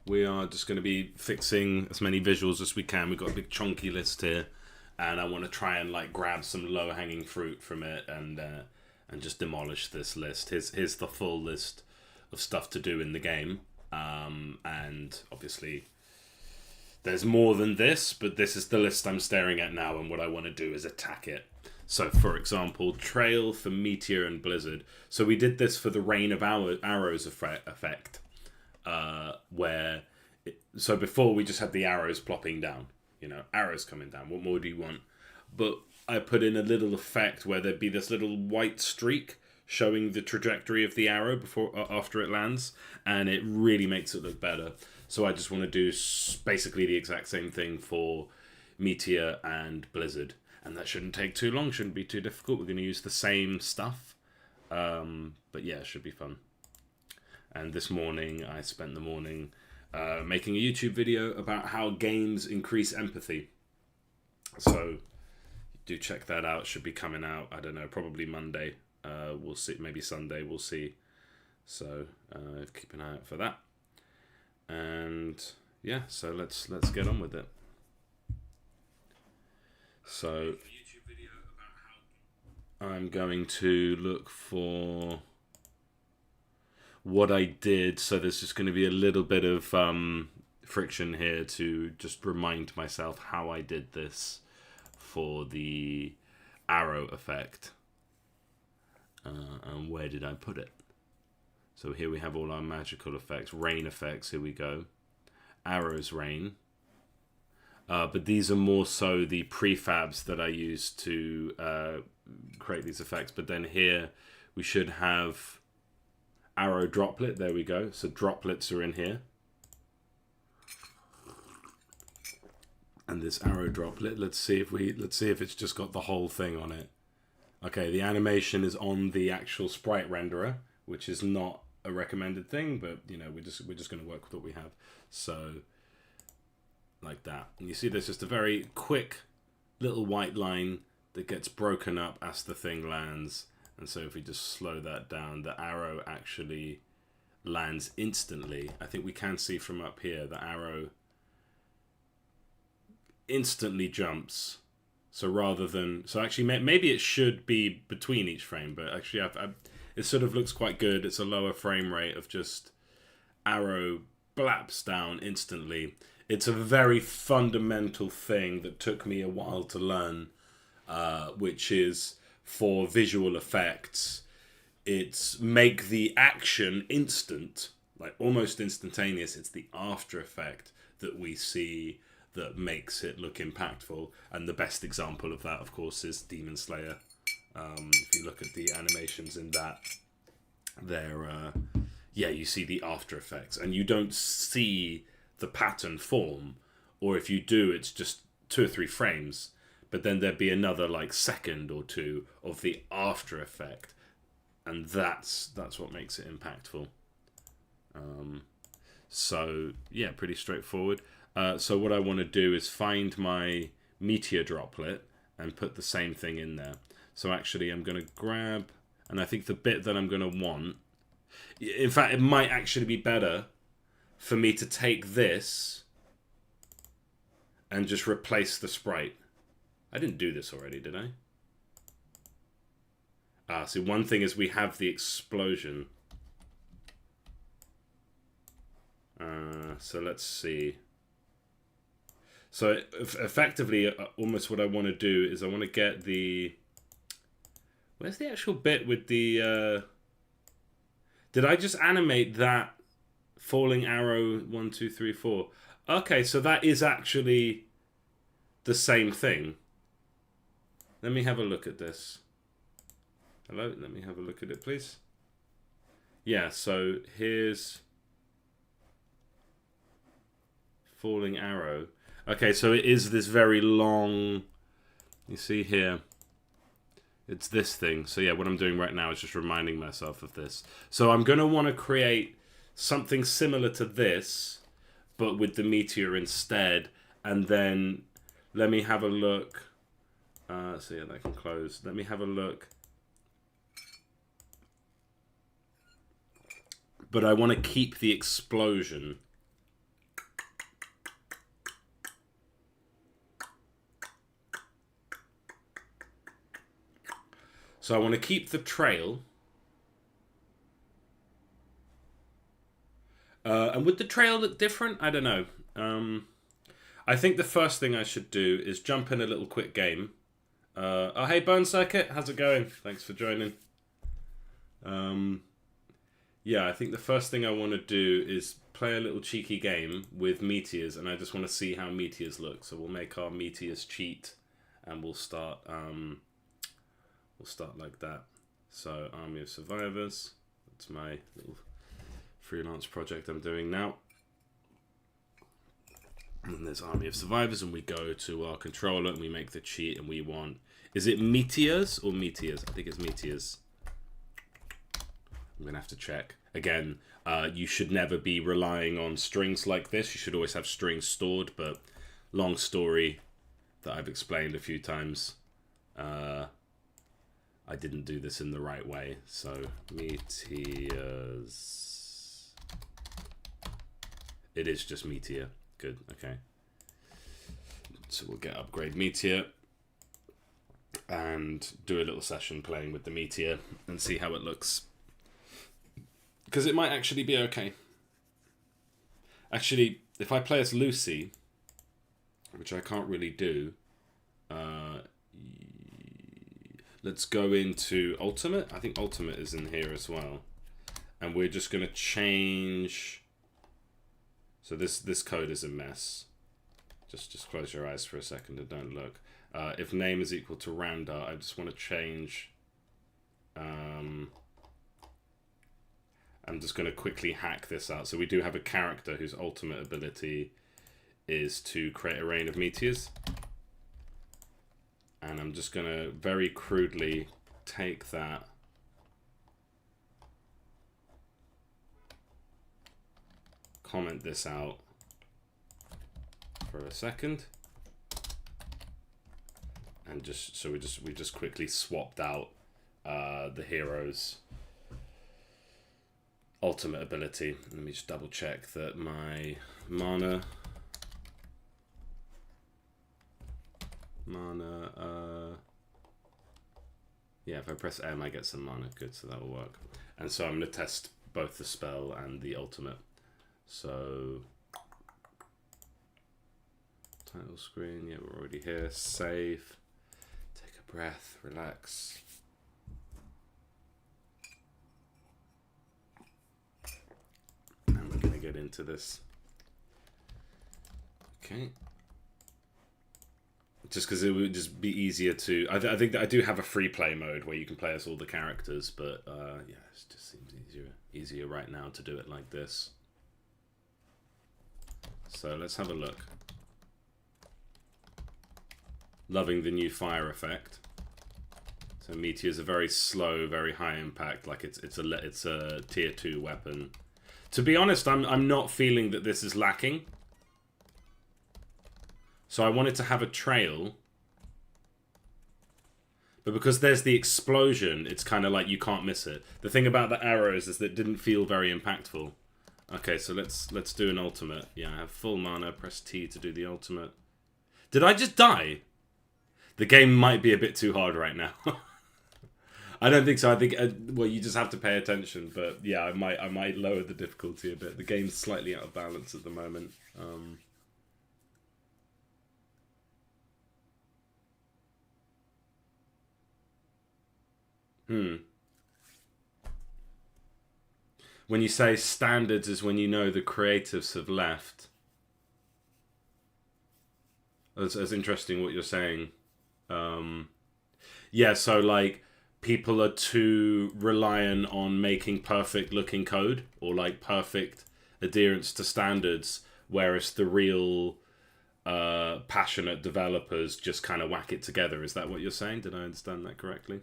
We are just going to be fixing as many visuals as we can. We've got a big chunky list here, and I want to try and like grab some low-hanging fruit from it and just demolish this list. Here's the full list of stuff to do in the game, and obviously there's more than this, but this is the list I'm staring at now, and what I want to do is attack it. So, for example, Trail for Meteor and Blizzard. So we did this for the Rain of Arrows effect. So before we just had the arrows plopping down, arrows coming down. What more do you want? But I put in a little effect where there'd be this little white streak showing the trajectory of the arrow after it lands, and it really makes it look better. So I just want to do basically the exact same thing for Meteor and Blizzard, and that shouldn't take too long. Shouldn't be too difficult. We're going to use the same stuff, but yeah, it should be fun. And this morning, I spent the morning making a YouTube video about how games increase empathy. So do check that out. Should be coming out, I don't know, probably Monday. We'll see, maybe Sunday, we'll see. So keep an eye out for that. And yeah, so let's get on with it. So I'm going to look for what I did, so there's just going to be a little bit of friction here to just remind myself how I did this for the arrow effect. And where did I put it? So here we have all our magical effects, rain effects, here we go. Arrows rain. But these are more so the prefabs that I used to create these effects. But then here we should have arrow droplet, there we go. So droplets are in here. And this arrow droplet, let's see if it's just got the whole thing on it. Okay, the animation is on the actual sprite renderer, which is not a recommended thing, but we're just going to work with what we have. So like that. And you see there's just a very quick little white line that gets broken up as the thing lands. And so if we just slow that down, the arrow actually lands instantly. I think we can see from up here the arrow instantly jumps. So rather than... So actually, maybe it should be between each frame, but actually it sort of looks quite good. It's a lower frame rate of just arrow blaps down instantly. It's a very fundamental thing that took me a while to learn, which is for visual effects, it's make the action instant, like almost instantaneous. It's the after effect that we see that makes it look impactful. And the best example of that, of course, is Demon Slayer. If you look at the animations in that, you see the after effects, and you don't see the pattern form, or if you do, it's just 2 or 3 frames. But then there'd be another like second or two of the after effect, and that's what makes it impactful. So yeah, pretty straightforward. So what I want to do is find my meteor droplet and put the same thing in there. So actually I'm going to grab, and I think the bit that I'm going to want, in fact it might actually be better for me to take this and just replace the sprite. I didn't do this already, did I? So one thing is we have the explosion. So let's see. So effectively, almost what I want to do is I want to get the... Where's the actual bit with the... Did I just animate that falling arrow 1, 2, 3, 4? Okay, so that is actually the same thing. Let me have a look at this. Hello, let me have a look at it, please. Yeah, so here's falling arrow. Okay, so it is this very long, you see here, it's this thing. So yeah, what I'm doing right now is just reminding myself of this. So I'm going to want to create something similar to this, but with the meteor instead. And then let me have a look. So yeah, that can close. Let me have a look. But I want to keep the explosion. So I want to keep the trail. And would the trail look different? I don't know. I think the first thing I should do is jump in a little quick game. Oh, hey, Bone Circuit. How's it going? Thanks for joining. Yeah, I think the first thing I want to do is play a little cheeky game with meteors, and I just want to see how meteors look. So we'll make our meteors cheat, and we'll start like that. So Army of Survivors. That's my little freelance project I'm doing now. And there's Army of Survivors, and we go to our controller and we make the cheat, and we want... Is it meteors or meteors? I think it's meteors. I'm going to have to check. Again, you should never be relying on strings like this. You should always have strings stored, but long story that I've explained a few times. I didn't do this in the right way. So, meteors... It is just meteor. Good, okay. So we'll get upgrade meteor and do a little session playing with the meteor and see how it looks. Because it might actually be okay. Actually, if I play as Lucy, which I can't really do, let's go into Ultimate. I think Ultimate is in here as well. And we're just going to change... So this code is a mess. Just close your eyes for a second and don't look. If name is equal to Randa, I just want to change... I'm just going to quickly hack this out. So we do have a character whose ultimate ability is to create a rain of meteors. And I'm just going to very crudely take that. Comment this out for a second. And just so we just quickly swapped out the hero's ultimate ability. Let me just double check that my mana yeah, if I press M I get some mana. Good, so that will work. And so I'm going to test both the spell and the ultimate. So title screen, yeah, we're already here. Save, take a breath, relax. And we're gonna get into this. Okay. Just because it would just be easier to... I think that I do have a free play mode where you can play as all the characters, but yeah, it just seems easier right now to do it like this. So let's have a look. Loving the new fire effect. So meteors are very slow, very high impact. Like it's a tier 2 weapon. To be honest, I'm not feeling that this is lacking. So I wanted to have a trail. But because there's the explosion, it's kind of like you can't miss it. The thing about the arrows is that it didn't feel very impactful. Okay, so let's do an ultimate. Yeah, I have full mana. Press T to do the ultimate. Did I just die? The game might be a bit too hard right now. I don't think so. I think well, you just have to pay attention. But yeah, I might lower the difficulty a bit. The game's slightly out of balance at the moment. When you say standards is when you know the creatives have left. That's interesting what you're saying. Yeah, so like people are too reliant on making perfect looking code or like perfect adherence to standards, whereas the real passionate developers just kind of whack it together. Is that what you're saying? Did I understand that correctly?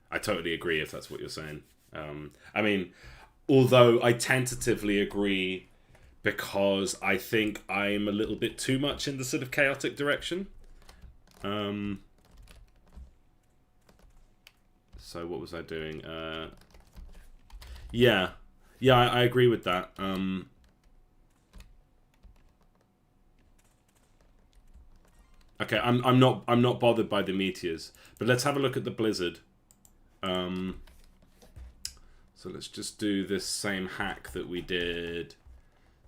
I totally agree if that's what you're saying. I mean, although I tentatively agree because I think I'm a little bit too much in the sort of chaotic direction. So what was I doing? Yeah, I agree with that. Okay, I'm not bothered by the meteors, but let's have a look at the blizzard. So let's just do this same hack that we did.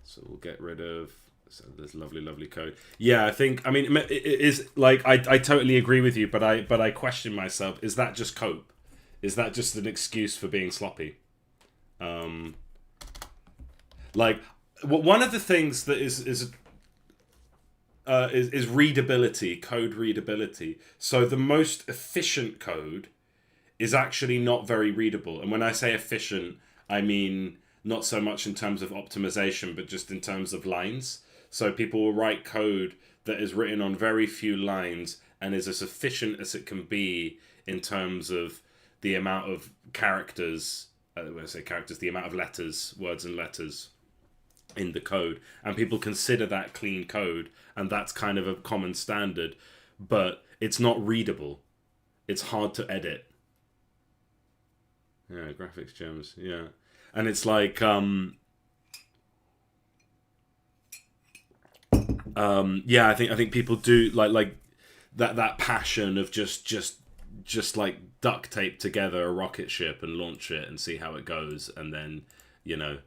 So we'll get rid of... So there's lovely code. Yeah, I mean, it is like, I totally agree with you, but I question myself. Is that just cope? Is that just an excuse for being sloppy? Like, one of the things that is readability, code readability. So the most efficient code is actually not very readable. And when I say efficient, I mean not so much in terms of optimization, but just in terms of lines. So people will write code that is written on very few lines and is as efficient as it can be in terms of the amount of characters, when I say characters, the amount of letters, words and letters in the code. And people consider that clean code, and that's kind of a common standard, but it's not readable. It's hard to edit. Yeah, graphics gems, yeah. And it's like, yeah, I think people do like that passion of just like duct tape together a rocket ship and launch it and see how it goes, and then, you know,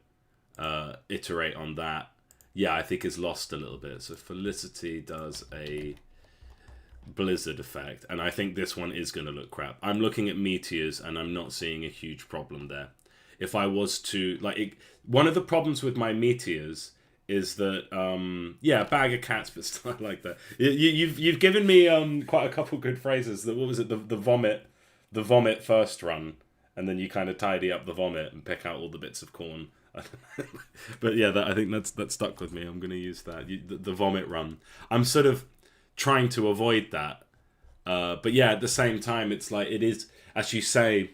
iterate on that. Yeah, I think is lost a little bit. So Felicity does a blizzard effect, and I think this one is going to look crap. I'm looking at meteors and I'm not seeing a huge problem there. If I was to one of the problems with my meteors is that yeah, bag of cats, but still I like that. You've given me quite a couple good phrases. What was it? The vomit first run, and then you kind of tidy up the vomit and pick out all the bits of corn. But yeah, I think that's stuck with me. I'm going to use that. The vomit run. I'm sort of trying to avoid that, but yeah, at the same time, it's like, it is, as you say,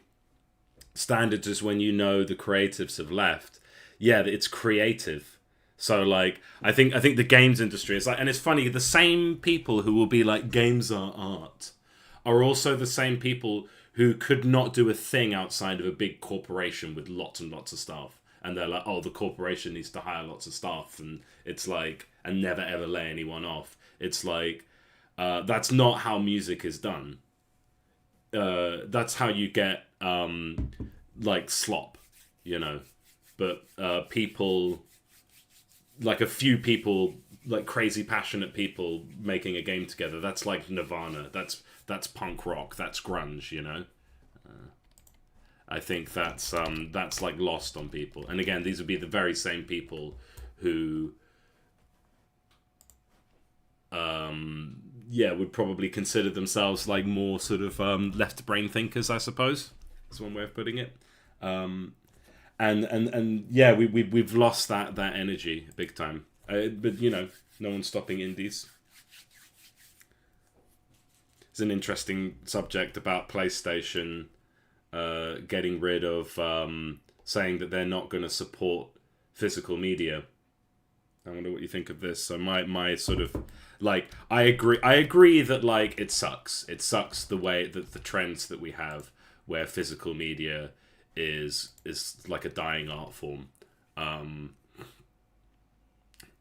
standards is when you know the creatives have left. Yeah, it's creative. So like, I think the games industry is like, and it's funny, the same people who will be like games are art are also the same people who could not do a thing outside of a big corporation with lots and lots of staff. And they're like, oh, the corporation needs to hire lots of staff, and it's like, and never ever lay anyone off. It's like, that's not how music is done. That's how you get like slop, you know. But people, like a few people, like crazy passionate people making a game together, that's like Nirvana. That's punk rock. That's grunge, you know. I think that's like lost on people. And again, these would be the very same people who yeah, would probably consider themselves like more sort of left brain thinkers, I suppose. That's one way of putting it. And yeah, we've lost that energy big time. But you know, no one's stopping indies. It's an interesting subject about PlayStation getting rid of saying that they're not going to support physical media. I wonder what you think of this. So my sort of, like, I agree that like it sucks the way that the trends that we have where physical media is like a dying art form, or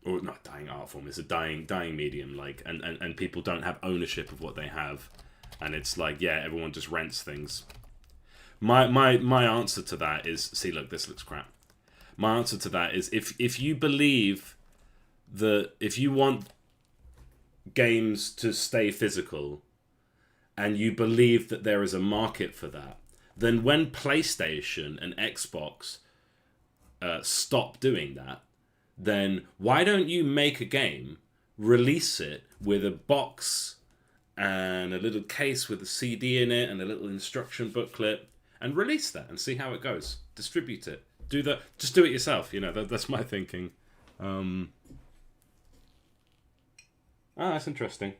not dying art form, it's a dying medium, like, and people don't have ownership of what they have, and it's like, yeah, everyone just rents things. My answer to that is, see, look, this looks crap. My answer to that is, if you believe that, if you want games to stay physical and you believe that there is a market for that, then when PlayStation and Xbox stop doing that, then why don't you make a game, release it with a box and a little case with a CD in it and a little instruction booklet, and release that and see how it goes. Distribute it. Just do it yourself. You know, that's my thinking. That's interesting.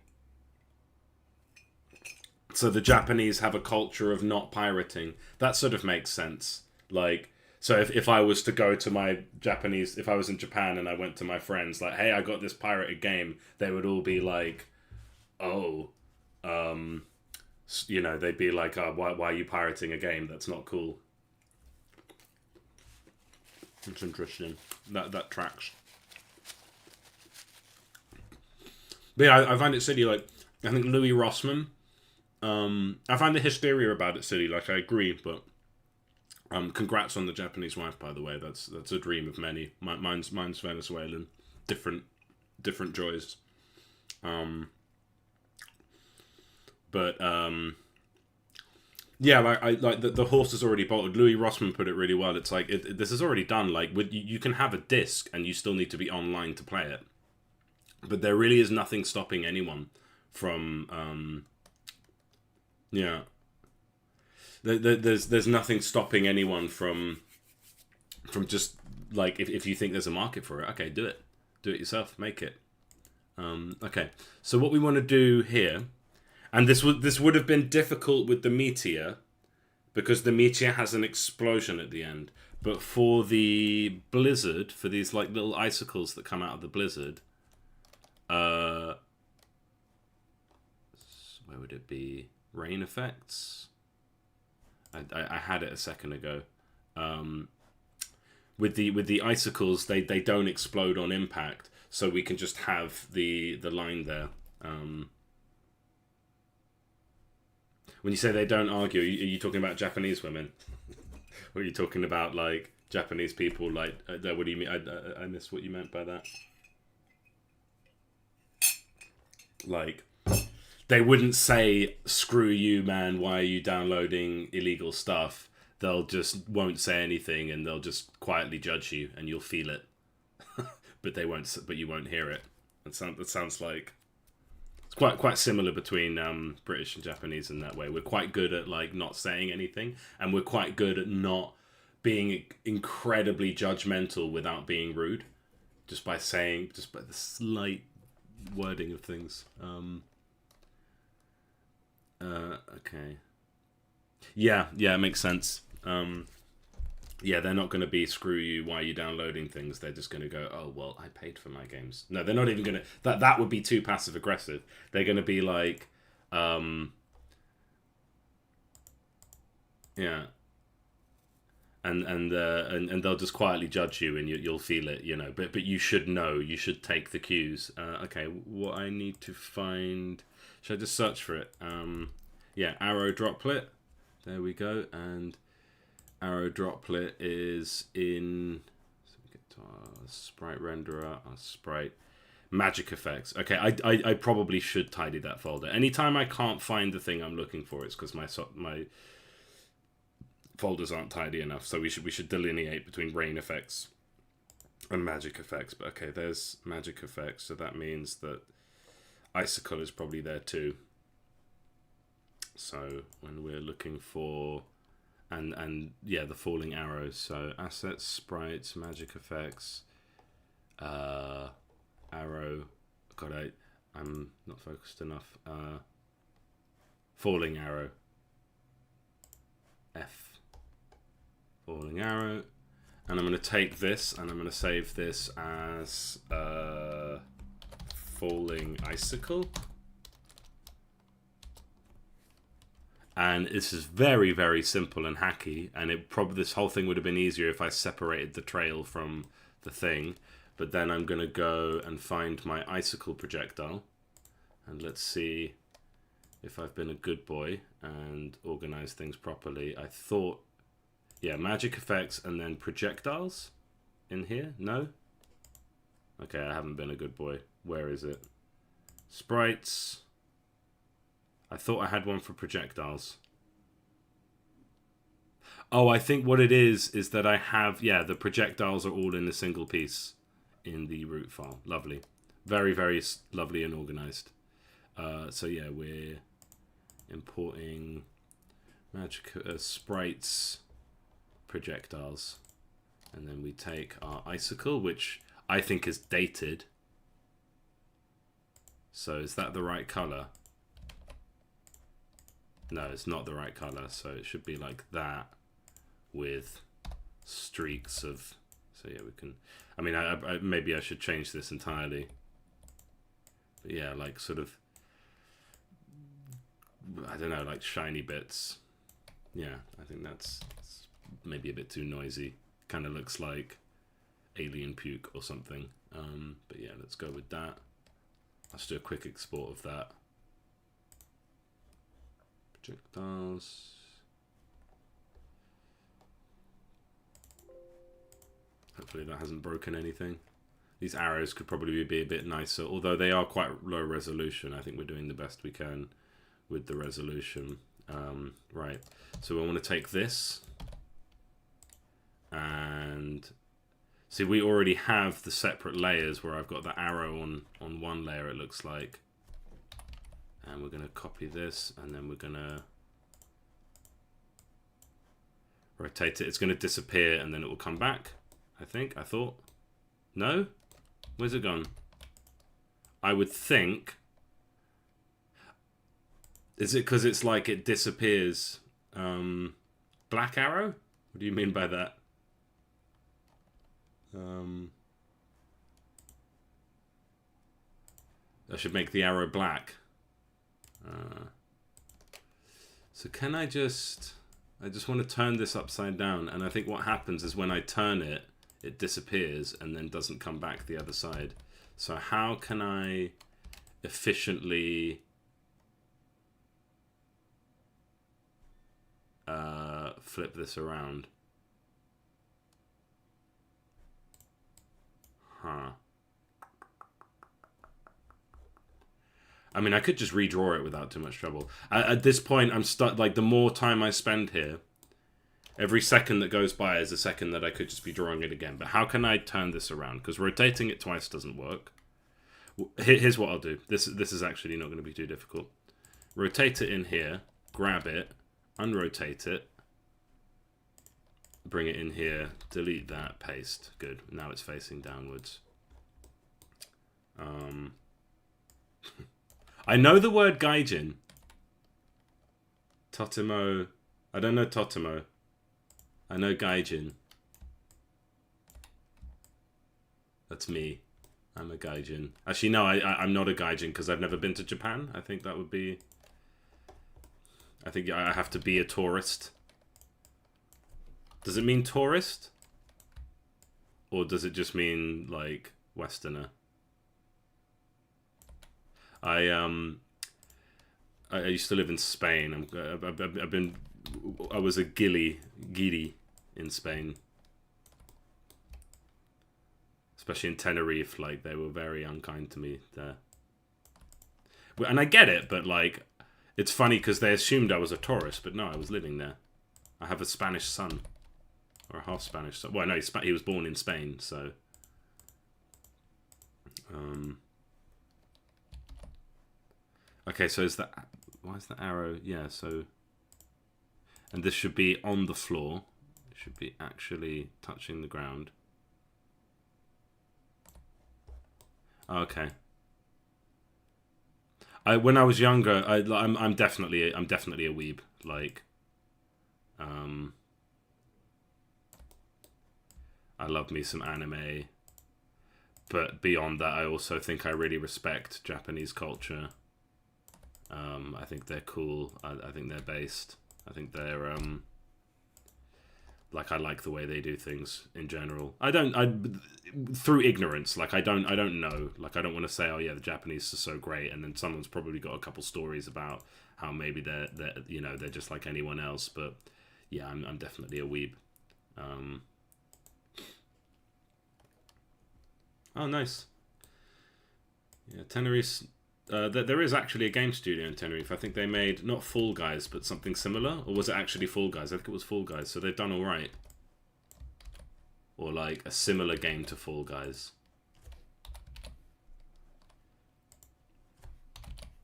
So the Japanese have a culture of not pirating. That sort of makes sense. Like, so if I was to go to my Japanese, if I was in Japan and I went to my friends, like, hey, I got this pirated game, they would all be like, oh, you know, they'd be like, oh, why are you pirating a game? That's not cool. It's interesting. That tracks. But yeah, I find it silly. Like, I think Louis Rossmann, I find the hysteria about it silly. Like, I agree, but Congrats on the Japanese wife, by the way. That's a dream of many. Mine's Venezuelan. Different joys. But yeah, like the horse is already bolted. Louis Rossman put it really well. It's like this is already done. Like you can have a disc and you still need to be online to play it. But there really is nothing stopping anyone from yeah. There's nothing stopping anyone from just like if you think there's a market for it, okay, do it yourself, make it. Okay, so what we want to do here, and this would have been difficult with the Meteor because the Meteor has an explosion at the end, but for the Blizzard, for these like little icicles that come out of the Blizzard, where would it be? Rain effects. I had it a second ago. With the icicles, they don't explode on impact, so we can just have the line there. When you say they don't argue, are you talking about Japanese women? Or are you talking about like Japanese people? Like, what do you mean? I missed what you meant by that. Like, they wouldn't say, "Screw you, man! Why are you downloading illegal stuff?" They'll just won't say anything, and they'll just quietly judge you, and you'll feel it, but they won't. But you won't hear it. That sounds like it's quite similar between British and Japanese in that way. We're quite good at like not saying anything, and we're quite good at not being incredibly judgmental without being rude, just by the slight wording of things. Okay. Yeah, it makes sense. Yeah, they're not going to be screw you, why are you downloading things? They're just going to go, oh, well, I paid for my games. No, they're not even going to... That would be too passive aggressive. They're going to be like, yeah. And they'll just quietly judge you, and you'll feel it, you know. But you should know. You should take the cues. Okay, what I need to find... Should I just search for it? Yeah, arrow droplet. There we go. And arrow droplet is in... So we get to our sprite renderer, our sprite... Magic effects. Okay, I probably should tidy that folder. Anytime I can't find the thing I'm looking for, it's because my folders aren't tidy enough. So we should delineate between rain effects and magic effects. But okay, there's magic effects. So that means that icicle is probably there too. So when we're looking for and yeah, the falling arrows. So assets, sprites, magic effects, arrow. God, I'm not focused enough. Falling arrow. F. Falling arrow. And I'm going to take this and I'm going to save this as falling icicle. And this is very, very simple and hacky. And this whole thing would have been easier if I separated the trail from the thing. But then I'm going to go and find my icicle projectile. And let's see if I've been a good boy and organized things properly. I thought, yeah, magic effects and then projectiles in here. No? Okay, I haven't been a good boy. Where is it? Sprites. I thought I had one for projectiles. Oh, I think what it is that I have, yeah, the projectiles are all in a single piece in the root file. Lovely. Very, very lovely and organized. So yeah, we're importing magic sprites, projectiles, and then we take our icicle, which I think is dated. So is that the right color? No, it's not the right color, so it should be like that with streaks of... So yeah, we can... I mean, I maybe I should change this entirely. But yeah, like sort of... I don't know, like shiny bits. Yeah, I think that's maybe a bit too noisy. Kind of looks like alien puke or something. But yeah, let's go with that. Let's do a quick export of that. Projectiles. Hopefully that hasn't broken anything. These arrows could probably be a bit nicer, although they are quite low resolution. I think we're doing the best we can with the resolution. Right, so we want to take this and see, we already have the separate layers where I've got the arrow on one layer, it looks like. And we're going to copy this, and then we're going to rotate it. It's going to disappear, and then it will come back, I think. I thought. No? Where's it gone? I would think... Is it because it's like it disappears? Black arrow? What do you mean by that? I should make the arrow black. So can I just want to turn this upside down, and I think what happens is when I turn it, it disappears and then doesn't come back the other side. So how can I efficiently flip this around? Huh. I mean, I could just redraw it without too much trouble. At this point, I'm stuck. Like, the more time I spend here, every second that goes by is a second that I could just be drawing it again. But how can I turn this around? Because rotating it twice doesn't work. Here's what I'll do. This is actually not going to be too difficult. Rotate it in here, grab it, unrotate it, bring it in here, delete that, paste. Good. Now it's facing downwards. I know the word gaijin. Totemo. I don't know Totemo. I know gaijin. That's me. I'm a gaijin. Actually, no, I'm not a gaijin because I've never been to Japan. I think that would be... I think I have to be a tourist. Does it mean tourist? Or does it just mean, like, Westerner? I used to live in Spain. I was a giri in Spain. Especially in Tenerife, like, they were very unkind to me there. And I get it, but, like, it's funny because they assumed I was a tourist, but no, I was living there. I have a Spanish son. Or a half Spanish son. Well, no, he was born in Spain, so... Okay, so is that... Why is the arrow... Yeah, so... And this should be on the floor. It should be actually touching the ground. Okay. When I was younger, I'm definitely a weeb. Like, I love me some anime, but beyond that, I also think I really respect Japanese culture. I think they're cool. I think they're based. I think they're like, I like the way they do things in general. Through ignorance, like I don't know. Like, I don't want to say, oh yeah, the Japanese are so great, and then someone's probably got a couple stories about how maybe they're you know, they're just like anyone else. But yeah, I'm definitely a weeb. Oh, nice. Yeah, Tenerife. There is actually a game studio in Tenerife. I think they made, not Fall Guys, but something similar. Or was it actually Fall Guys? I think it was Fall Guys. So they've done alright. Or like a similar game to Fall Guys.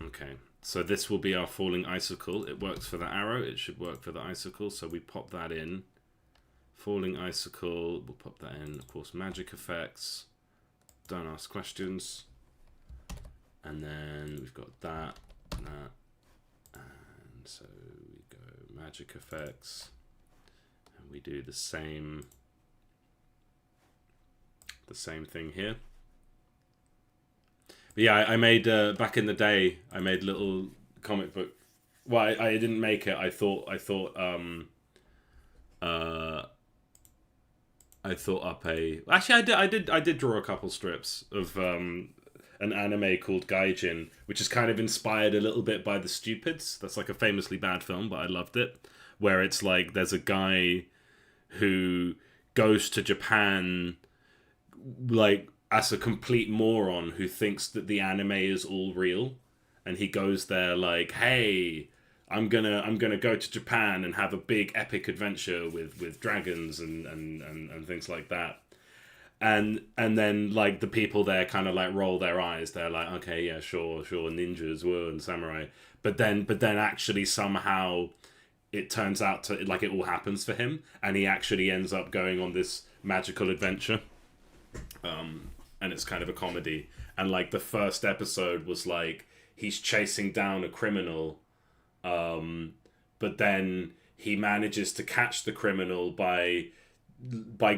Okay. So this will be our falling icicle. It works for the arrow. It should work for the icicle. So we pop that in. Falling icicle. We'll pop that in. Of course, magic effects. Don't ask questions. And then we've got that, and that, and so we go magic effects, and we do the same thing here. But yeah, I made, back in the day, I made little comic book, well, I didn't make it, I thought up a, actually I did draw a couple strips of, an anime called Gaijin, which is kind of inspired a little bit by The Stupids. That's like a famously bad film, but I loved it. Where it's like, there's a guy who goes to Japan like as a complete moron who thinks that the anime is all real, and he goes there like, hey, I'm gonna go to Japan and have a big epic adventure with dragons and things like that. And then like the people there kind of like roll their eyes. They're like, okay, yeah, sure, ninjas, whoa, and samurai. But then actually somehow it turns out to like it all happens for him, and he actually ends up going on this magical adventure. And it's kind of a comedy. And like the first episode was like he's chasing down a criminal. But then he manages to catch the criminal by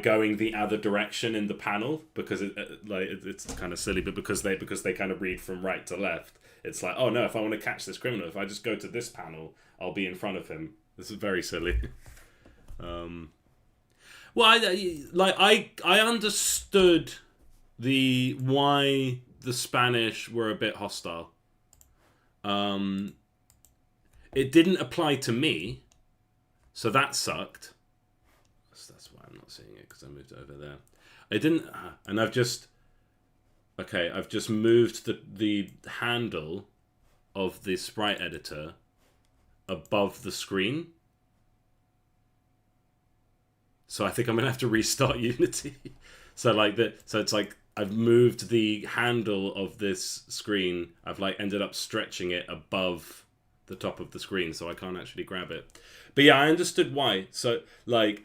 going the other direction in the panel, because it's kind of silly, but because they kind of read from right to left. It's like, oh no, if I want to catch this criminal, if I just go to this panel, I'll be in front of him. This is very silly. Well, I understood why the Spanish were a bit hostile. It didn't apply to me, so that sucked. That's why I'm not seeing it, because I moved it over there. I didn't, and I've just moved the handle of the sprite editor above the screen. So I think I'm gonna have to restart Unity. So it's like I've moved the handle of this screen. I've like ended up stretching it above the top of the screen, so I can't actually grab it. But yeah, I understood why. So like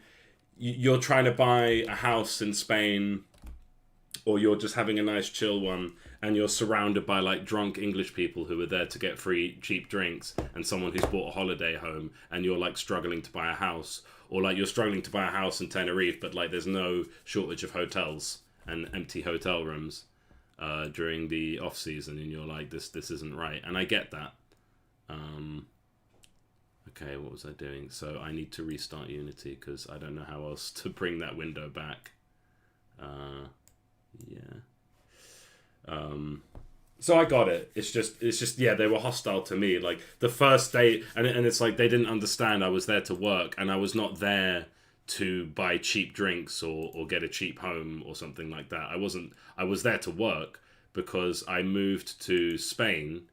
you're trying to buy a house in Spain, or you're just having a nice chill one, and you're surrounded by like drunk English people who are there to get free cheap drinks, and someone who's bought a holiday home, and you're like struggling to buy a house, or like you're struggling to buy a house in Tenerife, but like there's no shortage of hotels and empty hotel rooms during the off season, and you're like, this isn't right. And I get that. Okay, what was I doing? So I need to restart Unity because I don't know how else to bring that window back. Yeah. So I got it. It's just yeah, they were hostile to me. Like the first day, and it's like they didn't understand I was there to work, and I was not there to buy cheap drinks or get a cheap home or something like that. I was there to work because I moved to Spain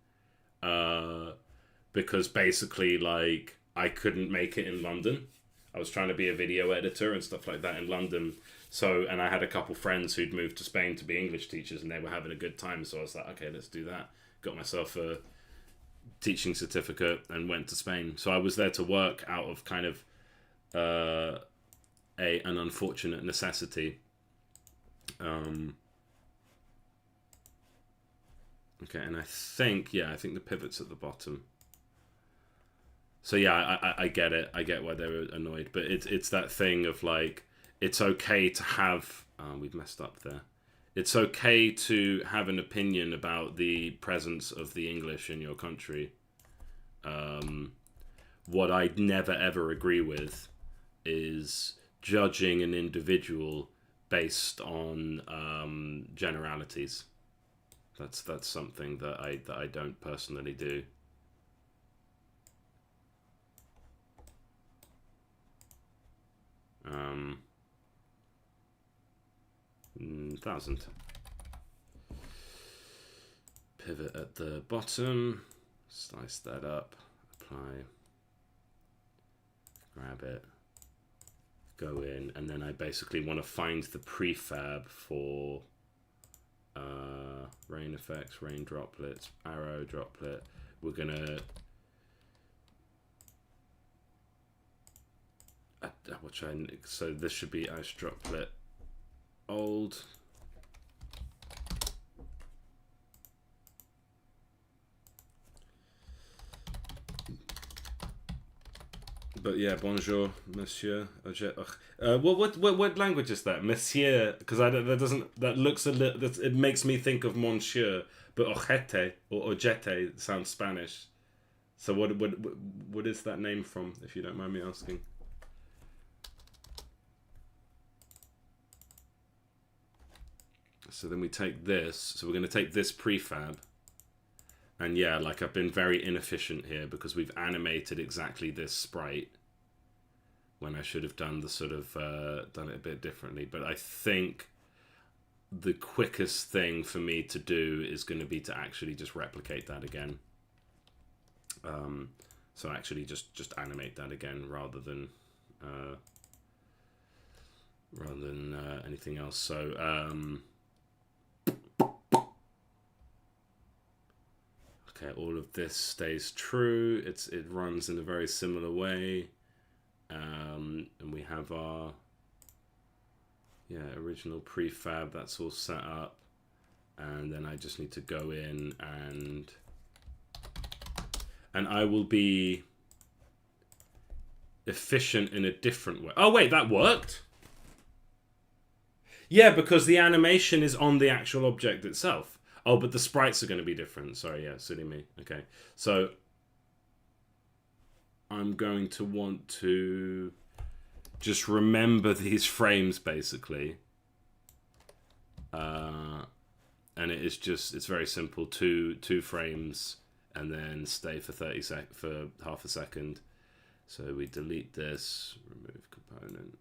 because basically like I couldn't make it in London. I was trying to be a video editor and stuff like that in London. So, and I had a couple friends who'd moved to Spain to be English teachers, and they were having a good time. So I was like, okay, let's do that. Got myself a teaching certificate and went to Spain. So I was there to work out of kind of an unfortunate necessity. Okay, and I think the pivot's at the bottom. So yeah, I get it. I get why they were annoyed, but it's that thing of like, it's okay to have. We've messed up there. It's okay to have an opinion about the presence of the English in your country. What I never ever agree with is judging an individual based on generalities. That's something that I don't personally do. Thousand. Pivot at the bottom. Slice that up. Apply. Grab it. Go in, and then I basically want to find the prefab for rain effects, rain droplets, arrow droplet. We're gonna so this should be ice droplet old. But yeah, bonjour, monsieur. What language is that, monsieur? Because that looks a little. It makes me think of monsieur, but ojete or ojete sounds Spanish. So what is that name from, if you don't mind me asking? So then we take this. So we're going to take this prefab. And yeah, like I've been very inefficient here because we've animated exactly this sprite when I should have done the sort of done it a bit differently. But I think the quickest thing for me to do is going to be to actually just replicate that again. So actually just animate that again rather than anything else. So okay, all of this stays true. It runs in a very similar way, and we have our original prefab. That's all set up, and then I just need to go in and I will be efficient in a different way. Oh wait, that worked. Yeah, because the animation is on the actual object itself. Oh, but the sprites are going to be different. Sorry, yeah, silly me. Okay, so I'm going to want to just remember these frames, basically. And it's very simple. Two frames, and then stay for for half a second. So we delete this, remove component.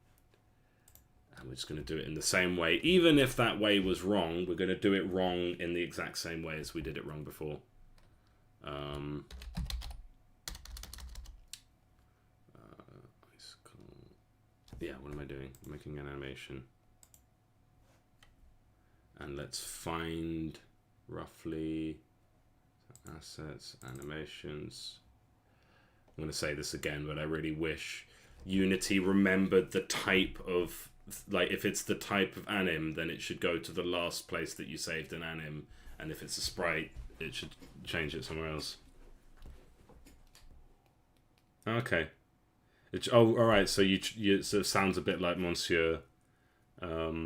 And we're just going to do it in the same way. Even if that way was wrong, we're going to do it wrong in the exact same way as we did it wrong before. Yeah, what am I doing? I'm making an animation. And let's find roughly assets, animations. I'm going to say this again, but I really wish Unity remembered the type of, like, if it's the type of anim, then it should go to the last place that you saved an anim, and if it's a sprite, it should change it somewhere else. Okay. Oh, all right. So so it sounds a bit like Monsieur Ojete.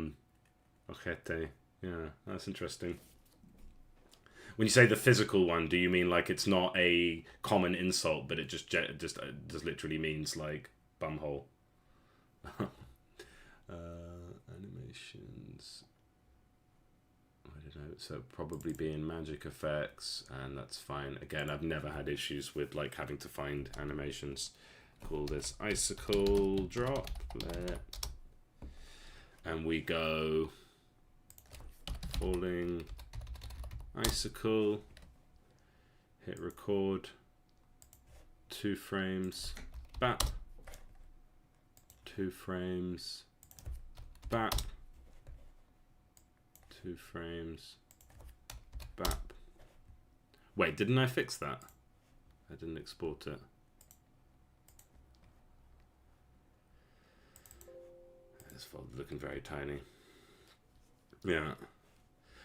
Yeah, that's interesting. When you say the physical one, do you mean like it's not a common insult, but it just literally means like bumhole? Animations. I don't know. So probably be in magic effects, and that's fine. Again, I've never had issues with like having to find animations. Call this icicle droplet, and we go falling icicle, hit record, 2 frames, bap, 2 frames, bap, 2 frames, bap. Wait, didn't I fix that? I didn't export it. This folder looking very tiny. Yeah.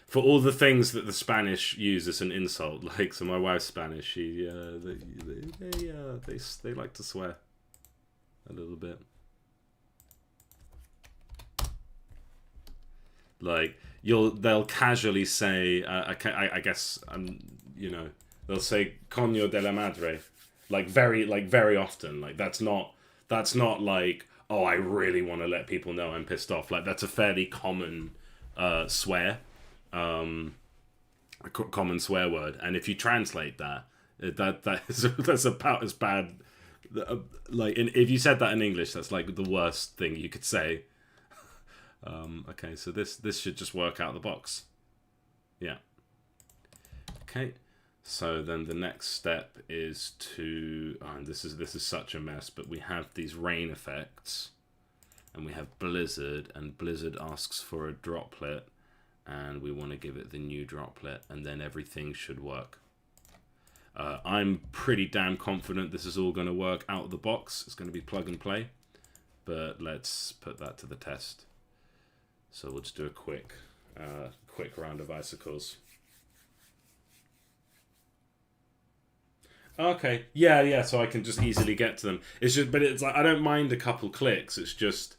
For all the things that the Spanish use as an insult, like, so my wife's Spanish, she they like to swear a little bit. Like they'll casually say, I guess, you know, they'll say "coño de la madre," like very often. Like that's not like, oh, I really want to let people know I'm pissed off. Like that's a fairly common swear. A common swear word, and if you translate that's about as bad. Like if you said that in English, that's like the worst thing you could say. Okay, so this should just work out of the box. Yeah. Okay, so then the next step is to, and this is such a mess, but we have these rain effects, and we have blizzard, and blizzard asks for a droplet. And we want to give it the new droplet, and then everything should work. I'm pretty damn confident this is all going to work out of the box. It's going to be plug and play, but let's put that to the test. So we'll just do a quick round of icicles. Okay, yeah. So I can just easily get to them. It's just, but it's like I don't mind a couple clicks. It's just.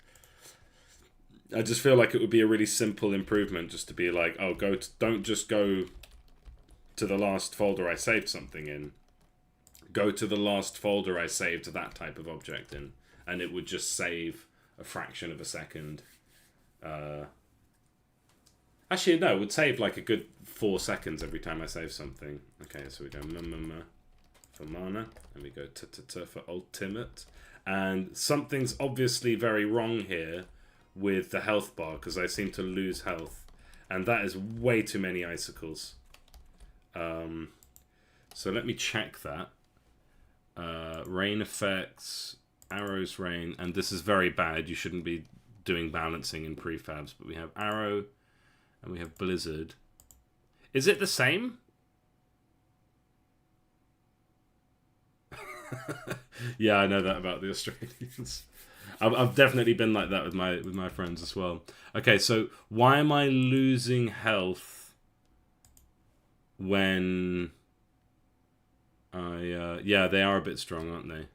I just feel like it would be a really simple improvement just to be like, oh, don't just go to the last folder I saved something in. Go to the last folder I saved that type of object in, and it would just save a fraction of a second. Actually, no, it would save like a good 4 seconds every time I save something. Okay, so we go for mana, and we go for ultimate, And something's obviously very wrong here with the health bar, because I seem to lose health. And that is way too many icicles. So let me check that. Rain effects, arrows rain, and this is very bad. You shouldn't be doing balancing in prefabs, but we have arrow and we have blizzard. Is it the same? Yeah, I know that about the Australians. I've definitely been like that with my friends as well. Okay, so why am I losing health when yeah, they are a bit strong, aren't they?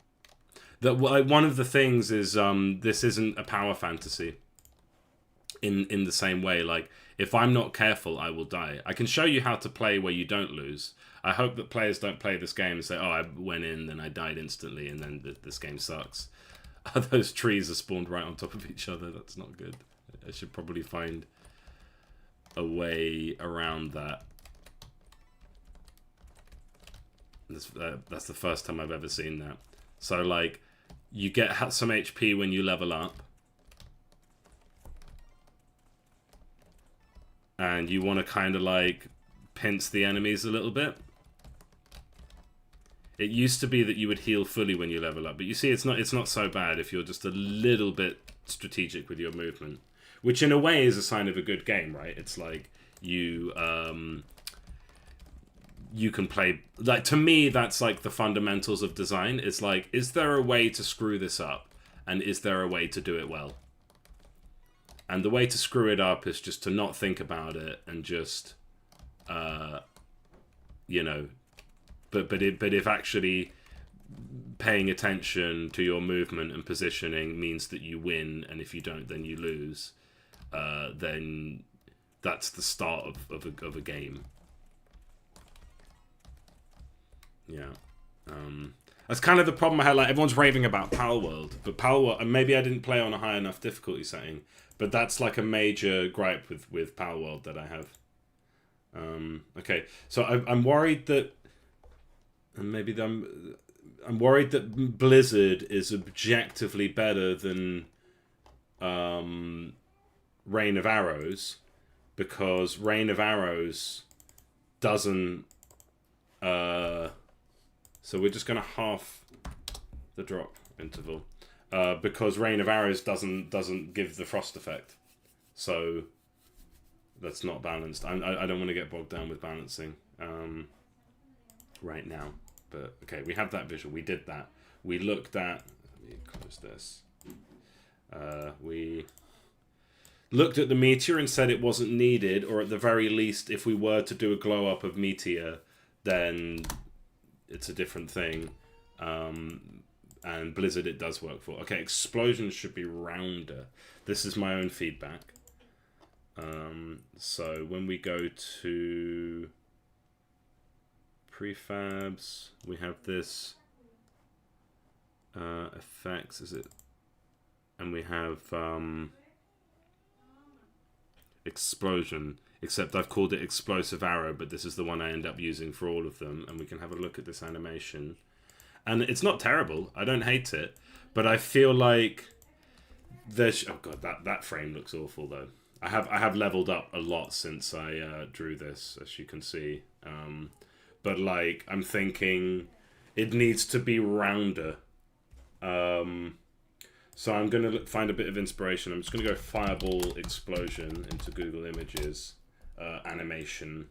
One of the things is this isn't a power fantasy in the same way. Like, if I'm not careful, I will die. I can show you how to play where you don't lose. I hope that players don't play this game and say, oh, I went in, then I died instantly, and then this game sucks. Those trees are spawned right on top of each other. That's not good. I should probably find a way around that. That's the first time I've ever seen that. So, like, you get some HP when you level up. And you want to kind of, like, pinch the enemies a little bit. It used to be that you would heal fully when you level up. But you see, it's not so bad if you're just a little bit strategic with your movement. Which, in a way, is a sign of a good game, right? It's like you can play... Like, to me, that's like the fundamentals of design. It's like, is there a way to screw this up? And is there a way to do it well? And the way to screw it up is just to not think about it and just, you know... But if actually paying attention to your movement and positioning means that you win, and if you don't, then you lose, then that's the start of a game. Yeah. That's kind of the problem I had. Like, everyone's raving about Palworld, but Palworld, and maybe I didn't play on a high enough difficulty setting, but that's like a major gripe with Palworld that I have. Okay, so I'm worried that, and maybe I'm worried that Blizzard is objectively better than Rain of Arrows, because Rain of Arrows doesn't. So we're just gonna half the drop interval, because Rain of Arrows doesn't give the frost effect, so that's not balanced. I don't want to get bogged down with balancing right now. But okay, we have that visual. We did that. We looked at. Let me close this. We looked at the meteor and said it wasn't needed, or at the very least, if we were to do a glow up of meteor, then it's a different thing. And Blizzard it does work for. Okay, explosions should be rounder. This is my own feedback. So when we go to prefabs, we have this effects, is it? And we have explosion, except I've called it explosive arrow, but this is the one I end up using for all of them. And we can have a look at this animation, and it's not terrible. I don't hate it, but I feel like there's, oh god, that frame looks awful though. I have leveled up a lot since I drew this, as you can see. But like, I'm thinking it needs to be rounder. So I'm going to find a bit of inspiration. I'm just going to go fireball explosion into Google Images, animation,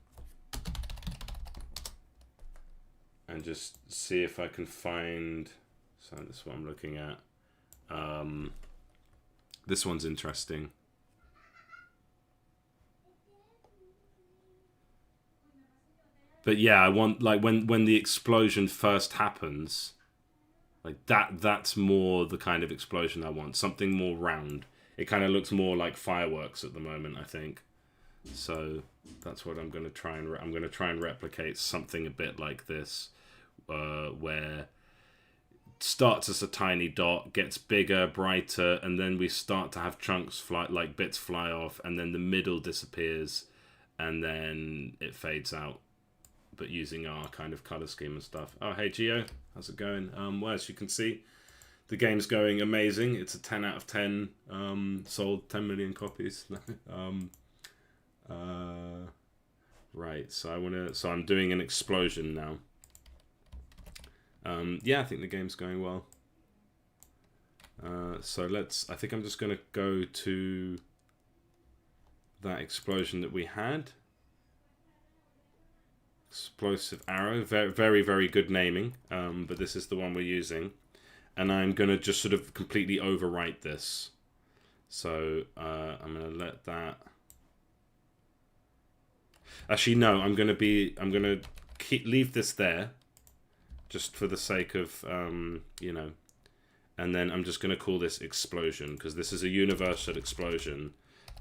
and just see if I can find, so this is what I'm looking at. This one's interesting. But yeah, I want, like, when the explosion first happens, like that's more the kind of explosion I want. Something more round. It kind of looks more like fireworks at the moment, I think. So that's what I'm going to try and I'm going to try and replicate something a bit like this, where it starts as a tiny dot, gets bigger, brighter, and then we start to have chunks fly, like bits fly off, and then the middle disappears, and then it fades out. But using our kind of color scheme and stuff. Oh, hey Gio, how's it going? Well, as you can see, The game's going amazing. It's a 10 out of 10. Sold 10 million copies. Right, so I'm doing an explosion now. Yeah, I think the game's going well. So I think I'm just going to go to that explosion that we had. Explosive arrow, very, very, very good naming, but this is the one we're using. And I'm going to just sort of completely overwrite this. So I'm going to let that... Actually, no, I'm going to leave this there, just for the sake of, you know, and then I'm just going to call this explosion, because this is a universal explosion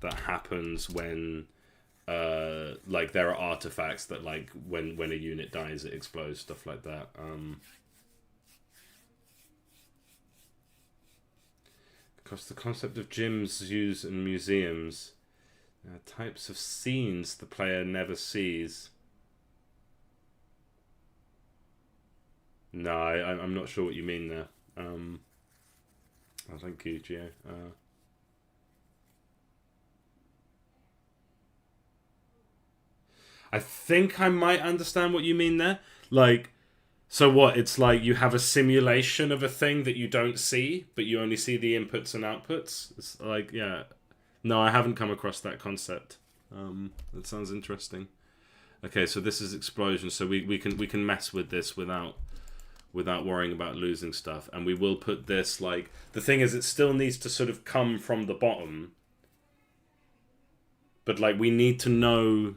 that happens when, like, there are artifacts that, like, when a unit dies, it explodes, stuff like that. Because the concept of gyms, zoos, and museums, types of scenes the player never sees. No, I'm not sure what you mean there. Oh, thank you, Gio. I think I might understand what you mean there. Like, so what? It's like you have a simulation of a thing that you don't see, but you only see the inputs and outputs. It's like, yeah. No, I haven't come across that concept. That sounds interesting. Okay, so this is explosion. So we can mess with this without worrying about losing stuff. And we will put this, like, the thing is, it still needs to sort of come from the bottom. But, like, we need to know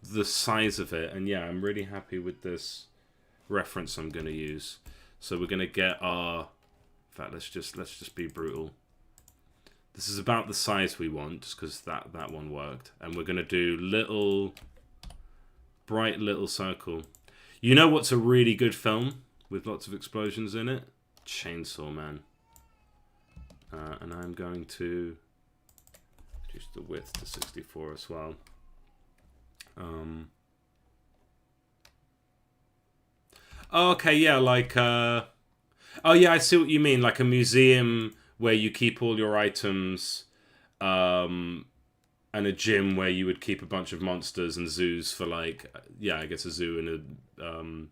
the size of it. And yeah, I'm really happy with this reference I'm going to use. So we're going to get our... In fact, let's just be brutal. This is about the size we want, just because that one worked. And we're going to do little, bright little circle. You know what's a really good film with lots of explosions in it? Chainsaw Man. And I'm going to reduce the width to 64 as well. Okay, yeah, like... oh, yeah, I see what you mean. Like a museum where you keep all your items, and a gym where you would keep a bunch of monsters, and zoos for, like, yeah, I guess a zoo and a,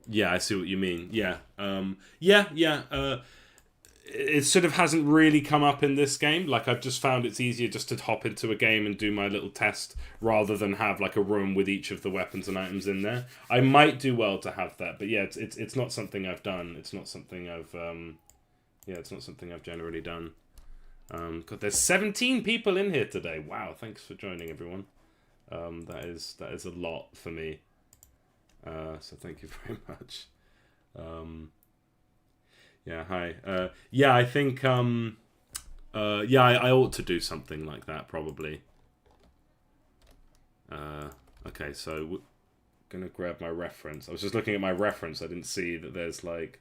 yeah, I see what you mean. Yeah, it sort of hasn't really come up in this game. Like, I've just found it's easier just to hop into a game and do my little test rather than have, like, a room with each of the weapons and items in there. I might do well to have that, but yeah, it's not something I've done. It's not something I've, yeah, it's not something I've generally done. God, there's 17 people in here today. Wow, thanks for joining, everyone. That is a lot for me. So thank you very much. Yeah, hi. Yeah, I think, yeah, I ought to do something like that, probably. Okay, so we're gonna grab my reference. I was just looking at my reference. I didn't see that there's, like,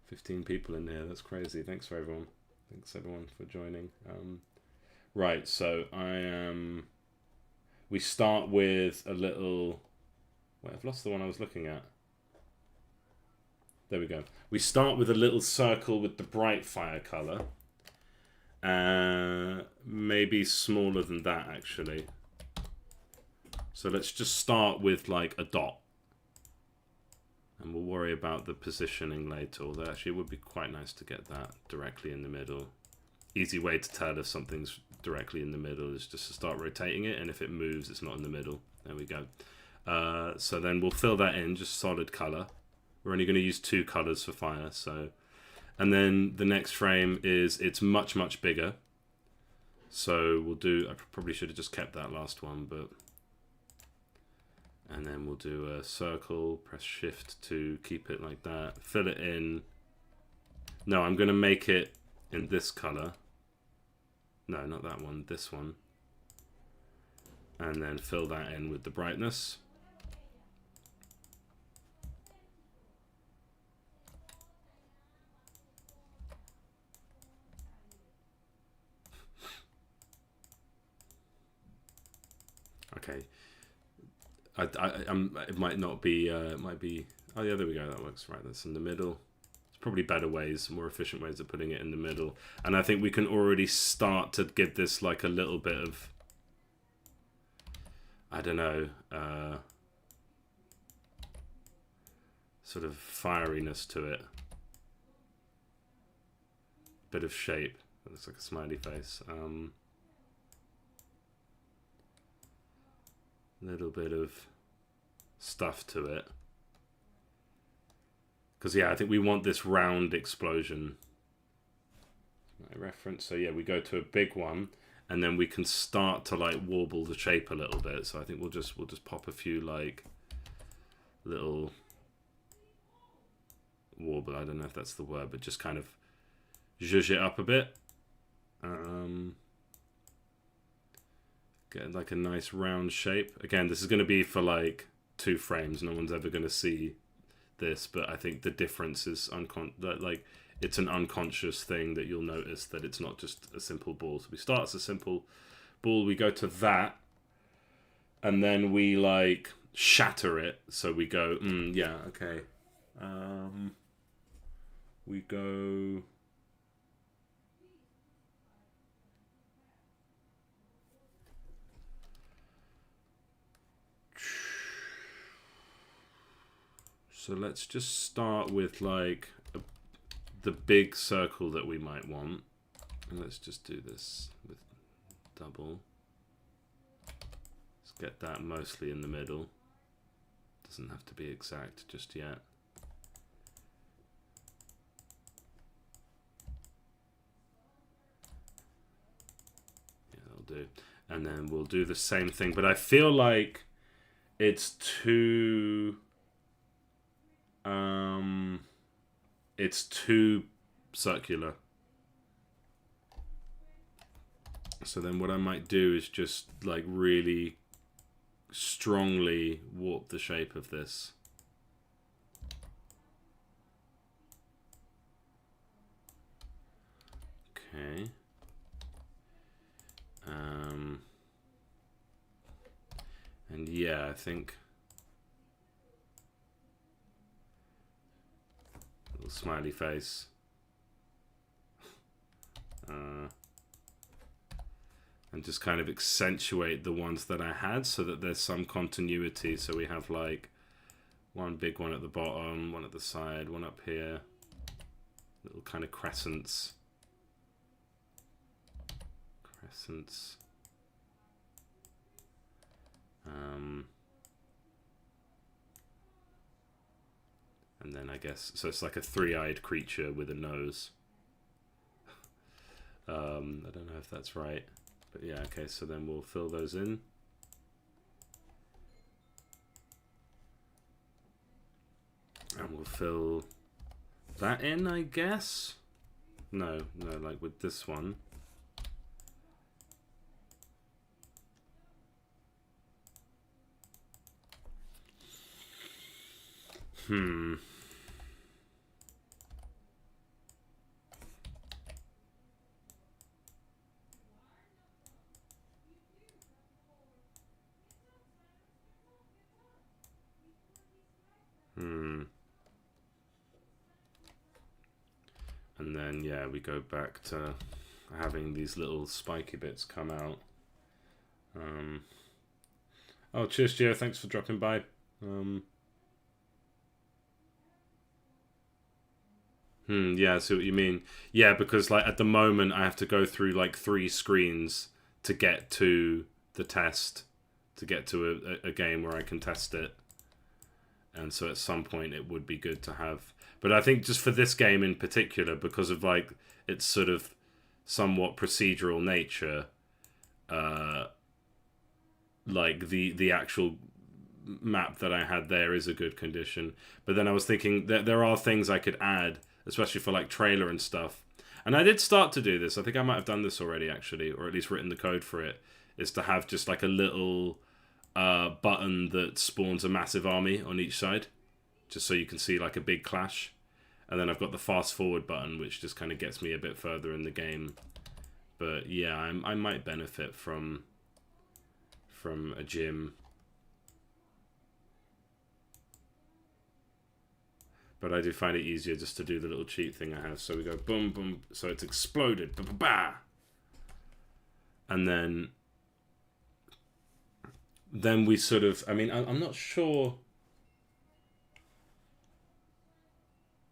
15 people in here. That's crazy. Thanks for everyone. Thanks, everyone, for joining. Right, so we start with a little... Wait, I've lost the one I was looking at. There we go. We start with a little circle with the bright fire color. Maybe smaller than that, actually. So let's just start with, like, a dot. And we'll worry about the positioning later. Although, actually, it would be quite nice to get that directly in the middle. Easy way to tell if something's directly in the middle is just to start rotating it. And if it moves, it's not in the middle. There we go. So then we'll fill that in, just solid color. We're only going to use 2 colors for fire, so... And then the next frame is, it's much, much bigger. So we'll do... I probably should have just kept that last one, but... And then we'll do a circle, press shift to keep it like that. Fill it in. No, I'm going to make it in this color. No, not that one, this one. And then fill that in with the brightness. Okay, it might not be, it might be, oh yeah, there we go, that works, right, that's in the middle. Let's probably better ways, more efficient ways of putting it in the middle. And I think we can already start to give this like a little bit of, I don't know, sort of fieriness to it. Bit of shape. It looks like a smiley face. Little bit of stuff to it. Because, yeah, I think we want this round explosion. My reference. So, yeah, we go to a big one, and then we can start to, like, warble the shape a little bit. So I think we'll just pop a few, like, little warble. I don't know if that's the word, but just kind of zhuzh it up a bit. Get, like, a nice round shape. Again, this is going to be for, like, 2 frames. No one's ever going to see this, but I think the difference is like it's an unconscious thing that you'll notice that it's not just a simple ball. So we start as a simple ball, we go to that, and then we like shatter it. So we go, yeah, okay. We go. So let's just start with like the big circle that we might want. And let's just do this with double. Let's get that mostly in the middle. Doesn't have to be exact just yet. Yeah, that'll do. And then we'll do the same thing. But I feel like it's too... it's too circular. So then what I might do is just like really strongly warp the shape of this. Okay. And yeah, I think little smiley face. And just kind of accentuate the ones that I had so that there's some continuity. So we have like one big one at the bottom, one at the side, one up here. Little kind of crescents. Crescents. And then I guess, so it's like a 3-eyed creature with a nose. I don't know if that's right. But yeah, okay, so then we'll fill those in. And we'll fill that in, I guess. No, like with this one. And then, yeah, we go back to having these little spiky bits come out. Oh, cheers, Gio. Thanks for dropping by. Yeah, I see what you mean. Yeah, because like at the moment I have to go through like 3 screens to get to the test, to get to a game where I can test it. And so at some point it would be good to have. But I think just for this game in particular, because of like its sort of somewhat procedural nature, like the actual map that I had there is a good condition. But then I was thinking that there are things I could add, especially for like trailer and stuff. And I did start to do this. I think I might have done this already actually, or at least written the code for it, is to have just like a little button that spawns a massive army on each side, just so you can see like a big clash. And then I've got the fast forward button, which just kind of gets me a bit further in the game. But yeah, I might benefit from a gym. But I do find it easier just to do the little cheat thing I have. So we go boom, boom. So it's exploded. Ba, ba, ba. And then we sort of, I mean, I'm not sure.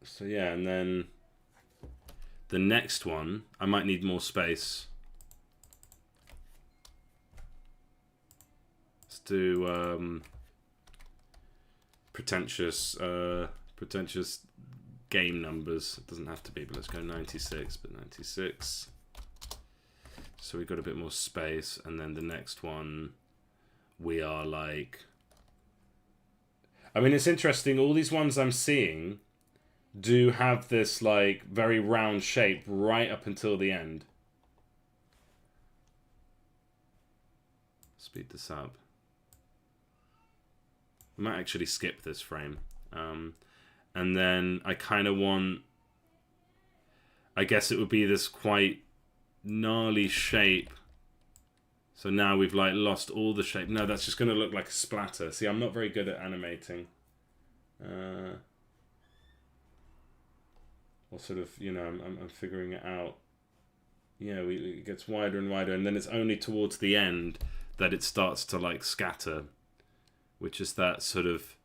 So yeah, and then the next one, I might need more space. Let's do pretentious game numbers. It doesn't have to be, but let's go 96, but 96. So we've got a bit more space, and then the next one, we are like... I mean, it's interesting, all these ones I'm seeing do have this like very round shape right up until the end. Speed this up. I might actually skip this frame. And then I kind of want... I guess it would be this quite gnarly shape. So now we've like lost all the shape. No, that's just going to look like a splatter. See, I'm not very good at animating. Or sort of, you know, I'm figuring it out. Yeah, it gets wider and wider, and then it's only towards the end that it starts to like scatter, which is that sort of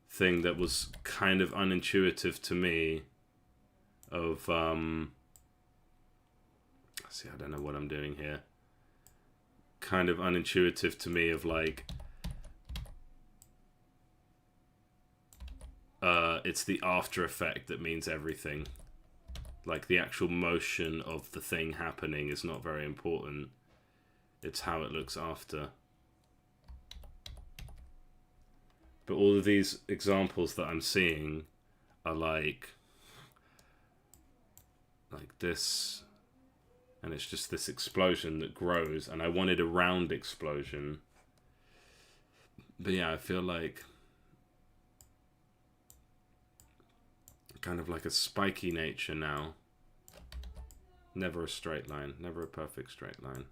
thing that was kind of unintuitive to me. Of see, I don't know what I'm doing here. Kind of unintuitive to me of like, it's the after effect that means everything. Like the actual motion of the thing happening is not very important. It's how it looks after. But all of these examples that I'm seeing are like this, and it's just this explosion that grows, and I wanted a round explosion. But yeah, I feel like kind of like a spiky nature now. Never a straight line, never a perfect straight line.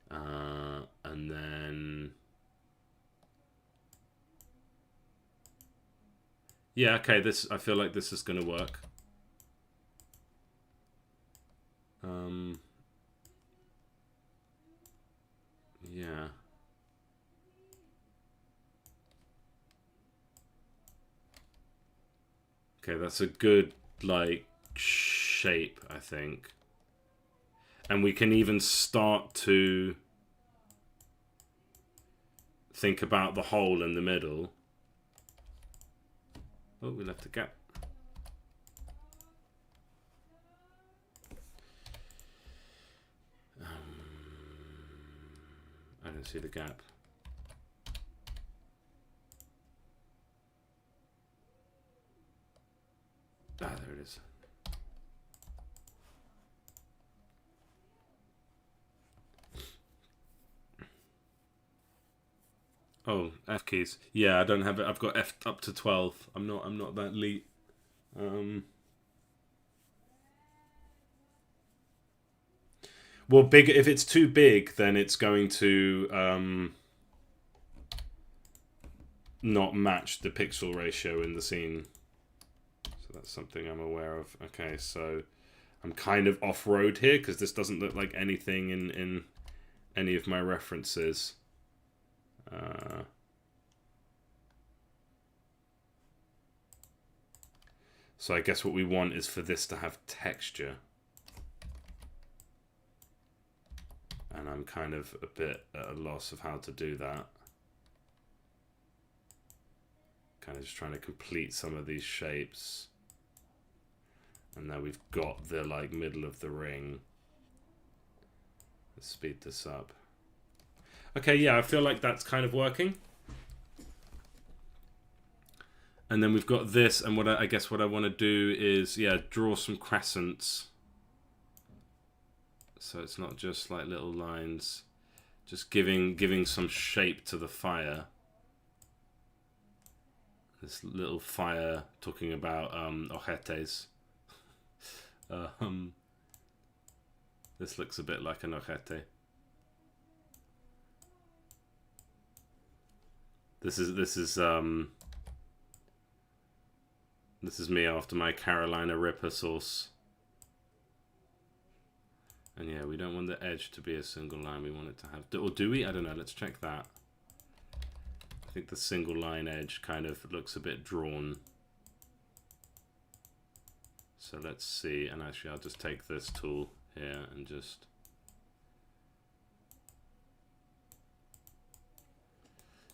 And then yeah, okay, this, I feel like this is gonna work. Yeah. Okay, that's a good like shape, I think. And we can even start to think about the hole in the middle. Oh, we left a gap. I don't see the gap. Ah, there it is. Oh, F keys. Yeah, I don't have it. I've got F up to 12. I'm not that elite. Well, big. If it's too big, then it's going to not match the pixel ratio in the scene. So that's something I'm aware of. Okay, so I'm kind of off-road here because this doesn't look like anything in any of my references. So I guess what we want is for this to have texture. And I'm kind of a bit at a loss of how to do that. Kind of just trying to complete some of these shapes. And now we've got the like middle of the ring. Let's speed this up. Okay, yeah, I feel like that's kind of working. And then we've got this, and what I guess what I want to do is, yeah, draw some crescents. So it's not just like little lines, just giving some shape to the fire. This little fire talking about ojetes. This looks a bit like an ojete. This is This is me after my Carolina Reaper sauce. And yeah, we don't want the edge to be a single line. We want it to have... Or do we? I don't know. Let's check that. I think the single line edge kind of looks a bit drawn. So let's see. And actually, I'll just take this tool here and just...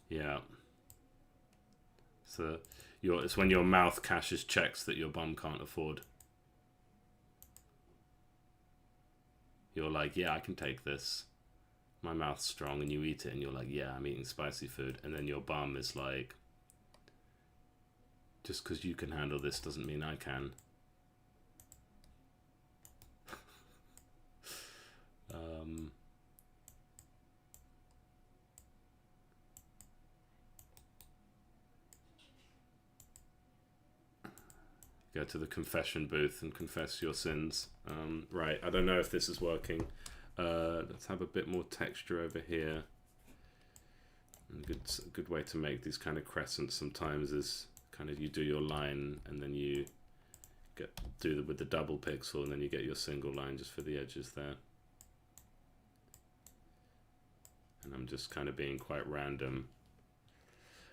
Yeah. So it's when your mouth cashes checks that your bum can't afford. You're like, yeah, I can take this. My mouth's strong, and you eat it, and you're like, yeah, I'm eating spicy food. And then your bum is like, just because you can handle this doesn't mean I can. Go to the confession booth and confess your sins. Right, I don't know if this is working. Let's have a bit more texture over here. A good way to make these kind of crescents sometimes is kind of you do your line and then you do with the double pixel, and then you get your single line just for the edges there. And I'm just kind of being quite random.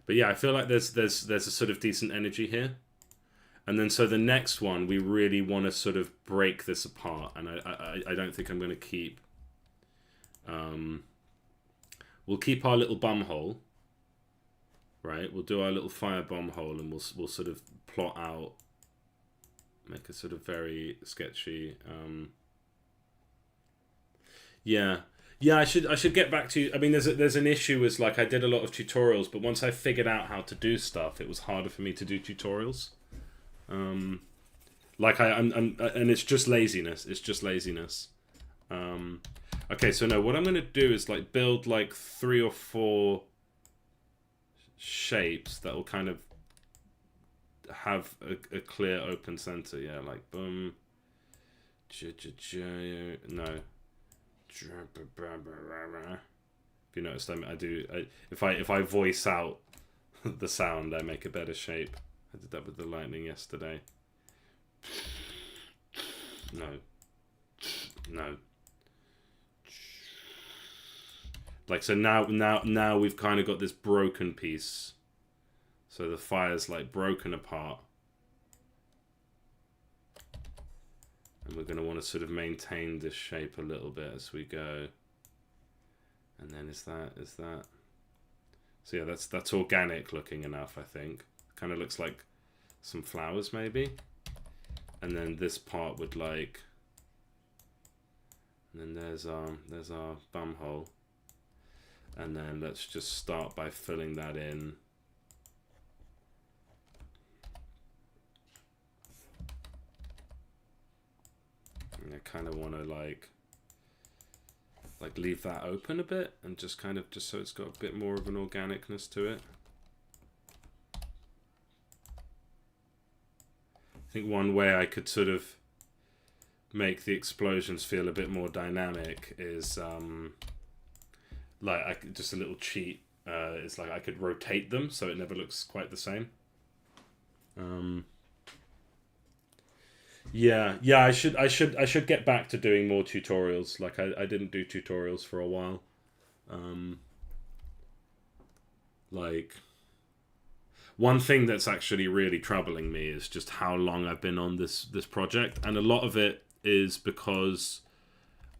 But yeah, I feel like there's a sort of decent energy here. And then so the next one, we really want to sort of break this apart. And I don't think I'm going to keep... we'll keep our little bum hole. Right? We'll do our little fire bomb hole, and we'll sort of plot out, make a sort of very sketchy... Yeah. Yeah, I should get back to you. I mean, there's an issue with, like, I did a lot of tutorials, but once I figured out how to do stuff, it was harder for me to do tutorials. Like and it's just laziness. It's just laziness. Okay, so no, what I'm gonna do is like build like 3 or 4 shapes that will kind of have a clear open center. Yeah, like boom. No. If you noticed, if I voice out the sound, I make a better shape. I did that with the lightning yesterday. No. Like, so now we've kind of got this broken piece. So the fire's like broken apart. And we're going to want to sort of maintain this shape a little bit as we go. And then is that? So yeah, that's organic looking enough, I think. Kind of looks like some flowers maybe. And then this part would like... And then there's our bum hole. And then let's just start by filling that in. And I kind of want to like leave that open a bit and just kind of so it's got a bit more of an organicness to it. I think one way I could sort of make the explosions feel a bit more dynamic is like just a little cheat. It's like I could rotate them so it never looks quite the same. Yeah, I should get back to doing more tutorials. Like I didn't do tutorials for a while. Like one thing that's actually really troubling me is just how long I've been on this project, and a lot of it is because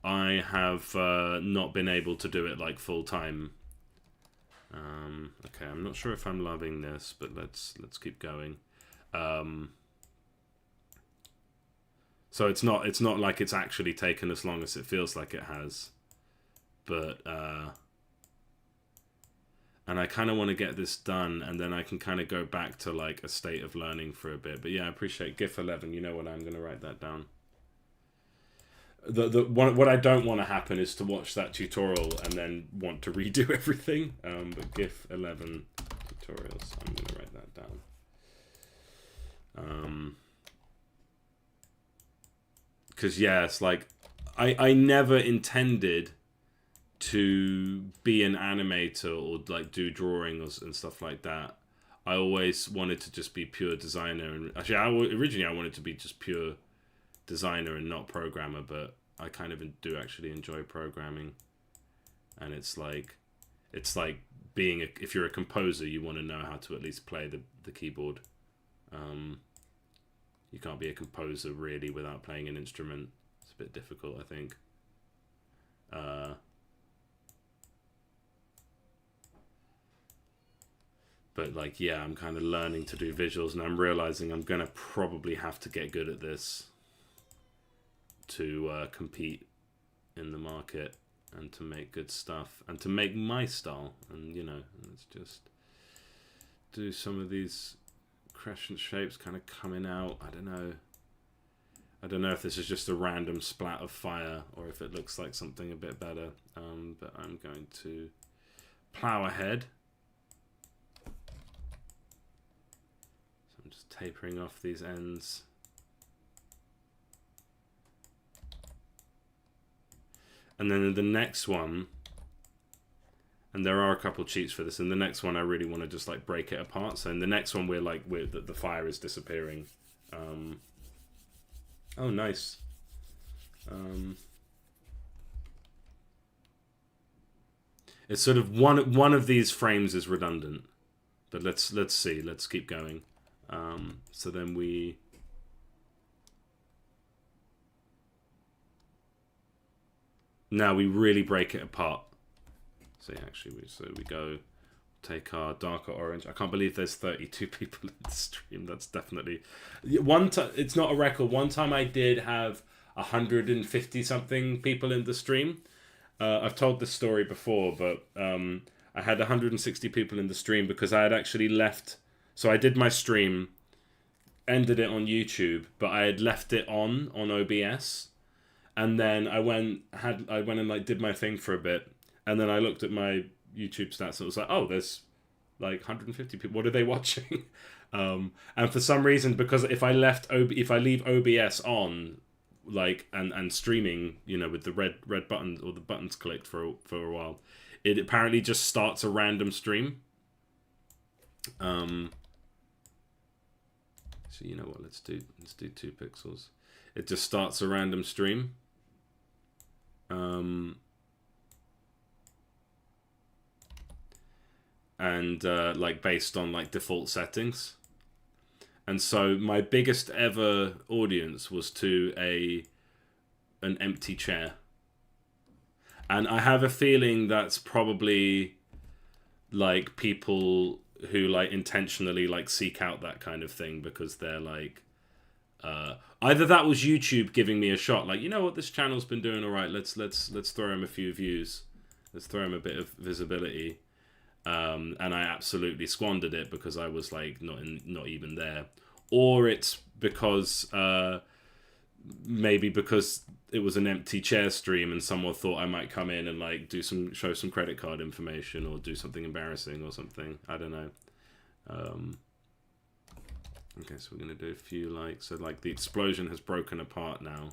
I have not been able to do it like full time. Okay, I'm not sure if I'm loving this, but let's keep going. So it's not like it's actually taken as long as it feels like it has, but and I kind of want to get this done, and then I can kind of go back to like a state of learning for a bit. But yeah, I appreciate GIF 11. You know what? I'm going to write that down. What I don't want to happen is to watch that tutorial and then want to redo everything. But GIF 11 tutorials. I'm going to write that down. Because yeah, it's like I never intended to be an animator or like do drawing and stuff like that. I always wanted to just be pure designer, and actually, originally I wanted to be just pure designer and not programmer, but I kind of do actually enjoy programming, and it's like being if you're a composer, you want to know how to at least play the keyboard. You can't be a composer really without playing an instrument. It's a bit difficult, I think. But like, yeah, I'm kind of learning to do visuals, and I'm realizing I'm gonna probably have to get good at this to compete in the market and to make good stuff and to make my style. And you know, let's just do some of these crescent shapes kind of coming out. I don't know if this is just a random splat of fire or if it looks like something a bit better. But I'm going to plow ahead. So I'm just tapering off these ends. And then in the next one, and there are a couple cheats for this, in the next one I really want to just like break it apart. So in the next one the fire is disappearing. Oh, nice. It's sort of one of these frames is redundant, but let's see. Let's keep going. So then we. Now we really break it apart. So actually, we go take our darker orange. I can't believe there's 32 people in the stream. That's definitely one time. It's not a record. One time I did have 150 something people in the stream. I've told this story before, but I had 160 people in the stream because I had actually left. So I did my stream, ended it on YouTube, but I had left it on OBS. And then I went and like did my thing for a bit, and then I looked at my YouTube stats and it was like, oh, there's like 150 people. What are they watching? And for some reason, because if I leave OBS on, like and streaming, you know, with the red button or the buttons clicked for a while, it apparently just starts a random stream. So you know what? Let's do 2 pixels. It just starts a random stream. And like based on like default settings. And so my biggest ever audience was to an empty chair. And I have a feeling that's probably like people who like intentionally like seek out that kind of thing because they're like either that was YouTube giving me a shot, like, you know what, this channel's been doing all right, let's throw him a few views, let's throw him a bit of visibility, and I absolutely squandered it because I was like not even there, or it's because maybe because it was an empty chair stream and someone thought I might come in and like show some credit card information or do something embarrassing or something. I don't know. Okay, so we're going to do a few so like the explosion has broken apart now.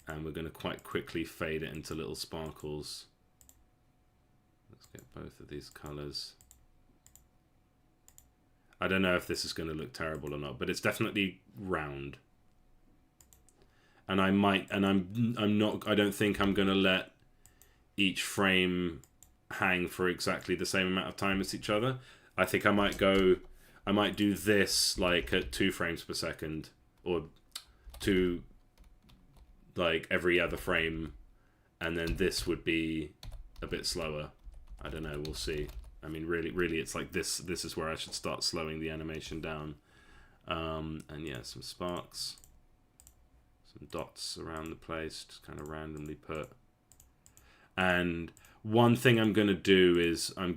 And we're going to quite quickly fade it into little sparkles. Let's get both of these colors. I don't know if this is going to look terrible or not, but it's definitely round. And I don't think I'm going to let each frame hang for exactly the same amount of time as each other. I think I might do this like at 2 frames per second, or 2 like every other frame, and then this would be a bit slower. I don't know, we'll see. I mean, really it's like this is where I should start slowing the animation down. And yeah, some sparks, some dots around the place, just kind of randomly put. And one thing I'm gonna do is I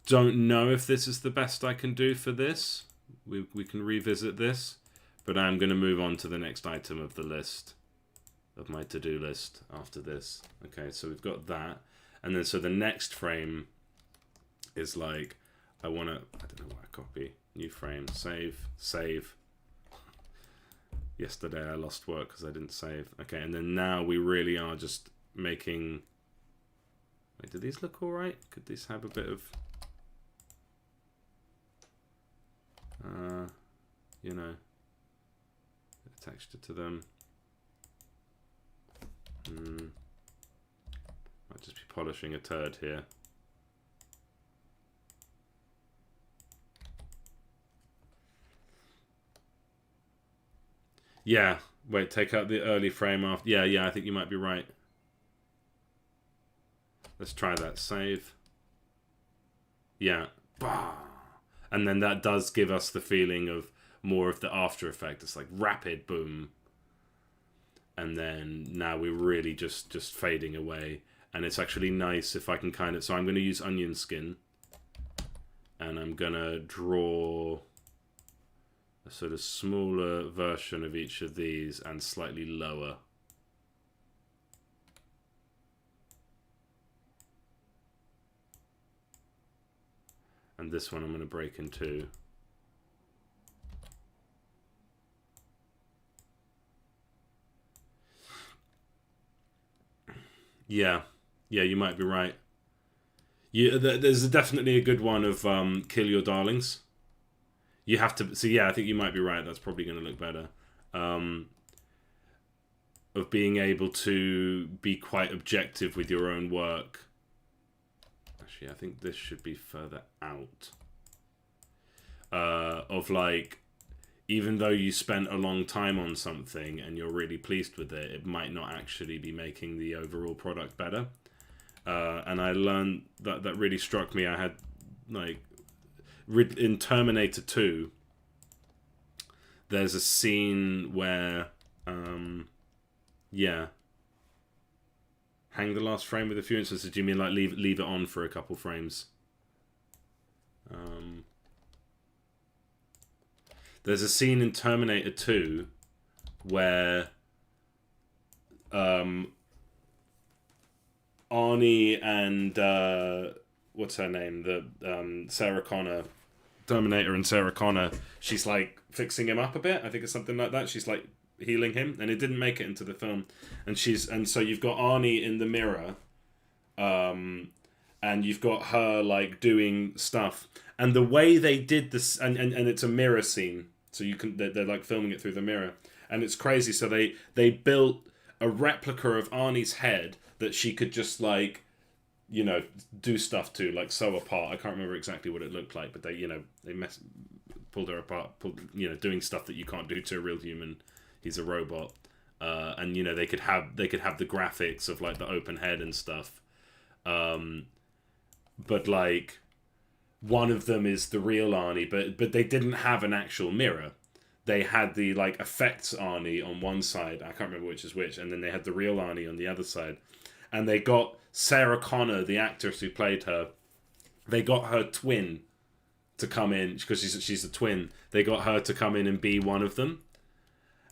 don't know if this is the best I can do for this. We can revisit this, but I'm going to move on to the next item of the list, of my to-do list after this. Okay, so we've got that. And then so the next frame is like, I don't know why I copy. New frame, save. Yesterday I lost work because I didn't save. Okay, and then now we really are just making... Wait, do these look alright? Could these have a bit of... you know, bit of texture to them. Might just be polishing a turd here. Yeah, wait, take out the early frame after. Yeah, I think you might be right. Let's try that. Save. Yeah. And then that does give us the feeling of more of the after effect. It's like rapid boom. And then now we're really just fading away. And it's actually nice if I can kind of... So I'm going to use onion skin. And I'm going to draw a sort of smaller version of each of these and slightly lower. And this one I'm going to break in two. Yeah, you might be right. Yeah, there's definitely a good one of Kill Your Darlings. You have to... So yeah, I think you might be right. That's probably going to look better. Of being able to be quite objective with your own work. Actually, I think this should be further out. Of like, even though you spent a long time on something and you're really pleased with it, it might not actually be making the overall product better. And I learned that really struck me. I had like in Terminator 2, there's a scene where hang the last frame with a few instances. Do you mean like leave it on for a couple frames? There's a scene in Terminator 2 where Arnie and what's her name? The Sarah Connor, Terminator, and Sarah Connor. She's like fixing him up a bit. I think it's something like that. She's like healing him, and it didn't make it into the film. And so you've got Arnie in the mirror, and you've got her like doing stuff. And the way they did this, and it's a mirror scene, so you can they're like filming it through the mirror, and it's crazy. So they built a replica of Arnie's head that she could just like, you know, do stuff to, like sew apart. I can't remember exactly what it looked like, but they pulled her apart, doing stuff that you can't do to a real human. He's a robot, and you know they could have the graphics of like the open head and stuff, but like one of them is the real Arnie, but they didn't have an actual mirror. They had the like effects Arnie on one side. I can't remember which is which, and then they had the real Arnie on the other side. And they got Sarah Connor, the actress who played her, they got her twin to come in, because she's a twin. They got her to come in and be one of them.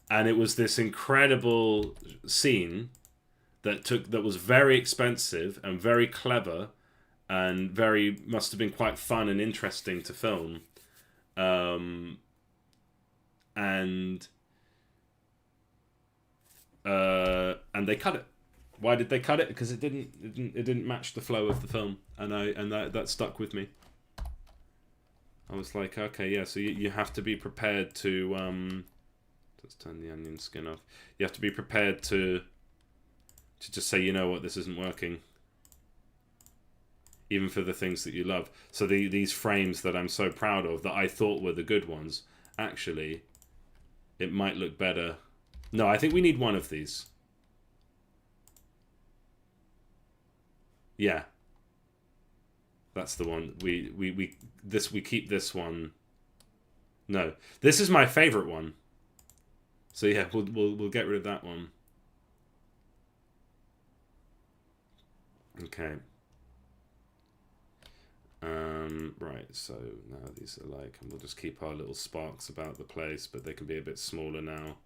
And it was this incredible scene that was very expensive and very clever and must have been quite fun and interesting to film. And they cut it. Why did they cut it? Because it didn't match the flow of the film, and that stuck with me. I was like, okay, yeah. So you have to be prepared to let's turn the onion skin off. You have to be prepared to just say, you know what, this isn't working. Even for the things that you love. So these frames that I'm so proud of, that I thought were the good ones, actually, it might look better. No, I think we need one of these. Yeah, that's the one. We keep this one. No, this is my favorite one. So yeah, we'll get rid of that one. Okay. Right. So now these are like, and we'll just keep our little sparks about the place, but they can be a bit smaller now.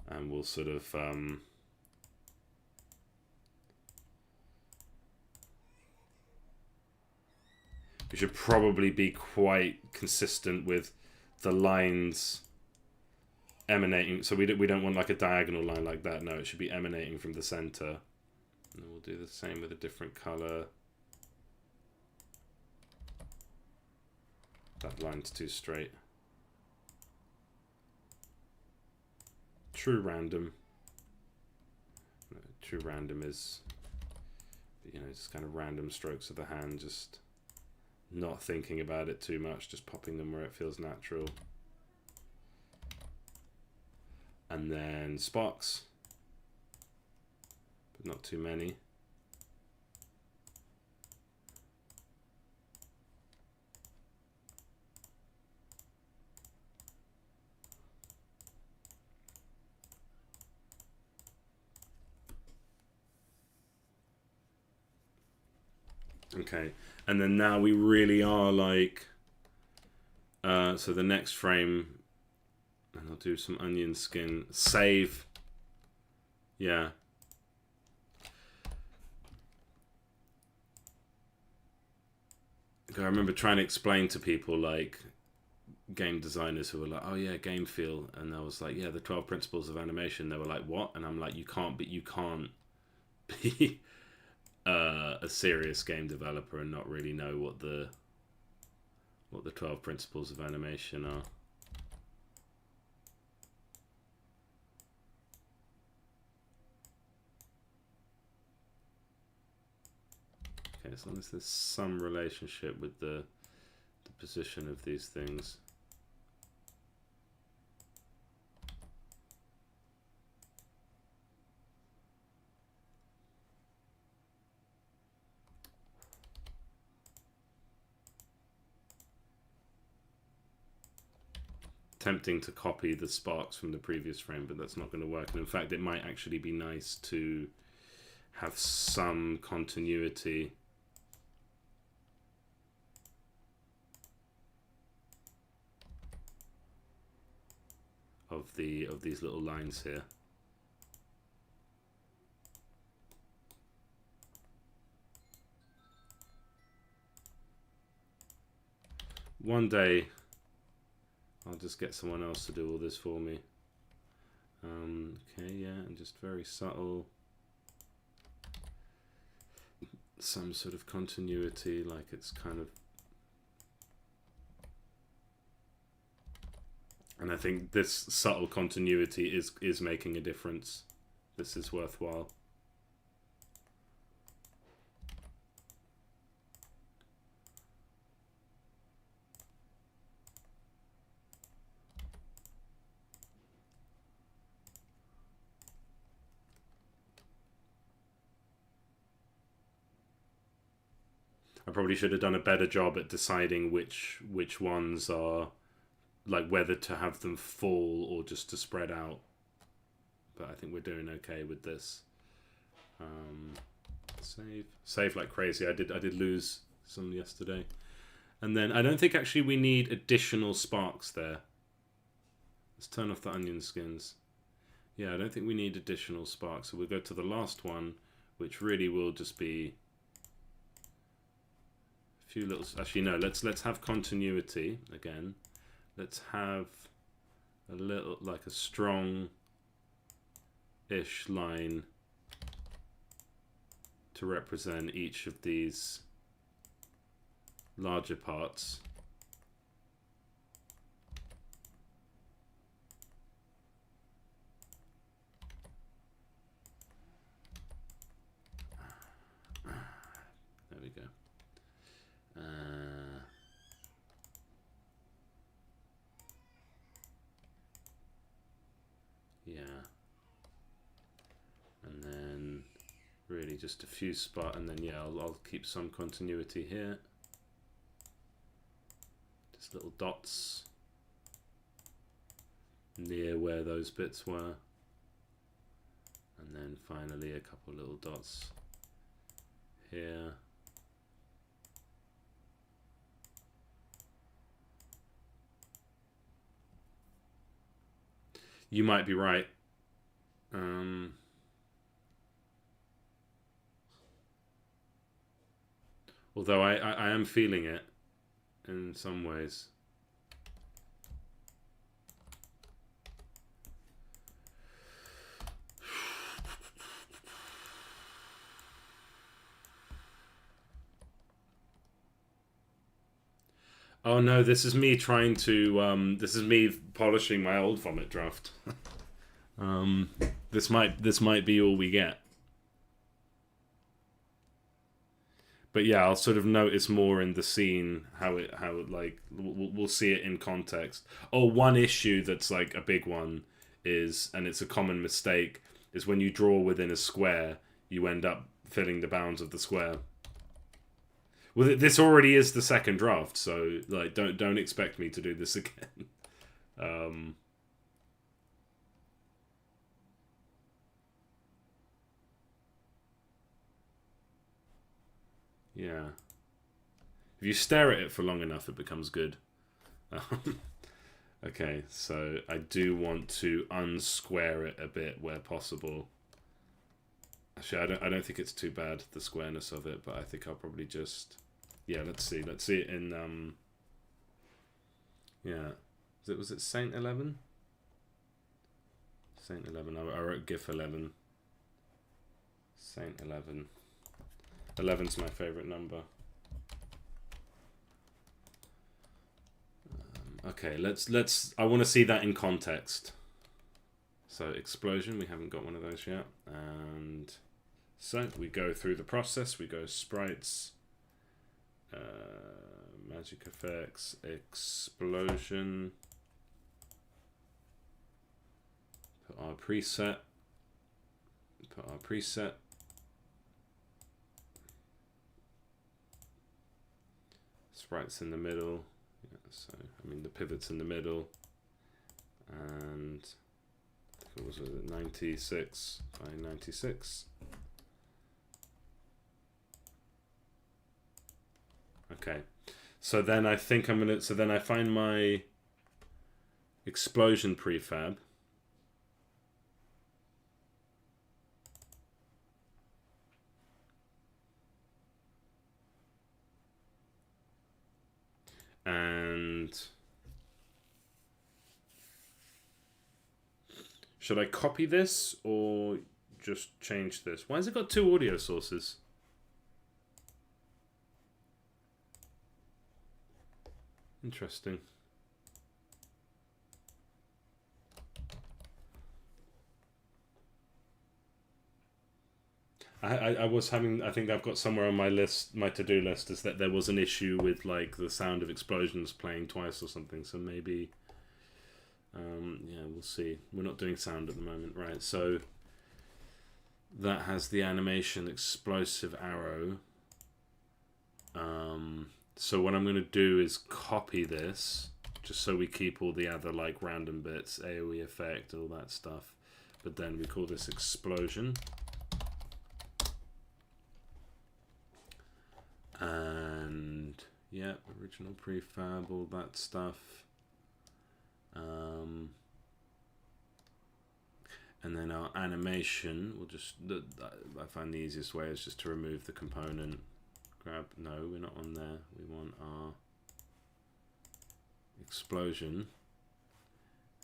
And we'll sort of we should probably be quite consistent with the lines emanating. So we don't want like a diagonal line like that. No, it should be emanating from the center. And we'll do the same with a different color. That line's too straight. True random. No, true random is, you know, just kind of random strokes of the hand, just not thinking about it too much, just popping them where it feels natural. And then sparks, but not too many. Okay, and then now we really are like, so the next frame, and I'll do some onion skin, save, yeah. I remember trying to explain to people, like game designers who were like, oh yeah, game feel, and I was like, yeah, the 12 principles of animation. They were like, what? And I'm like, you can't be a serious game developer and not really know what the 12 principles of animation are. Okay, as long as there's some relationship with the position of these things. Tempting to copy the sparks from the previous frame, but that's not going to work. And in fact, it might actually be nice to have some continuity of these little lines here. One day I'll just get someone else to do all this for me. Okay, yeah, and just very subtle, some sort of continuity, like it's kind of, and I think this subtle continuity is making a difference. This is worthwhile. I probably should have done a better job at deciding which ones are, like whether to have them full or just to spread out. But I think we're doing okay with this. Save like crazy. I did lose some yesterday. And then I don't think actually we need additional sparks there. Let's turn off the onion skins. Yeah, I don't think we need additional sparks. So we'll go to the last one, which really will just be a few little. Actually, no. Let's have continuity again. Let's have a little, like a strong-ish line to represent each of these larger parts. There we go. Yeah. And then really just a few spots, and then yeah, I'll keep some continuity here. Just little dots near where those bits were. And then finally a couple little dots here. You might be right. Although I am feeling it in some ways. Oh no, this is me trying to this is me polishing my old vomit draft. um this might be all we get. But yeah, I'll sort of notice more in the scene how it like we'll see it in context. Oh, one issue that's like a big one is, and it's a common mistake, is when you draw within a square, you end up filling the bounds of the square. Well, this already is the second draft, so like don't expect me to do this again. um, yeah, if you stare at it for long enough, it becomes good. Okay, so I do want to unsquare it a bit where possible. Actually, I don't think it's too bad, the squareness of it, but I think I'll probably just... Yeah, let's see it in, yeah. Was it Saint 11? Saint 11, I wrote GIF 11. Saint 11. 11's my favourite number. Okay, let's. I want to see that in context. So explosion, we haven't got one of those yet, and so we go through the process. We go sprites, magic effects, explosion. Put our preset. Put our preset. Sprites in the middle. So, I mean, the pivot's in the middle, and I think it was 96 by 96. Okay, so then I think I'm gonna. So then I find my explosion prefab. And should I copy this or just change this? Why has it got two audio sources? Interesting. I was having, I think I've got somewhere on my list, my to-do list, is that there was an issue with like the sound of explosions playing twice or something, so maybe yeah, we'll see. We're not doing sound at the moment, right? So that has the animation explosive arrow. So what I'm going to do is copy this just so we keep all the other like random bits, AoE effect, all that stuff, but then we call this explosion. And yeah, original prefab, all that stuff. And then our animation, we'll just, I find the easiest way is just to remove the component. Grab, no, we're not on there. We want our explosion.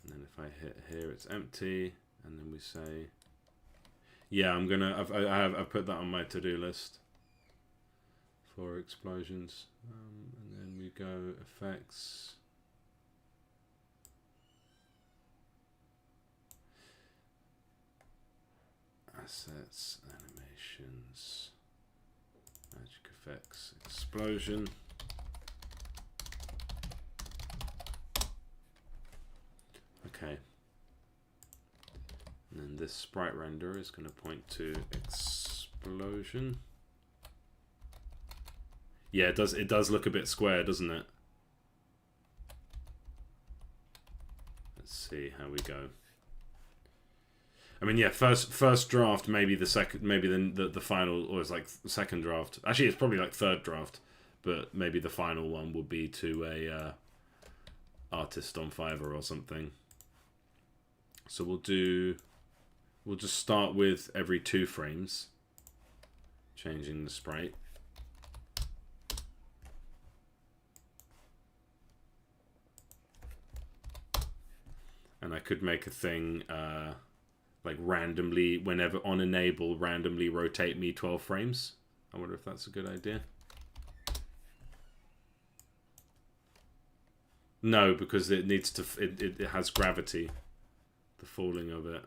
And then if I hit here, it's empty. And then we say, yeah, I'm gonna, I've put that on my to-do list for explosions, and then we go effects, assets, animations, magic effects, explosion. Okay, and then this sprite render is going to point to explosion. Yeah, it does look a bit square, doesn't it? Let's see how we go. I mean, yeah, first draft, maybe the second, maybe the final, or it's like the second draft. Actually, it's probably like third draft, but maybe the final one will be to a artist on Fiverr or something. So we'll just start with every 2 frames, changing the sprite. And I could make a thing like randomly, whenever on enable, randomly rotate me 12 frames. I wonder if that's a good idea. No, because it needs to. It has gravity. The falling of it.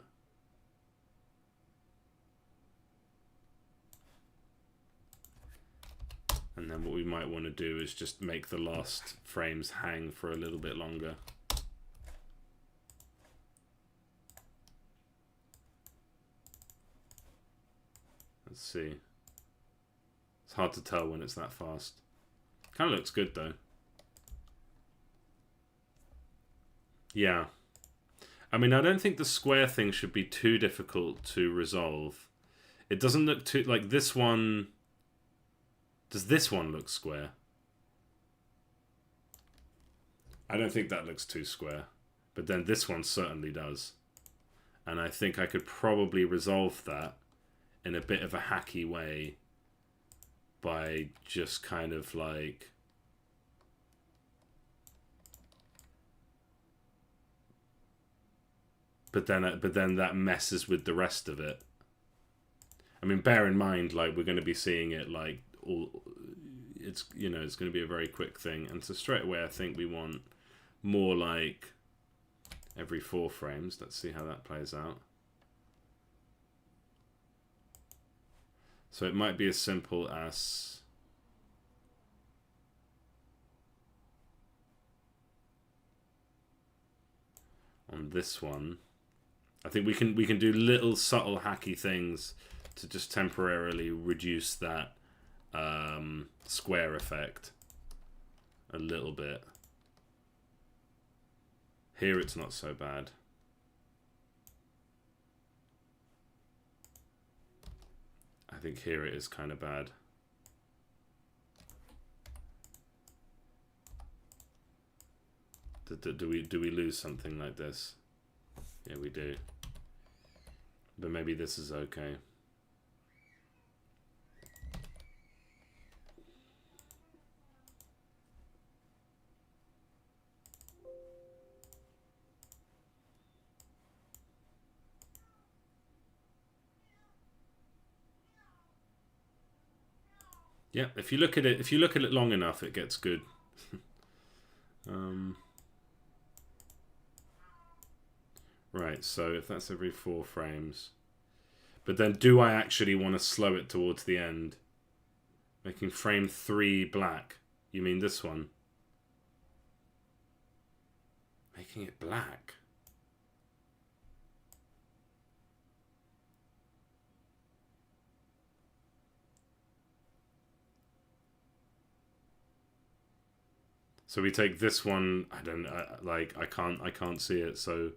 And then what we might want to do is just make the last frames hang for a little bit longer. Let's see. It's hard to tell when it's that fast. Kind of looks good though. Yeah. I mean, I don't think the square thing should be too difficult to resolve. It doesn't look too... Like this one... Does this one look square? I don't think that looks too square. But then this one certainly does. And I think I could probably resolve that in a bit of a hacky way by just kind of like... But then that messes with the rest of it. I mean, bear in mind, like, we're going to be seeing it like all. It's, you know, it's going to be a very quick thing, and so straight away I think we want more like every 4 frames. Let's see how that plays out. So it might be as simple as on this one. I think we can do little subtle hacky things to just temporarily reduce that square effect a little bit. Here it's not so bad. I think here it is kind of bad. Do we lose something like this? Yeah, we do. But maybe this is okay. Yeah, if you look at it long enough, it gets good. Right, so if that's every 4 frames. But then do I actually want to slow it towards the end? Making frame 3 black. You mean this one? Making it black? So we take this one. I don't like. I can't see it. So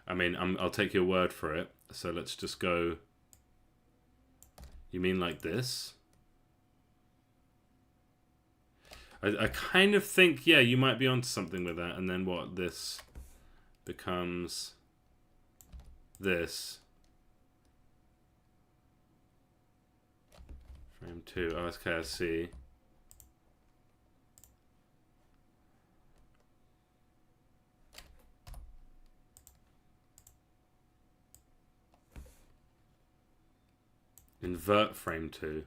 I mean, I'll take your word for it. So let's just go. You mean like this? I kind of think, yeah, you might be onto something with that. And then what? This becomes this. Frame 2. Oh, okay, I see. Invert frame 2.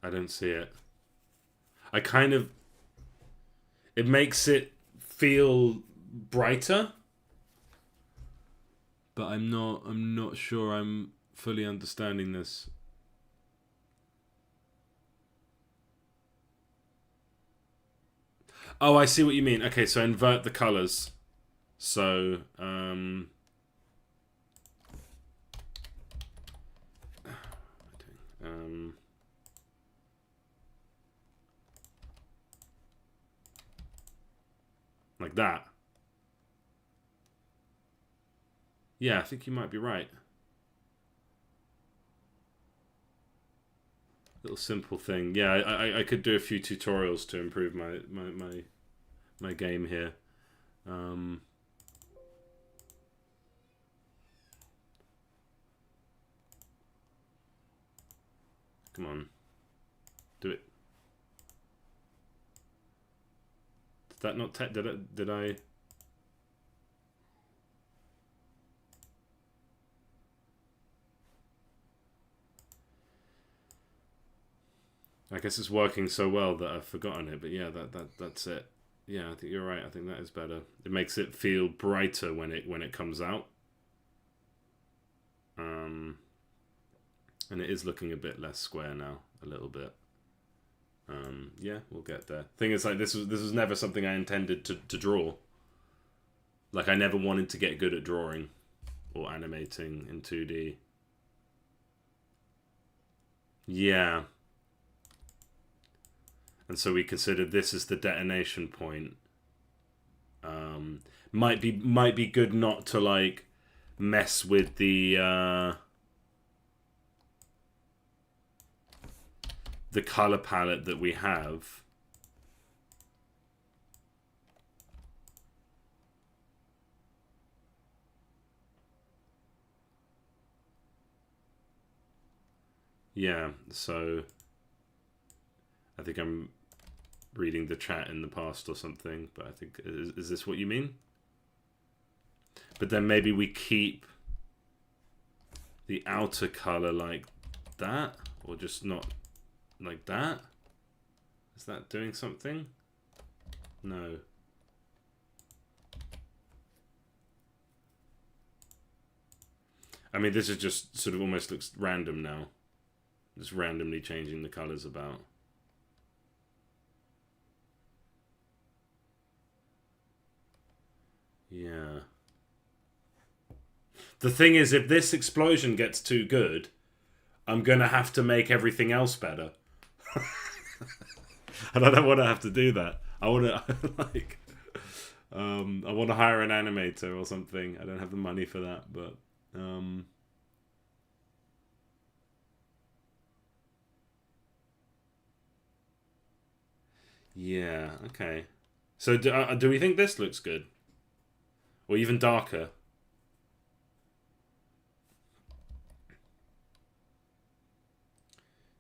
I don't see it. I kind of... It makes it feel brighter. But I'm not sure I'm fully understanding this. Oh, I see what you mean. Okay, so invert the colors. So, like that. Yeah, I think you might be right. Little simple thing. Yeah, I could do a few tutorials to improve my game here. Come on, do it. Did that not did I? I guess it's working so well that I've forgotten it, but yeah, that's it. Yeah, I think you're right. I think that is better. It makes it feel brighter when it comes out. And it is looking a bit less square now, a little bit. Yeah, we'll get there. Thing is, like, this was never something I intended to draw. Like, I never wanted to get good at drawing or animating in 2D. Yeah. And so we considered this as the detonation point. Might be good not to, like, mess with the color palette that we have. Yeah, so I think I'm reading the chat in the past or something, but I think, is this what you mean? But then maybe we keep the outer color like that, or just not like that? Is that doing something? No. I mean, this is just sort of almost looks random now. Just randomly changing the colors about. Yeah. The thing is, if this explosion gets too good, I'm going to have to make everything else better. And I don't want to have to do that. I want to, like, I want to hire an animator or something. I don't have the money for that, but, yeah, okay. So do we think this looks good? Or even darker?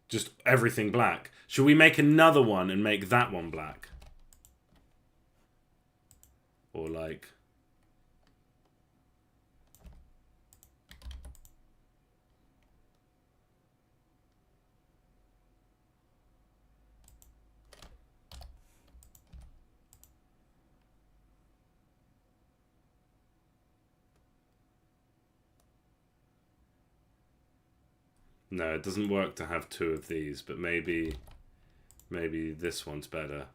Just everything black. Should we make another one and make that one black? Or like... No, it doesn't work to have two of these, but maybe this one's better.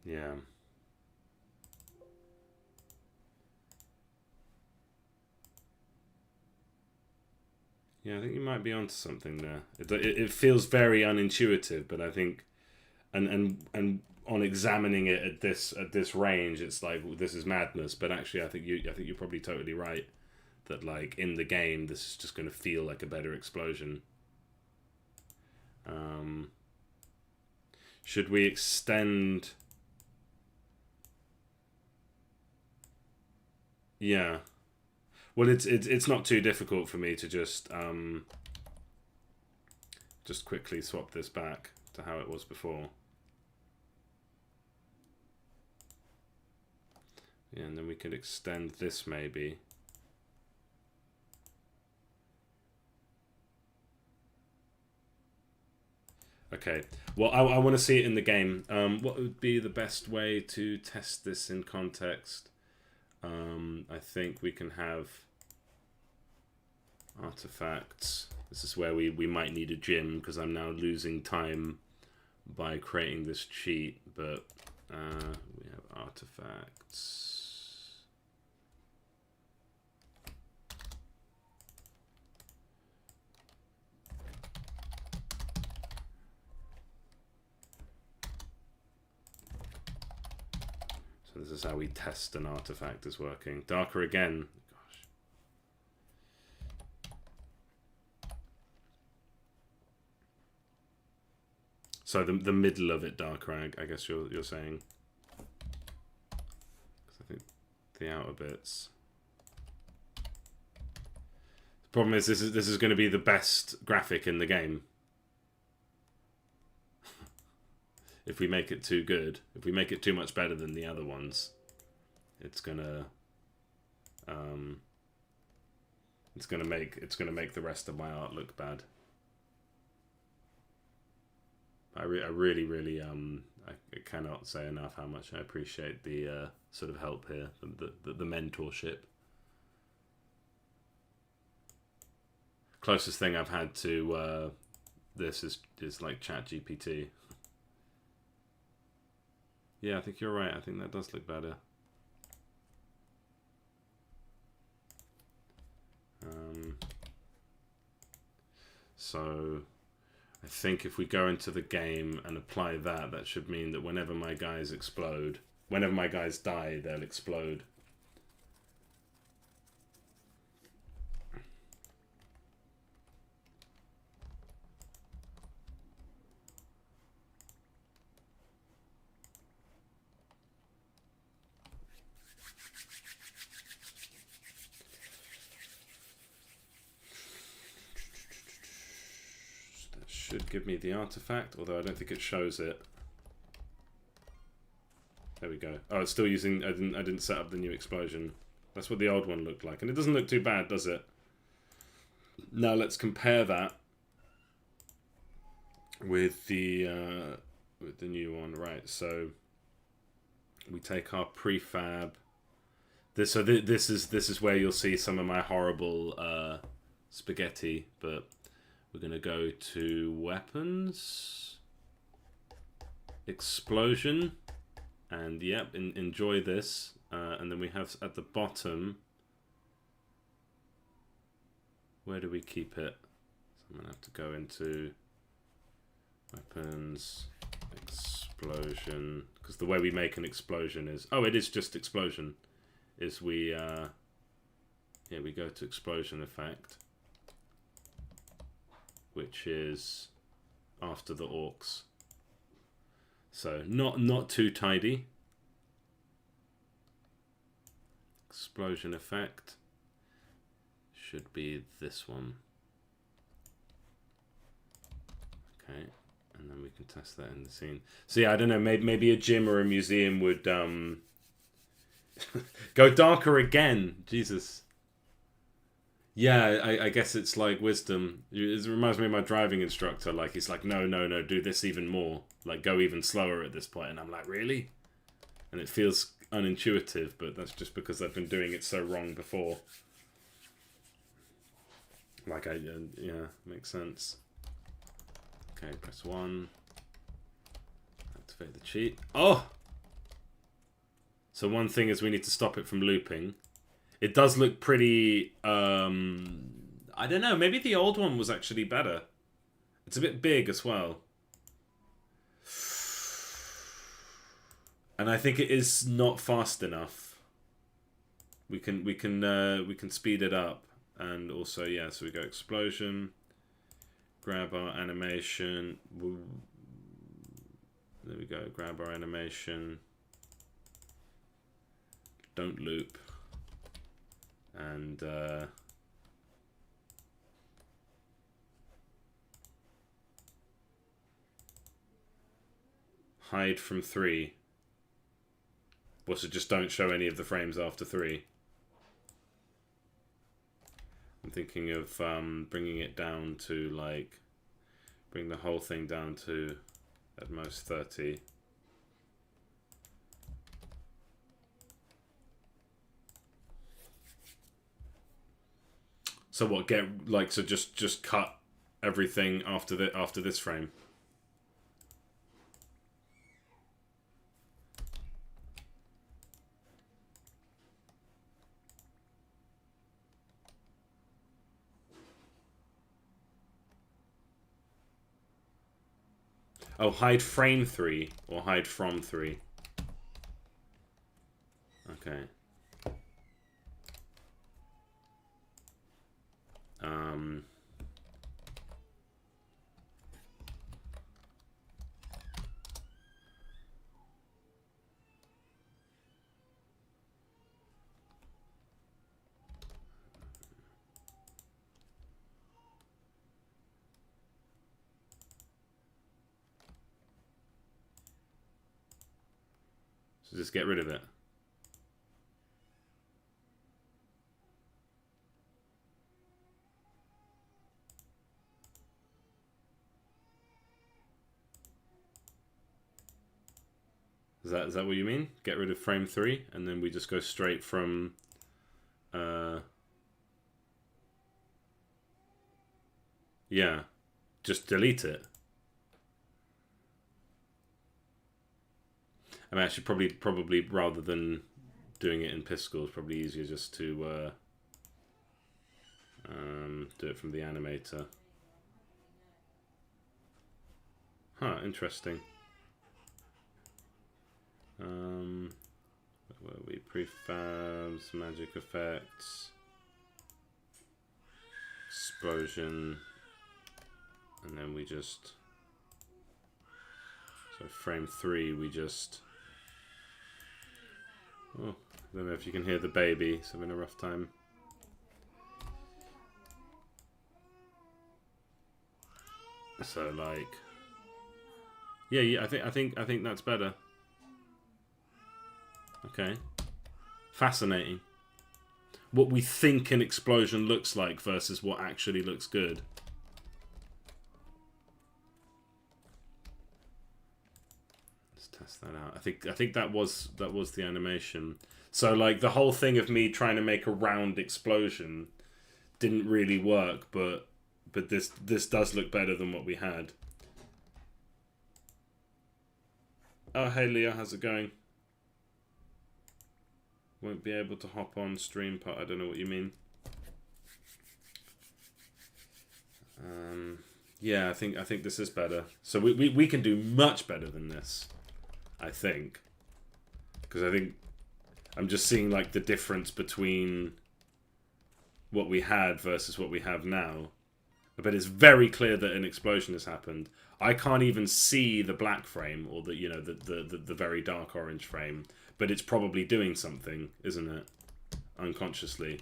Yeah. Yeah, I think you might be onto something there. It feels very unintuitive, but I think, and on examining it at this range, it's like, well, this is madness. But actually, I think you're probably totally right that, like, in the game, this is just going to feel like a better explosion. Should we extend? Yeah. Well, it's not too difficult for me to just quickly swap this back to how it was before. Yeah, and then we could extend this maybe. Okay, well, I want to see it in the game. What would be the best way to test this in context? I think we can have artifacts. This is where we might need a gym, because I'm now losing time by creating this cheat, but we have artifacts. So this is how we test an artifact is working. Darker again. Gosh. So the middle of it darker, I guess you're saying. Because I think the outer bits. The problem is this is going to be the best graphic in the game. If we make it too good, if we make it too much better than the other ones, it's gonna It's gonna make the rest of my art look bad. I really I cannot say enough how much I appreciate the sort of help here, the mentorship. Closest thing I've had to this is like ChatGPT. Yeah, I think you're right. I think that does look better. So I think if we go into the game and apply that, that should mean that whenever my guys explode, whenever my guys die, they'll explode. Should give me the artifact, although I don't think it shows it. There we go. Oh, it's still using. I didn't set up the new explosion. That's what the old one looked like, and it doesn't look too bad, does it? Now let's compare that with the new one, right? So we take our prefab. This is where you'll see some of my horrible spaghetti, but. We're going to go to weapons, explosion, and yep, enjoy this. And then we have at the bottom, where do we keep it? So I'm going to have to go into weapons, explosion, because the way we make an explosion is, oh, it is just explosion, is we go to explosion effect, which is after the orcs. So not too tidy. Explosion effect should be this one. Okay, and then we can test that in the scene. So yeah, I don't know, maybe a gym or a museum would go darker again. Jesus. Yeah, I guess it's like wisdom. It reminds me of my driving instructor. Like, he's like, no, do this even more. Like, go even slower at this point. And I'm like, really? And it feels unintuitive, but that's just because I've been doing it so wrong before. Like, yeah, makes sense. Okay, press 1. Activate the cheat. Oh! So one thing is we need to stop it from looping. It does look pretty, I don't know, maybe the old one was actually better. It's a bit big as well. And I think it is not fast enough. We can speed it up. And also, yeah, so we go explosion, grab our animation. There we go, grab our animation. Don't loop. And hide from 3. Well, so just don't show any of the frames after 3. I'm thinking of bringing it down to, like, bring the whole thing down to at most 30. So what? Get like so just cut everything after this frame. Oh, hide frame 3 or hide from 3. Okay. So just get rid of it. Is that what you mean? Get rid of frame 3 and then we just go straight from yeah, just delete it. I mean, actually, probably rather than doing it in Piscal, it's probably easier just to do it from the animator. Huh, interesting. Where we prefabs, magic effects, explosion, and then we just, so frame 3 we just, oh, I don't know if you can hear the baby, he's having a rough time. So like, yeah, I think that's better. Okay, fascinating. What we think an explosion looks like versus what actually looks good. Let's test that out. I think that was the animation. So like the whole thing of me trying to make a round explosion didn't really work, but this does look better than what we had. Oh, hey Leah, how's it going? Won't be able to hop on stream part. I don't know what you mean. Yeah, I think this is better. So we can do much better than this, I think. Because I think I'm just seeing like the difference between what we had versus what we have now. But it's very clear that an explosion has happened. I can't even see the black frame or the the very dark orange frame, but it's probably doing something, isn't it? Unconsciously.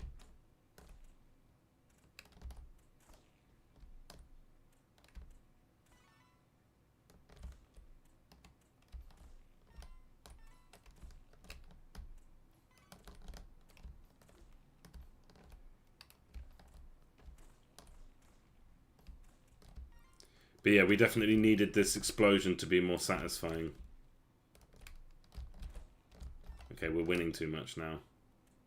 But yeah, we definitely needed this explosion to be more satisfying. Okay, we're winning too much now.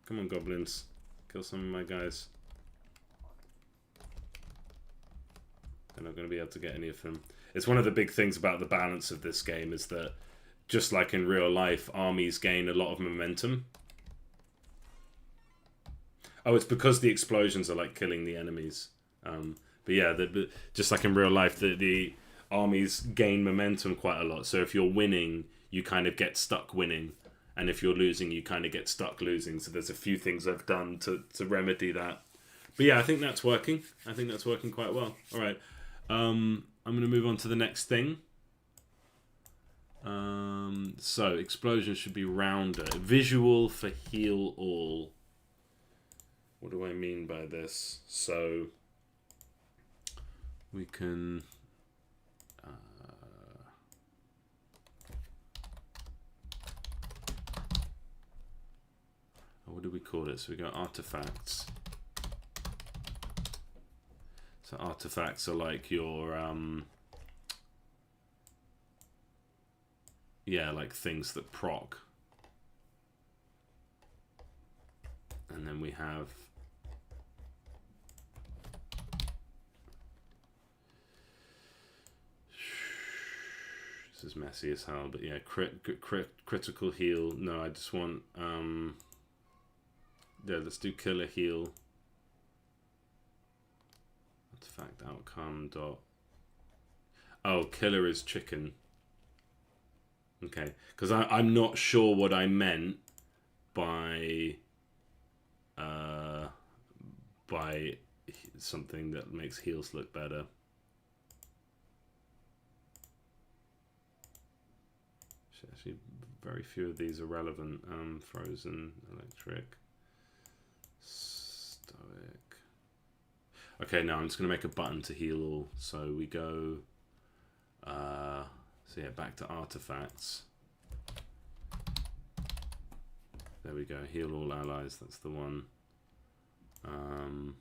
Come on, goblins. Kill some of my guys. They're not going to be able to get any of them. It's one of the big things about the balance of this game is that, just like in real life, armies gain a lot of momentum. Oh, it's because the explosions are like killing the enemies. But yeah, just like in real life, the armies gain momentum quite a lot. So if you're winning, you kind of get stuck winning. And if you're losing, you kind of get stuck losing. So there's a few things I've done to remedy that. But yeah, I think that's working. I think that's working quite well. All right. I'm going to move on to the next thing. So explosion should be rounder. Visual for heal all. What do I mean by this? So we can what do we call it? So we got artifacts. So artifacts are like your yeah, like things that proc. And then we have this is messy as hell, but yeah, critical heal. No, I just want yeah, let's do killer heal. Artifact outcome dot. Oh, killer is chicken. Okay, because I'm not sure what I meant by something that makes heals look better. Actually, very few of these are relevant. Frozen, electric, stoic. Okay, now I'm just going to make a button to heal all. So we go, so yeah, back to artifacts. There we go, heal all allies, that's the one. And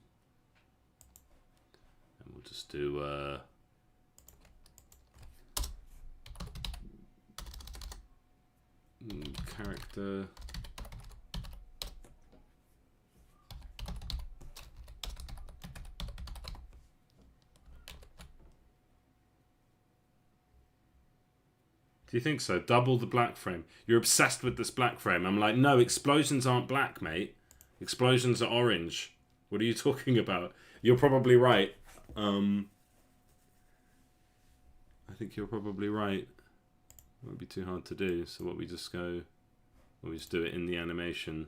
we'll just do, Character. Do you think so? Double the black frame. You're obsessed with this black frame. I'm like, no, explosions aren't black, mate. Explosions are orange. What are you talking about? You're probably right. I think you're probably right. It won't be too hard to do. So what we just do it in the animation.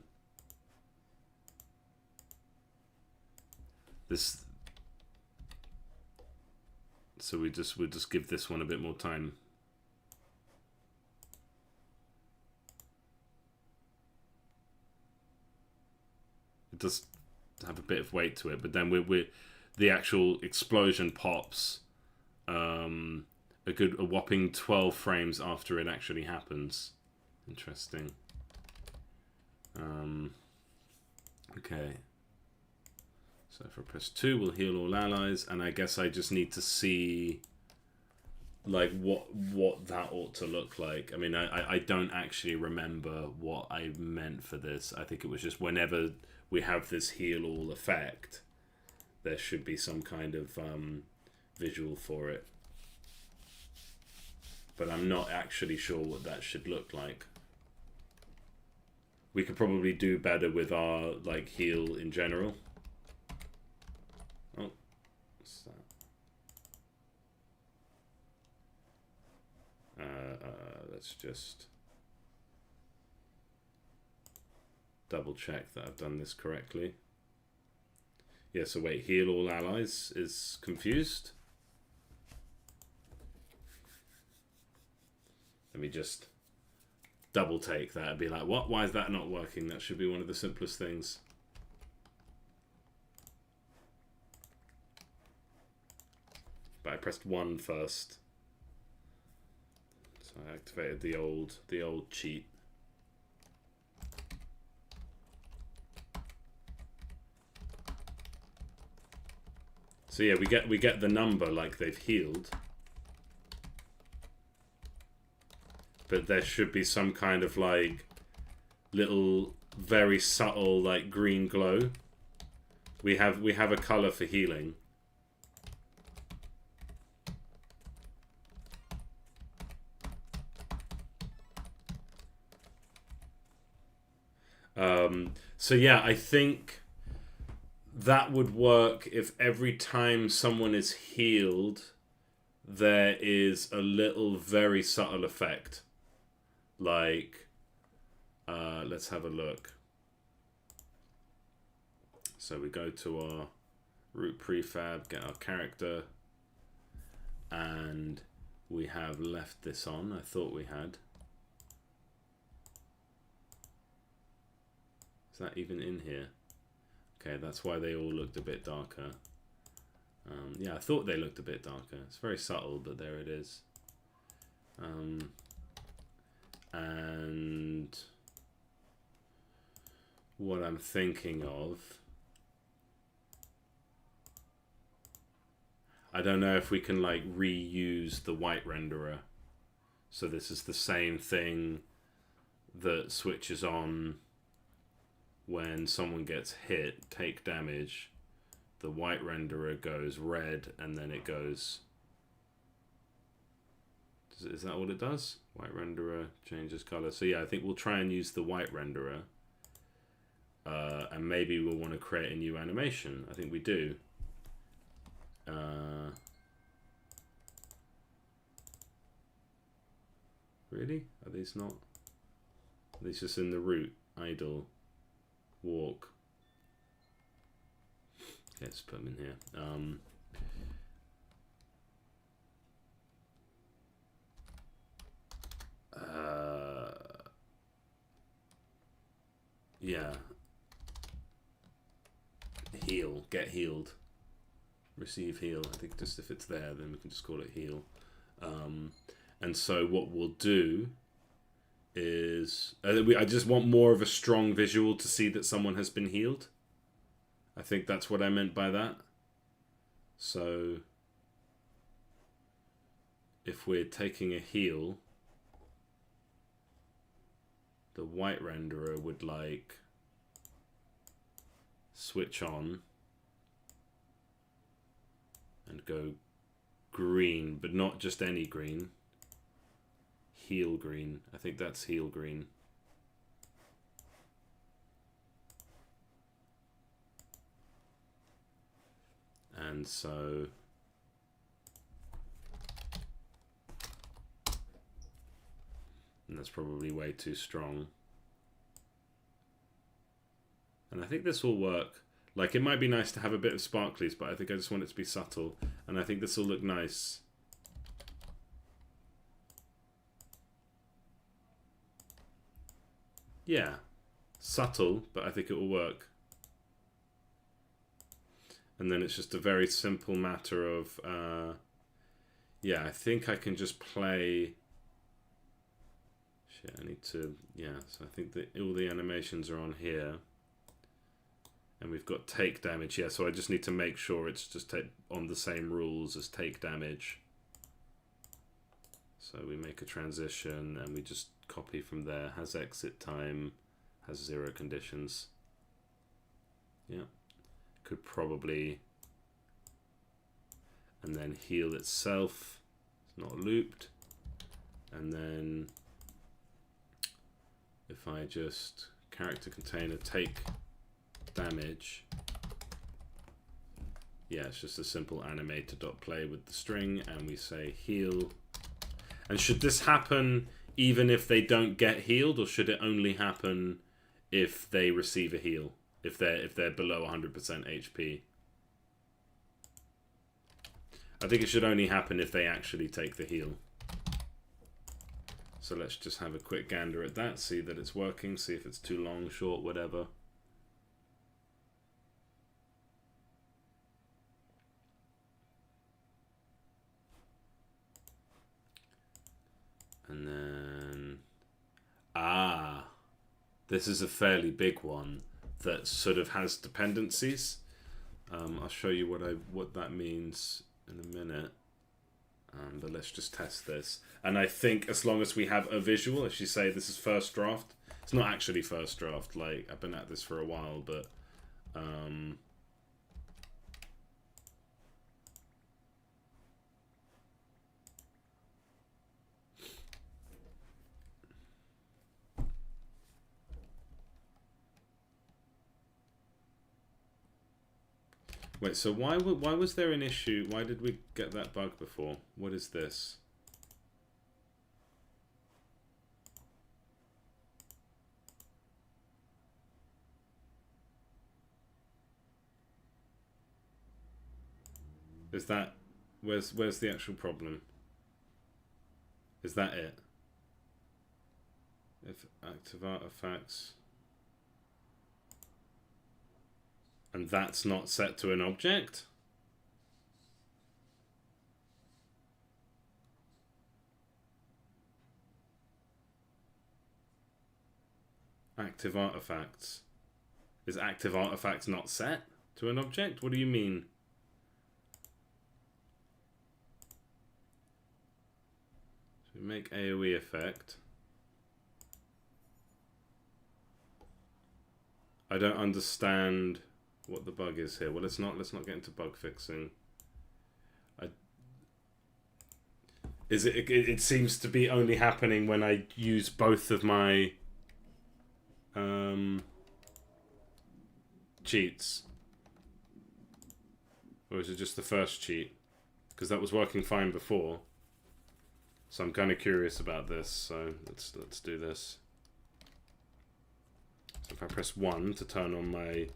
So we'll just give this one a bit more time. It does have a bit of weight to it, but then the actual explosion pops a whopping 12 frames after it actually happens. Interesting. Okay. So if I press 2, we'll heal all allies, and I guess I just need to see like what that ought to look like. I mean, I don't actually remember what I meant for this. I think it was just whenever we have this heal all effect, there should be some kind of visual for it. But I'm not actually sure what that should look like. We could probably do better with our like heal in general. Oh, what's that? Let's just double check that I've done this correctly. Yeah, so wait, heal all allies is confused. Let me just double take that and be like, what? Why is that not working? That should be one of the simplest things. But I pressed 1 first. So I activated the old cheat. So yeah, we get the number like they've healed. But there should be some kind of like little very subtle like green glow. We have a color for healing. So yeah, I think that would work if every time someone is healed, there is a little very subtle effect. Like, let's have a look. So we go to our root prefab, get our character, and we have left this on. I thought we had. Is that even in here? Okay, that's why they all looked a bit darker. Yeah, I thought they looked a bit darker. It's very subtle, but there it is. And what I'm thinking of, I don't know if we can like reuse the white renderer. So this is the same thing that switches on when someone gets hit, take damage. The white renderer goes red, and then it goes... Is that what it does? White renderer changes color. So yeah, I think we'll try and use the white renderer. And maybe we'll want to create a new animation. I think we do. Really? Are these not? Are these just in the root? Idle. Walk. Okay, let's put them in here. Yeah. Heal. Get healed. Receive heal. I think just if it's there, then we can just call it heal. And so what we'll do is... I just want more of a strong visual to see that someone has been healed. I think that's what I meant by that. So if we're taking a heal, the white renderer would like switch on and go green, but not just any green. Heel green. I think that's heel green. And so and that's probably way too strong. And I think this will work. Like, it might be nice to have a bit of sparklies, but I think I just want it to be subtle. And I think this will look nice. Yeah. Subtle, but I think it will work. And then it's just a very simple matter of... yeah, I think I can just play... Shit, I need to... Yeah, so I think that all the animations are on here. And we've got take damage. Yeah, so I just need to make sure it's just on the same rules as take damage. So we make a transition and we just copy from there. Has exit time, has 0 conditions. Yeah. Could probably... And then heal itself. It's not looped. And then if I just character container take damage, yeah, it's just a simple animator.play with the string, and we say heal. And should this happen even if they don't get healed, or should it only happen if they receive a heal, if they're below 100% HP? I think it should only happen if they actually take the heal. So let's just have a quick gander at that, see that it's working, see if it's too long, short, whatever. And then, this is a fairly big one that sort of has dependencies. I'll show you what that means in a minute. But let's just test this. And I think as long as we have a visual, as you say, this is first draft. It's not actually first draft. Like, I've been at this for a while, but wait, so why was there an issue? Why did we get that bug before? What is this? Is that... Where's the actual problem? Is that it? If active artifacts... And that's not set to an object? Active artifacts. Is active artifacts not set to an object? What do you mean? So we make AoE effect. I don't understand what the bug is here. Well, let's not get into bug fixing. It seems to be only happening when I use both of my cheats. Or is it just the first cheat? Because that was working fine before. So I'm kind of curious about this, so let's do this. So if I press 1 to turn on my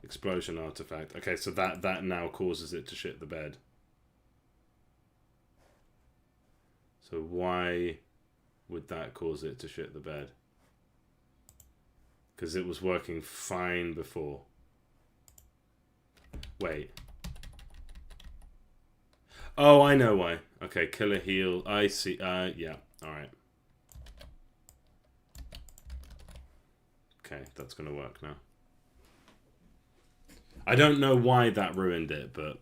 explosion artifact. Okay, so that now causes it to shit the bed. So why would that cause it to shit the bed? Because it was working fine before. Wait. Oh, I know why. Okay, killer heal. I see. Yeah. Alright. Okay, that's going to work now. I don't know why that ruined it, but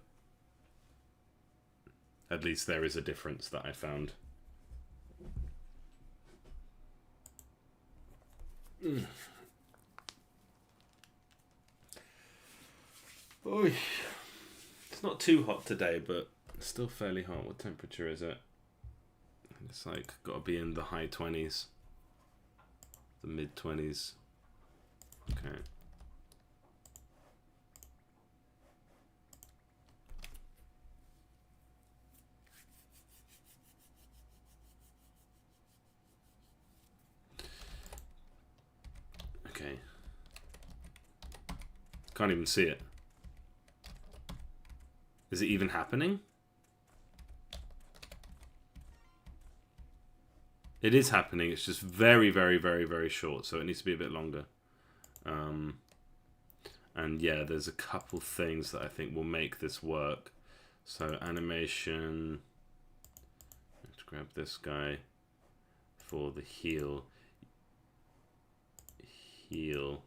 at least there is a difference that I found. Oy. It's not too hot today, but it's still fairly hot. What temperature is it? It's like got to be in the high 20s, the mid 20s. Okay. Okay. Can't even see it. Is it even happening? It is happening. It's just very, very, very, very short. So it needs to be a bit longer. And yeah, there's a couple things that I think will make this work. So animation. Let's grab this guy for the heal. Heal.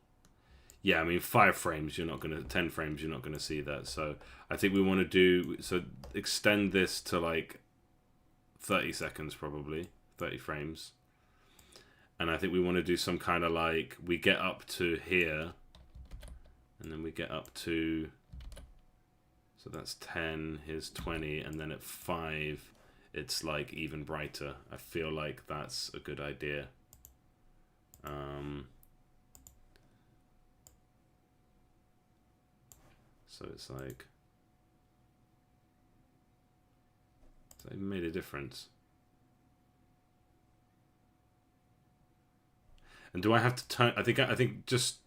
Yeah, I mean 5 frames. You're not gonna 10 frames. You're not gonna see that. So I think we want to do extend this to like 30 seconds probably. 30 frames, and I think we want to do some kind of like we get up to here and then we get up to, so that's 10, here's 20, and then at 5 it's like even brighter. I feel like that's a good idea. So it's like, so it made a difference. And do I have to turn? I think just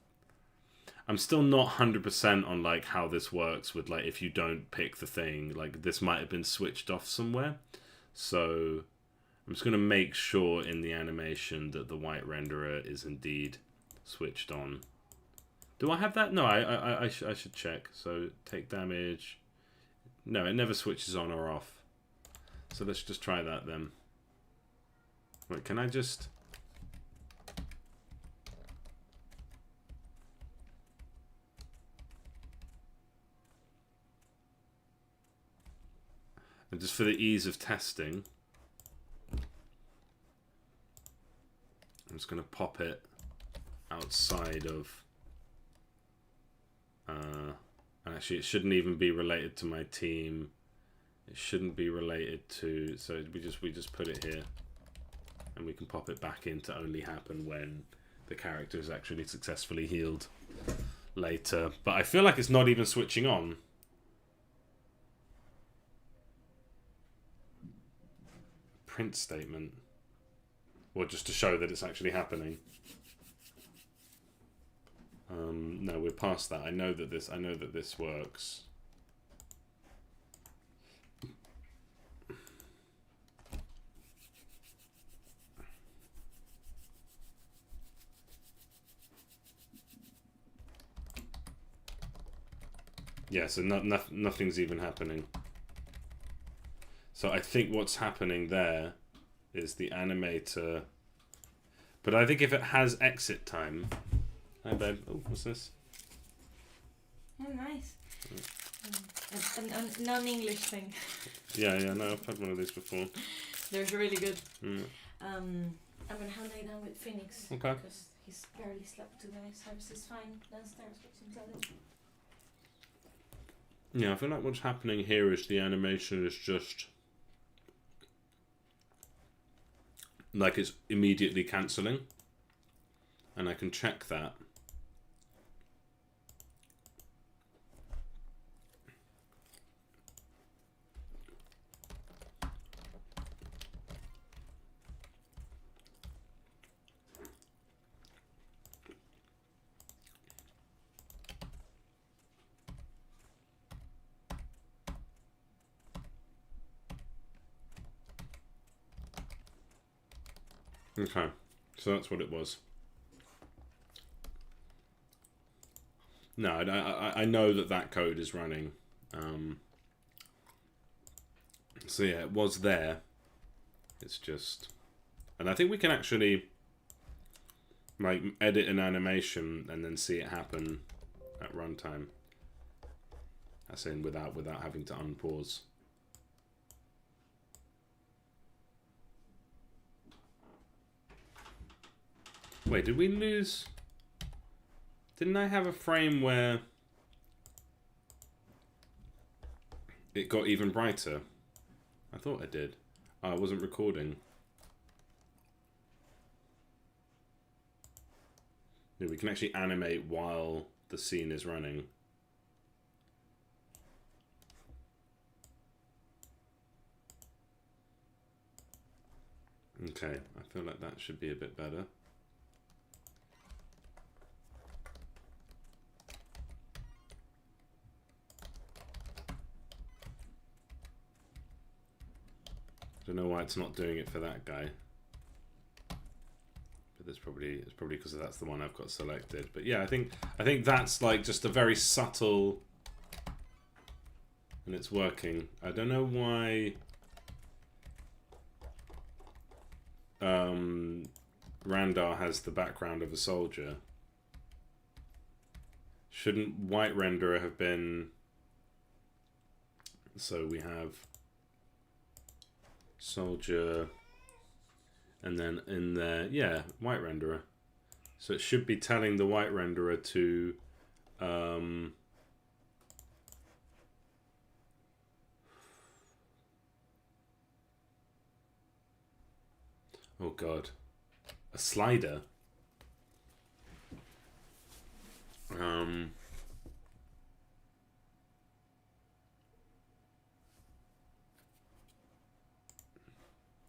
I'm still not 100% on like how this works with like if you don't pick the thing, like this might have been switched off somewhere. So I'm just gonna make sure in the animation that the white renderer is indeed switched on. Do I have that? No, I should check. So take damage. No, it never switches on or off. So let's just try that then. Wait, can I just? And just for the ease of testing, I'm just going to pop it outside of... and actually, it shouldn't even be related to my team. It shouldn't be related to... So we just put it here. And we can pop it back in to only happen when the character is actually successfully healed later. But I feel like it's not even switching on. Print statement, or just to show that it's actually happening. No, we're past that. I know that this works. Yeah, so nothing's even happening. So I think what's happening there is the animator. But I think if it has exit time... Hi, babe. Oh, what's this? Oh, nice. A non-English thing. Yeah, no, I've had one of these before. They're really good. Mm. I'm going to lay down with Phoenix. Okay. Because he's barely slept today, so he's fine downstairs watching television. Yeah, I feel like what's happening here is the animation is just... like it's immediately cancelling. And I can check that. Okay, so that's what it was. No, I know that code is running. So yeah, it was there. It's just... And I think we can actually like edit an animation and then see it happen at runtime. That's in without having to unpause. Wait, did we lose? Didn't I have a frame where it got even brighter? I thought I did. Oh, I wasn't recording. Yeah, we can actually animate while the scene is running. Okay, I feel like that should be a bit better. I don't know why it's not doing it for that guy. But it's probably because that's the one I've got selected. But yeah, I think that's like just a very subtle, and it's working. I don't know why Randar has the background of a soldier. Shouldn't white renderer have been... So we have soldier, and then in there, yeah, white renderer. So it should be telling the white renderer to oh god, a slider.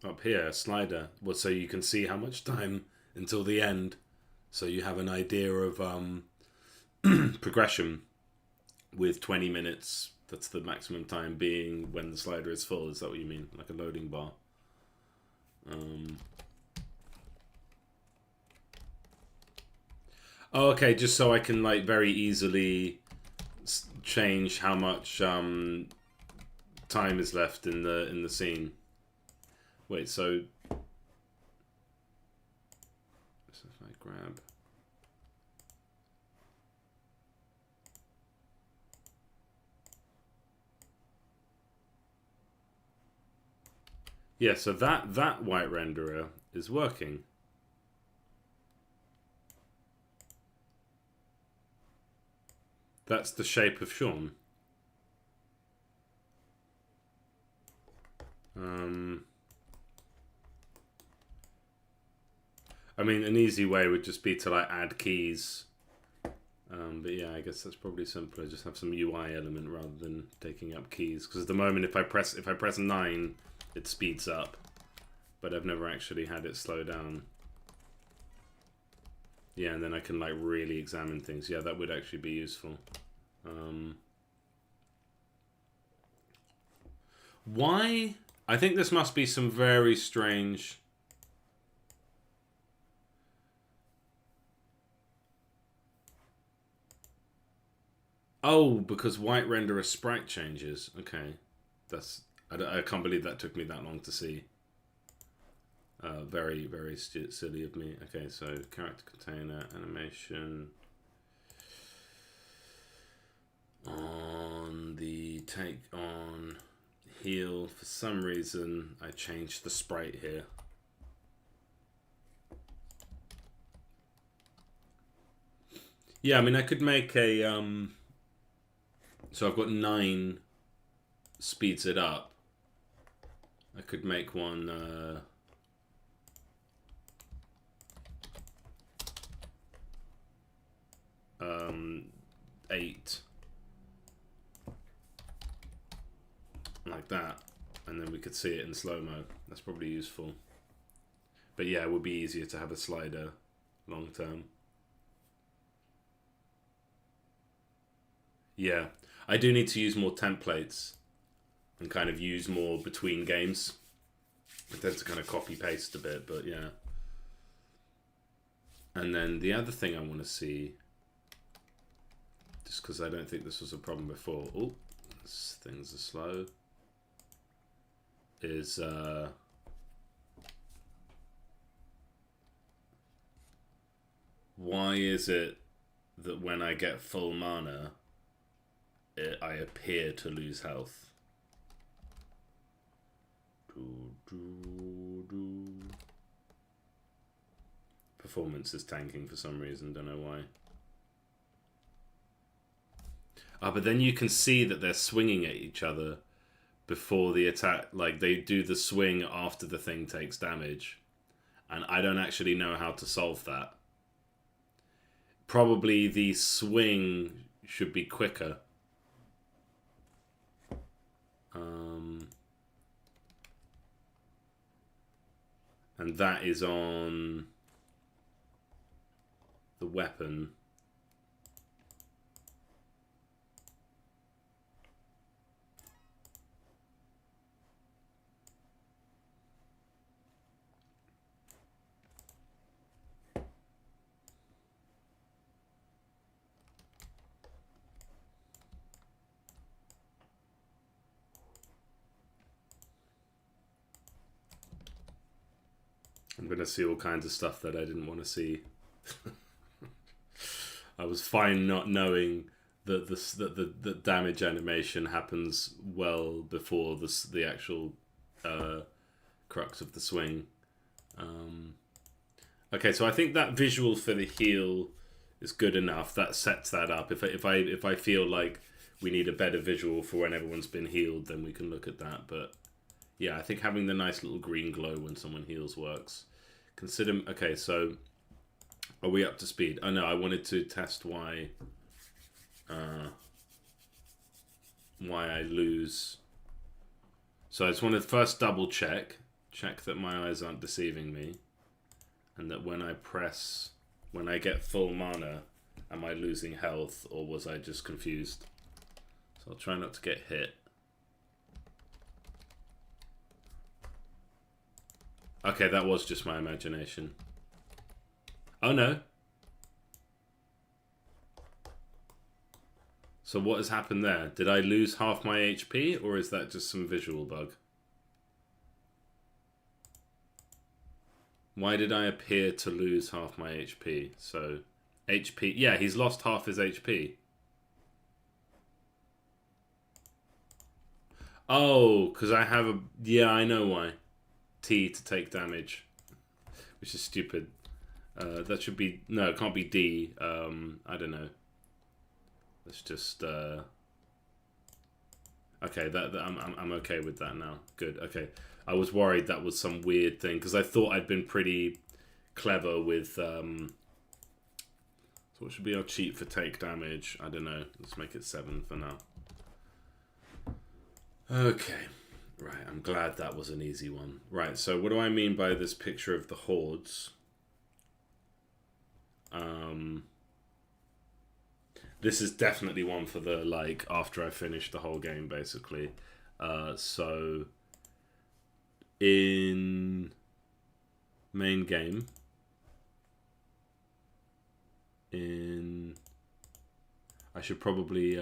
Up here, slider. Well, so you can see how much time until the end. So you have an idea of progression with 20 minutes. That's the maximum time being when the slider is full. Is that what you mean? Like a loading bar? Oh, okay. Just so I can like very easily change how much time is left in the scene. Wait, so if I grab... Yeah, so that white renderer is working. That's the shape of Sean. I mean, an easy way would just be to like add keys. But yeah, I guess that's probably simpler. Just have some UI element rather than taking up keys. Because at the moment, if I press 9, it speeds up. But I've never actually had it slow down. Yeah, and then I can like really examine things. Yeah, that would actually be useful. Why? I think this must be some very strange... Oh, because white renderer sprite changes. Okay. I can't believe that took me that long to see. Very, very silly of me. Okay, so character container, animation. On the take on heal, for some reason, I changed the sprite here. Yeah, I mean, I could make a... So I've got 9 speeds it up. I could make one 8 like that, and then we could see it in slow-mo. That's probably useful. But yeah, it would be easier to have a slider long term. Yeah, I do need to use more templates and kind of use more between games. I tend to kind of copy paste a bit, but yeah. And then the other thing I want to see, just because I don't think this was a problem before. Oh, things are slow. Is why is it that when I get full mana, I appear to lose health? Performance is tanking for some reason, don't know why. But then you can see that they're swinging at each other before the attack. Like, they do the swing after the thing takes damage. And I don't actually know how to solve that. Probably the swing should be quicker. And that is on the weapon. I'm going to see all kinds of stuff that I didn't want to see. I was fine not knowing that the damage animation happens well before the actual crux of the swing. Okay, so I think that visual for the heal is good enough. That sets that up. If I feel like we need a better visual for when everyone's been healed, then we can look at that. But yeah, I think having the nice little green glow when someone heals works. Consider... Okay, so... Are we up to speed? Oh no, I wanted to test why I lose. So I just want to first double check that my eyes aren't deceiving me. And that when I get full mana, am I losing health or was I just confused? So I'll try not to get hit. Okay, that was just my imagination. Oh no. So what has happened there? Did I lose half my HP or is that just some visual bug? Why did I appear to lose half my HP? So, HP... Yeah, he's lost half his HP. Oh, because I have a... Yeah, I know why. T to take damage. Which is stupid. That should be... No, it can't be D. I don't know. Let's just... Okay, I'm okay with that now. Good, okay. I was worried that was some weird thing, because I thought I'd been pretty clever with... So what should be our cheat for take damage? I don't know. Let's make it 7 for now. Okay. Right, I'm glad that was an easy one. Right, so what do I mean by this picture of the hordes? This is definitely one for the, like, after I finish the whole game, basically. So, in main game, I should probably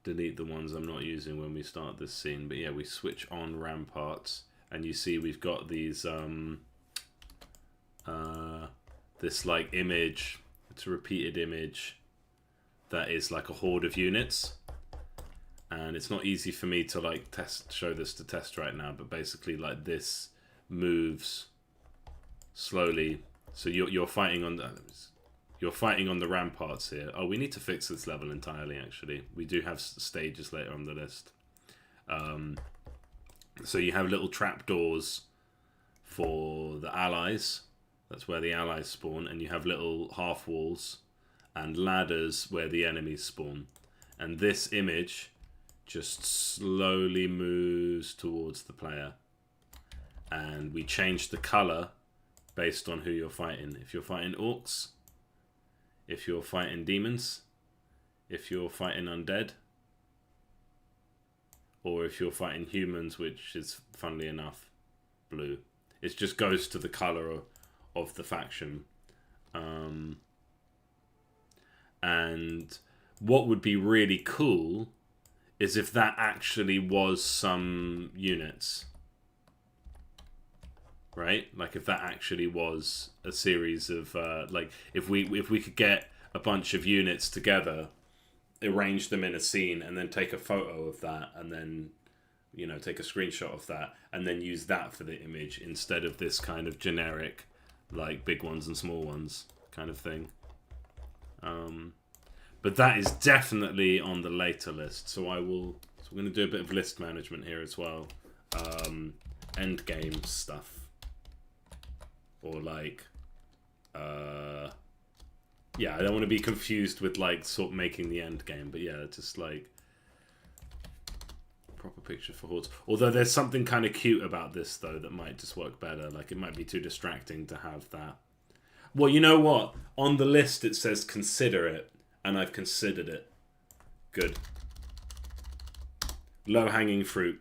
delete the ones I'm not using when we start this scene. But yeah, we switch on ramparts, and you see we've got these this like image. It's a repeated image that is like a horde of units, and it's not easy for me to like show this to test right now, but basically like this moves slowly. So you're fighting on the ramparts here. Oh, we need to fix this level entirely, actually. We do have stages later on the list. So you have little trapdoors for the allies. That's where the allies spawn. And you have little half walls and ladders where the enemies spawn. And this image just slowly moves towards the player. And we change the color based on who you're fighting. If you're fighting orcs, if you're fighting demons, if you're fighting undead, or if you're fighting humans, which is, funnily enough, blue. It just goes to the colour of the faction. And what would be really cool is if that actually was some units. Right? Like if that actually was a series of like if we could get a bunch of units together, arrange them in a scene, and then take a photo of that, and then take a screenshot of that, and then use that for the image instead of this kind of generic like big ones and small ones kind of thing. But that is definitely on the later list. So we're going to do a bit of list management here as well. End game stuff, or like, yeah, I don't want to be confused with like sort of making the end game, but yeah, just like proper picture for hordes. Although there's something kind of cute about this though that might just work better. Like it might be too distracting to have that. Well, you know what? On the list it says consider it, and I've considered it. Good. Low-hanging fruit.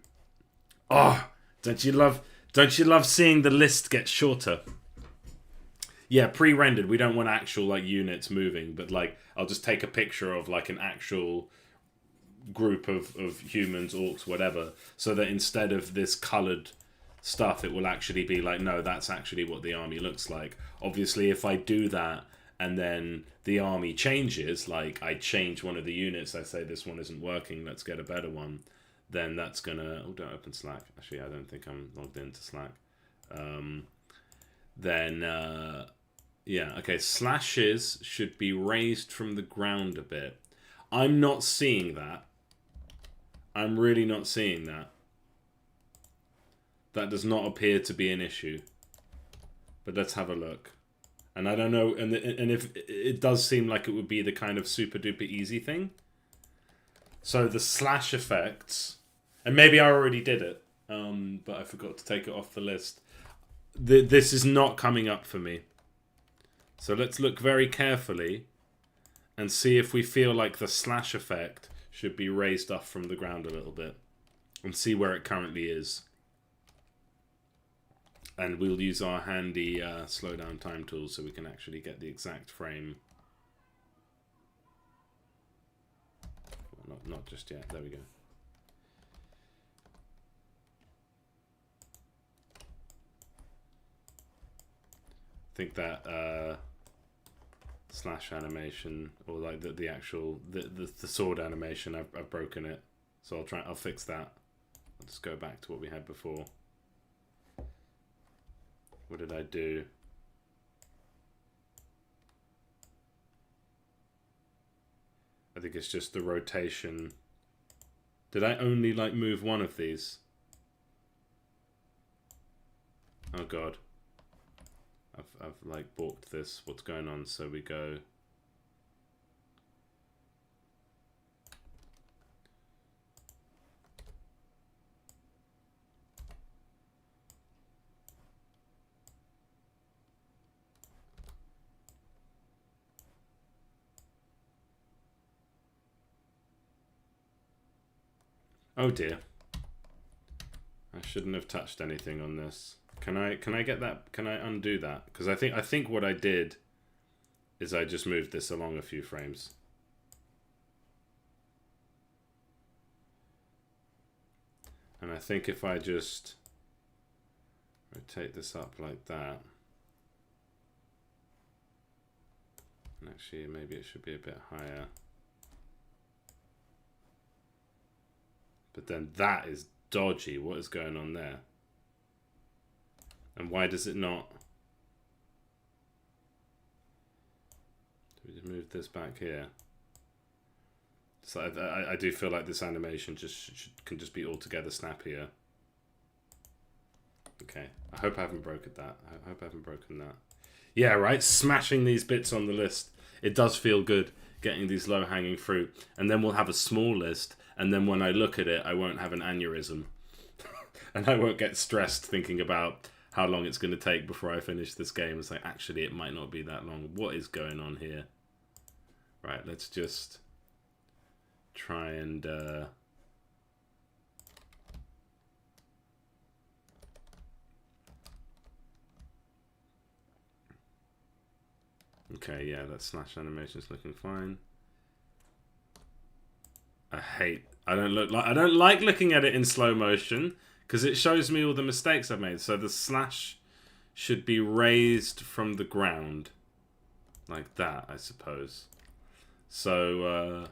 Oh, don't you love seeing the list get shorter? Yeah, pre-rendered. We don't want actual like units moving, but like I'll just take a picture of like an actual group of humans, orcs, whatever, so that instead of this coloured stuff, it will actually be like, no, that's actually what the army looks like. Obviously, if I do that and then the army changes, like I change one of the units, I say this one isn't working, let's get a better one, then that's gonna... Oh, don't open Slack. Actually, I don't think I'm logged into Slack. Yeah, okay, slashes should be raised from the ground a bit. I'm not seeing that. I'm really not seeing that. That does not appear to be an issue. But let's have a look. And I don't know, and if it does seem like it would be the kind of super duper easy thing. So the slash effects, and maybe I already did it, but I forgot to take it off the list. This is not coming up for me. So let's look very carefully and see if we feel like the slash effect should be raised up from the ground a little bit, and see where it currently is. And we'll use our handy slow down time tool so we can actually get the exact frame. Well, not just yet. There we go. I think that slash animation, or like the actual the sword animation, I've broken it. So I'll fix that. I'll just go back to what we had before. What did I do? I think it's just the rotation. Did I only like move one of these? Oh god. I've like balked this. What's going on? So we go. Oh dear. I shouldn't have touched anything on this. Can I get that? Can I undo that? Because I think what I did is I just moved this along a few frames. And I think if I just rotate this up like that, and actually maybe it should be a bit higher. But then that is dodgy. What is going on there? And why does it not? Do we just move this back here? So I do feel like this animation can just be altogether snappier. Okay, I hope I haven't broken that. I hope I haven't broken that. Yeah, right? Smashing these bits on the list. It does feel good getting these low-hanging fruit. And then we'll have a small list. And then when I look at it, I won't have an aneurysm. And I won't get stressed thinking about how long it's going to take before I finish this game. It's like, actually, it might not be that long. What is going on here? Right, let's just try and... Okay, yeah, that slash animation is looking fine. I don't like looking at it in slow motion because it shows me all the mistakes I've made. So the slash should be raised from the ground like that, I suppose. So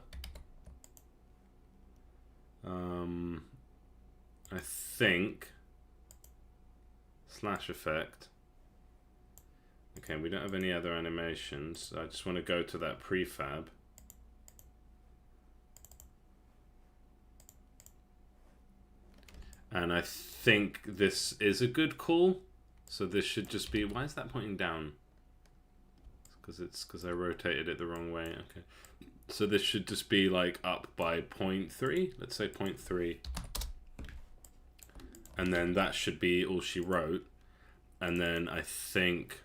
I think slash effect Okay, we don't have any other animations. I just want to go to that prefab. And I think this is a good call. So this should just be... Why is that pointing down? It's because I rotated it the wrong way. Okay. So this should just be like up by 0.3. Let's say 0.3. And then that should be all she wrote. And then I think...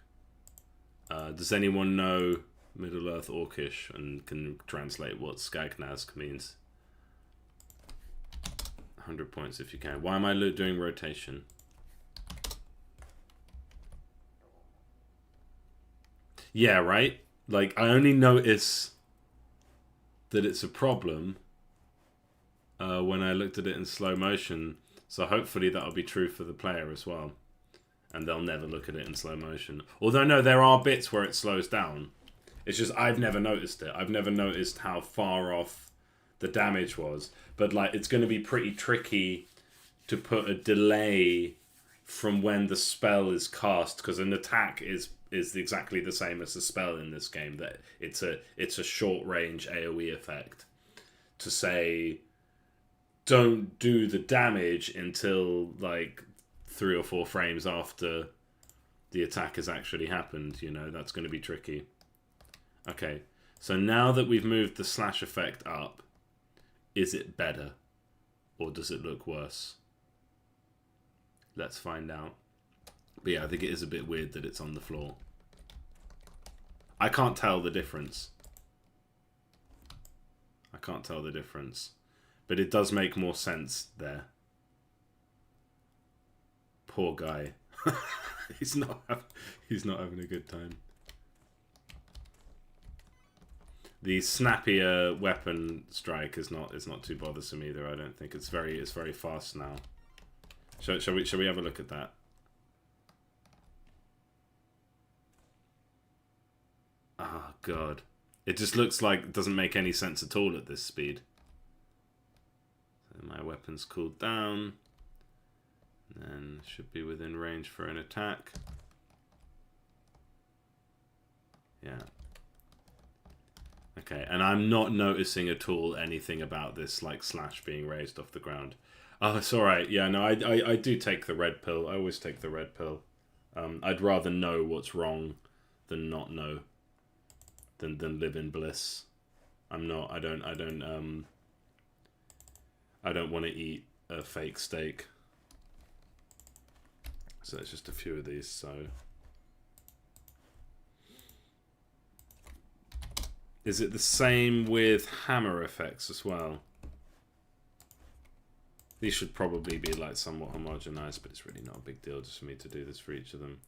does anyone know Middle Earth Orcish and can translate what Skagnazk means? 100 points if you can. Why am I doing rotation? Yeah, right? Like, I only notice that it's a problem when I looked at it in slow motion. So hopefully that'll be true for the player as well. And they'll never look at it in slow motion. Although, no, there are bits where it slows down. It's just I've never noticed it. I've never noticed how far off the damage was. But, like, it's going to be pretty tricky to put a delay from when the spell is cast, because an attack is exactly the same as a spell in this game. That it's a short range AoE effect. To say, don't do the damage until, like, 3 or 4 frames after the attack has actually happened, you know, that's going to be tricky. Okay, so now that we've moved the slash effect up, is it better? Or does it look worse? Let's find out. But yeah, I think it is a bit weird that it's on the floor. I can't tell the difference. I can't tell the difference. But it does make more sense there. Poor guy. he's not having a good time. The snappier weapon strike is not too bothersome either. I don't think it's very fast now. Shall we have a look at that? Oh god, it just looks like it doesn't make any sense at all at this speed. So my weapon's cooled down. And should be within range for an attack. Yeah. Okay, and I'm not noticing at all anything about this, like, slash being raised off the ground. Oh, it's alright. Yeah, no, I do take the red pill. I always take the red pill. I'd rather know what's wrong than not know. Than live in bliss. I don't want to eat a fake steak. So it's just a few of these, so... Is it the same with hammer effects as well? These should probably be like somewhat homogenized, but it's really not a big deal just for me to do this for each of them.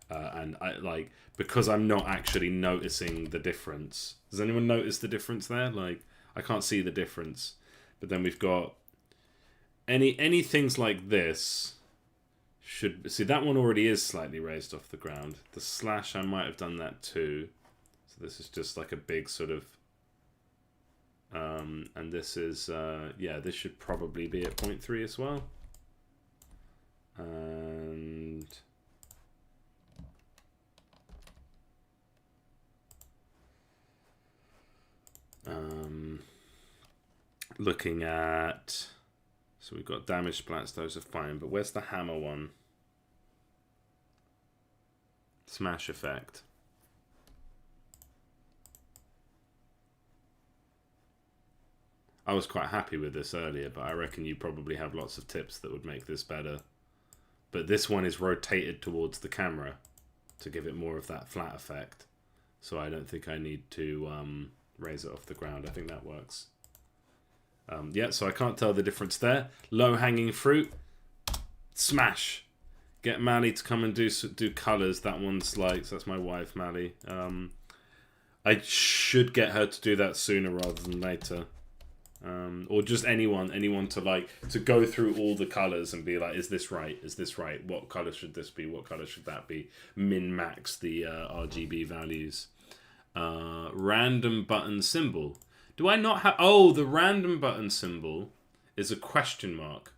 And I like, because I'm not actually noticing the difference. Does anyone notice the difference there? Like, I can't see the difference. But then we've got any things like this. Should see, that one already is slightly raised off the ground. The slash, I might have done that too. So this is just like a big sort of and this is yeah, this should probably be at 0.3 as well. And looking at, so we've got damage splats, those are fine, but where's the hammer one? Smash effect. I was quite happy with this earlier, but I reckon you probably have lots of tips that would make this better. But this one is rotated towards the camera to give it more of that flat effect. So I don't think I need to raise it off the ground. I think that works. Yeah, so I can't tell the difference there. Low-hanging fruit. Smash. Get Mally to come and do colours. That one's like, so that's my wife, Mally. I should get her to do that sooner rather than later. Or just anyone to like, to go through all the colours and be like, is this right? Is this right? What colour should this be? What colour should that be? Min-max the RGB values. Random button symbol. Do I not have... Oh, the random button symbol is a question mark,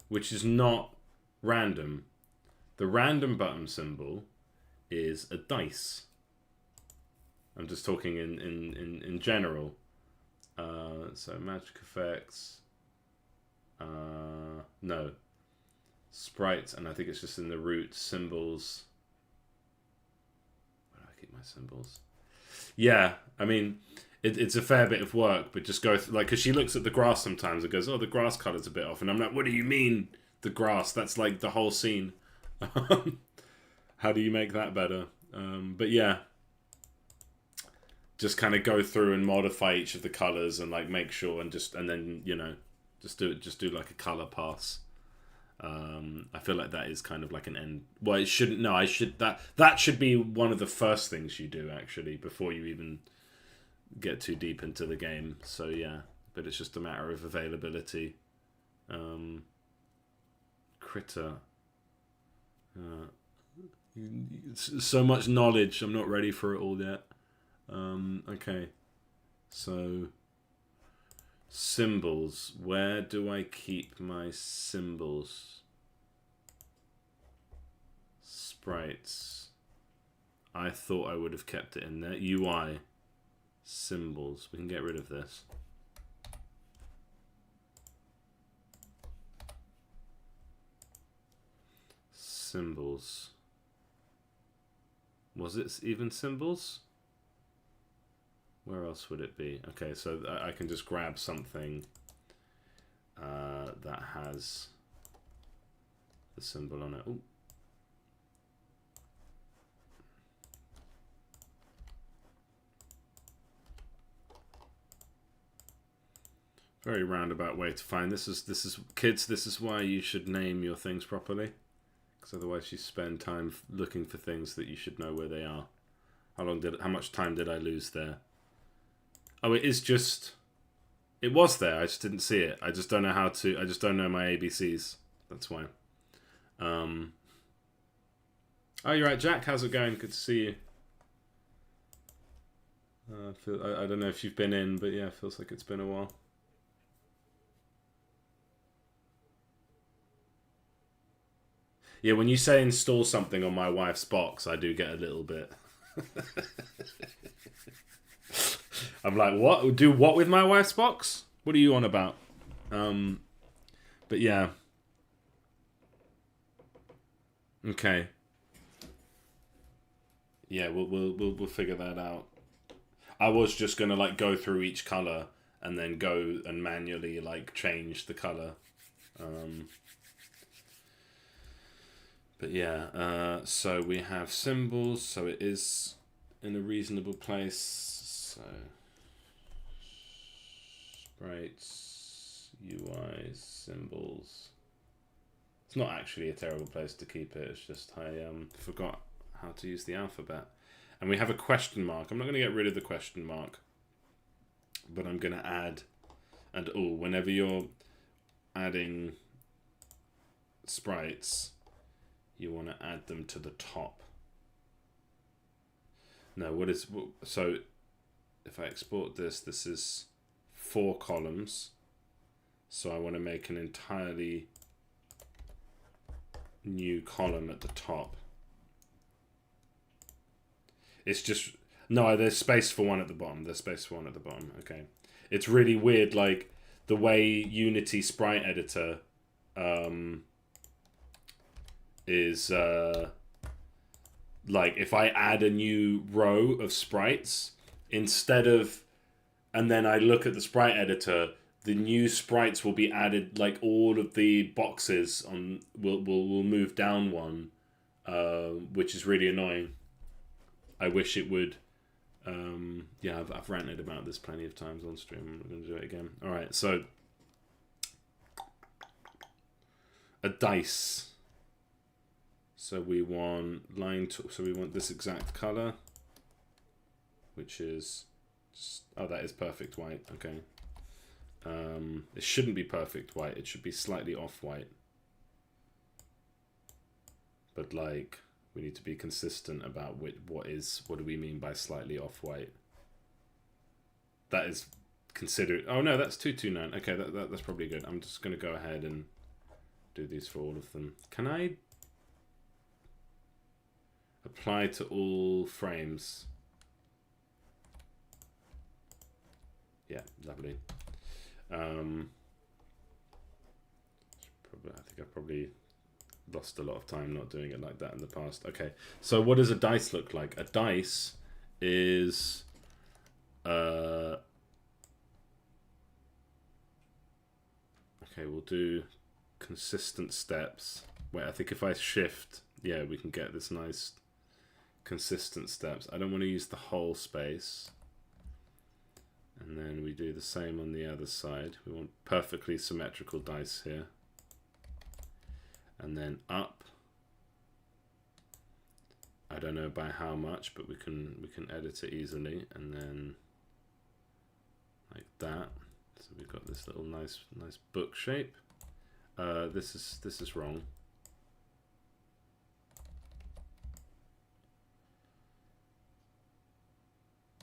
which is not random. The random button symbol is a dice. I'm just talking in general. So magic effects. No. Sprites, and I think it's just in the root. Symbols. Where do I keep my symbols? Yeah, I mean, it's a fair bit of work, but just go like, because she looks at the grass sometimes and goes, "Oh, the grass color's a bit off," and I'm like, "What do you mean the grass? That's like the whole scene." How do you make that better? But yeah, just kind of go through and modify each of the colors and like make sure and then just do like a color pass. I feel like that is kind of like an end. Well, it shouldn't. No, that should be one of the first things you do actually before you even get too deep into the game. So yeah, but it's just a matter of availability. Critter. So much knowledge. I'm not ready for it all yet. Okay. So symbols. Where do I keep my symbols? Sprites. I thought I would have kept it in there. UI. Symbols. We can get rid of this. Symbols. Was it even symbols? Where else would it be? Okay, so I can just grab something that has the symbol on it. Ooh. Very roundabout way to find this is kids. This is why you should name your things properly, because otherwise you spend time looking for things that you should know where they are. How much time did I lose there? Oh, it was there. I just didn't see it. I just don't know how to. I just don't know my ABCs. That's why. Oh, you're right, Jack. How's it going? Good to see you. I don't know if you've been in, but yeah, it feels like it's been a while. Yeah, when you say install something on my wife's box, I do get a little bit. I'm like, what? Do what with my wife's box? What are you on about? But yeah. Okay. Yeah, we'll figure that out. I was just gonna like go through each color and then go and manually like change the color. But yeah, so we have symbols, so it is in a reasonable place. So sprites, UI, symbols. It's not actually a terrible place to keep it. It's just I forgot how to use the alphabet. And we have a question mark. I'm not going to get rid of the question mark, but I'm going to add, and whenever you're adding sprites, you want to add them to the top. No, so if I export this, this is 4 columns. So I want to make an entirely new column at the top. It's just, no, there's space for one at the bottom. There's space for one at the bottom. Okay. It's really weird, like the way Unity Sprite Editor is like if I add a new row of sprites instead of, and then I look at the sprite editor, the new sprites will be added, like all of the boxes on will move down one, which is really annoying. I wish it would. Yeah, I've ranted about this plenty of times on stream. I'm going to do it again. All right, so a dice. So we want so we want this exact color, which is that is perfect white. Okay. It shouldn't be perfect white. It should be slightly off white. But like, we need to be consistent about what do we mean by slightly off white. That is considered. Oh no, that's 229. Okay, that's probably good. I'm just gonna go ahead and do these for all of them. Can I? Apply to all frames. Yeah, lovely. I think I've probably lost a lot of time not doing it like that in the past. Okay, so what does a dice look like? A dice is okay, we'll do consistent steps. Wait, I think if I shift, yeah, we can get this nice consistent steps. I don't want to use the whole space. And then we do the same on the other side. We want perfectly symmetrical dice here. And then up. I don't know by how much, but we can edit it easily. And then like that. So we've got this little nice book shape. This is wrong.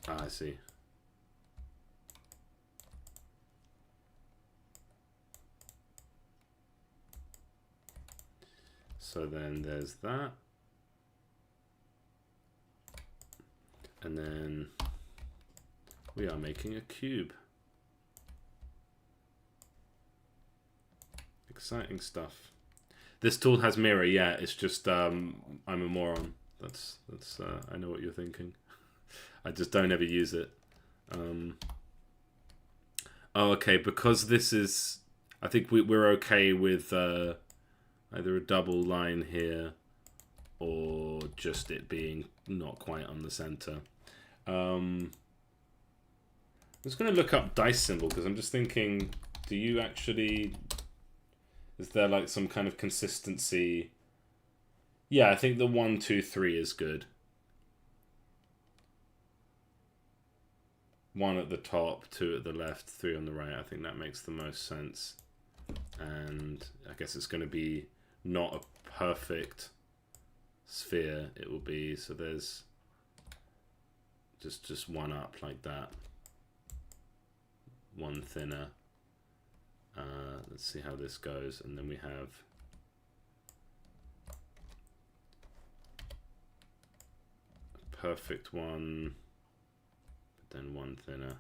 Ah, I see. So then there's that. And then we are making a cube. Exciting stuff. This tool has mirror, yeah, it's just I'm a moron. That's I know what you're thinking. I just don't ever use it. Oh, okay, because this is, I think we're okay with either a double line here or just it being not quite on the center. I was going to look up dice symbol because I'm just thinking, do you actually, is there like some kind of consistency? Yeah, I think the 1, 2, 3 is good. 1 at the top, 2 at the left, 3 on the right. I think that makes the most sense. And I guess it's going to be not a perfect sphere. It will be, so there's just 1 up like that. 1 thinner. Let's see how this goes. And then we have a perfect one, but then 1 thinner.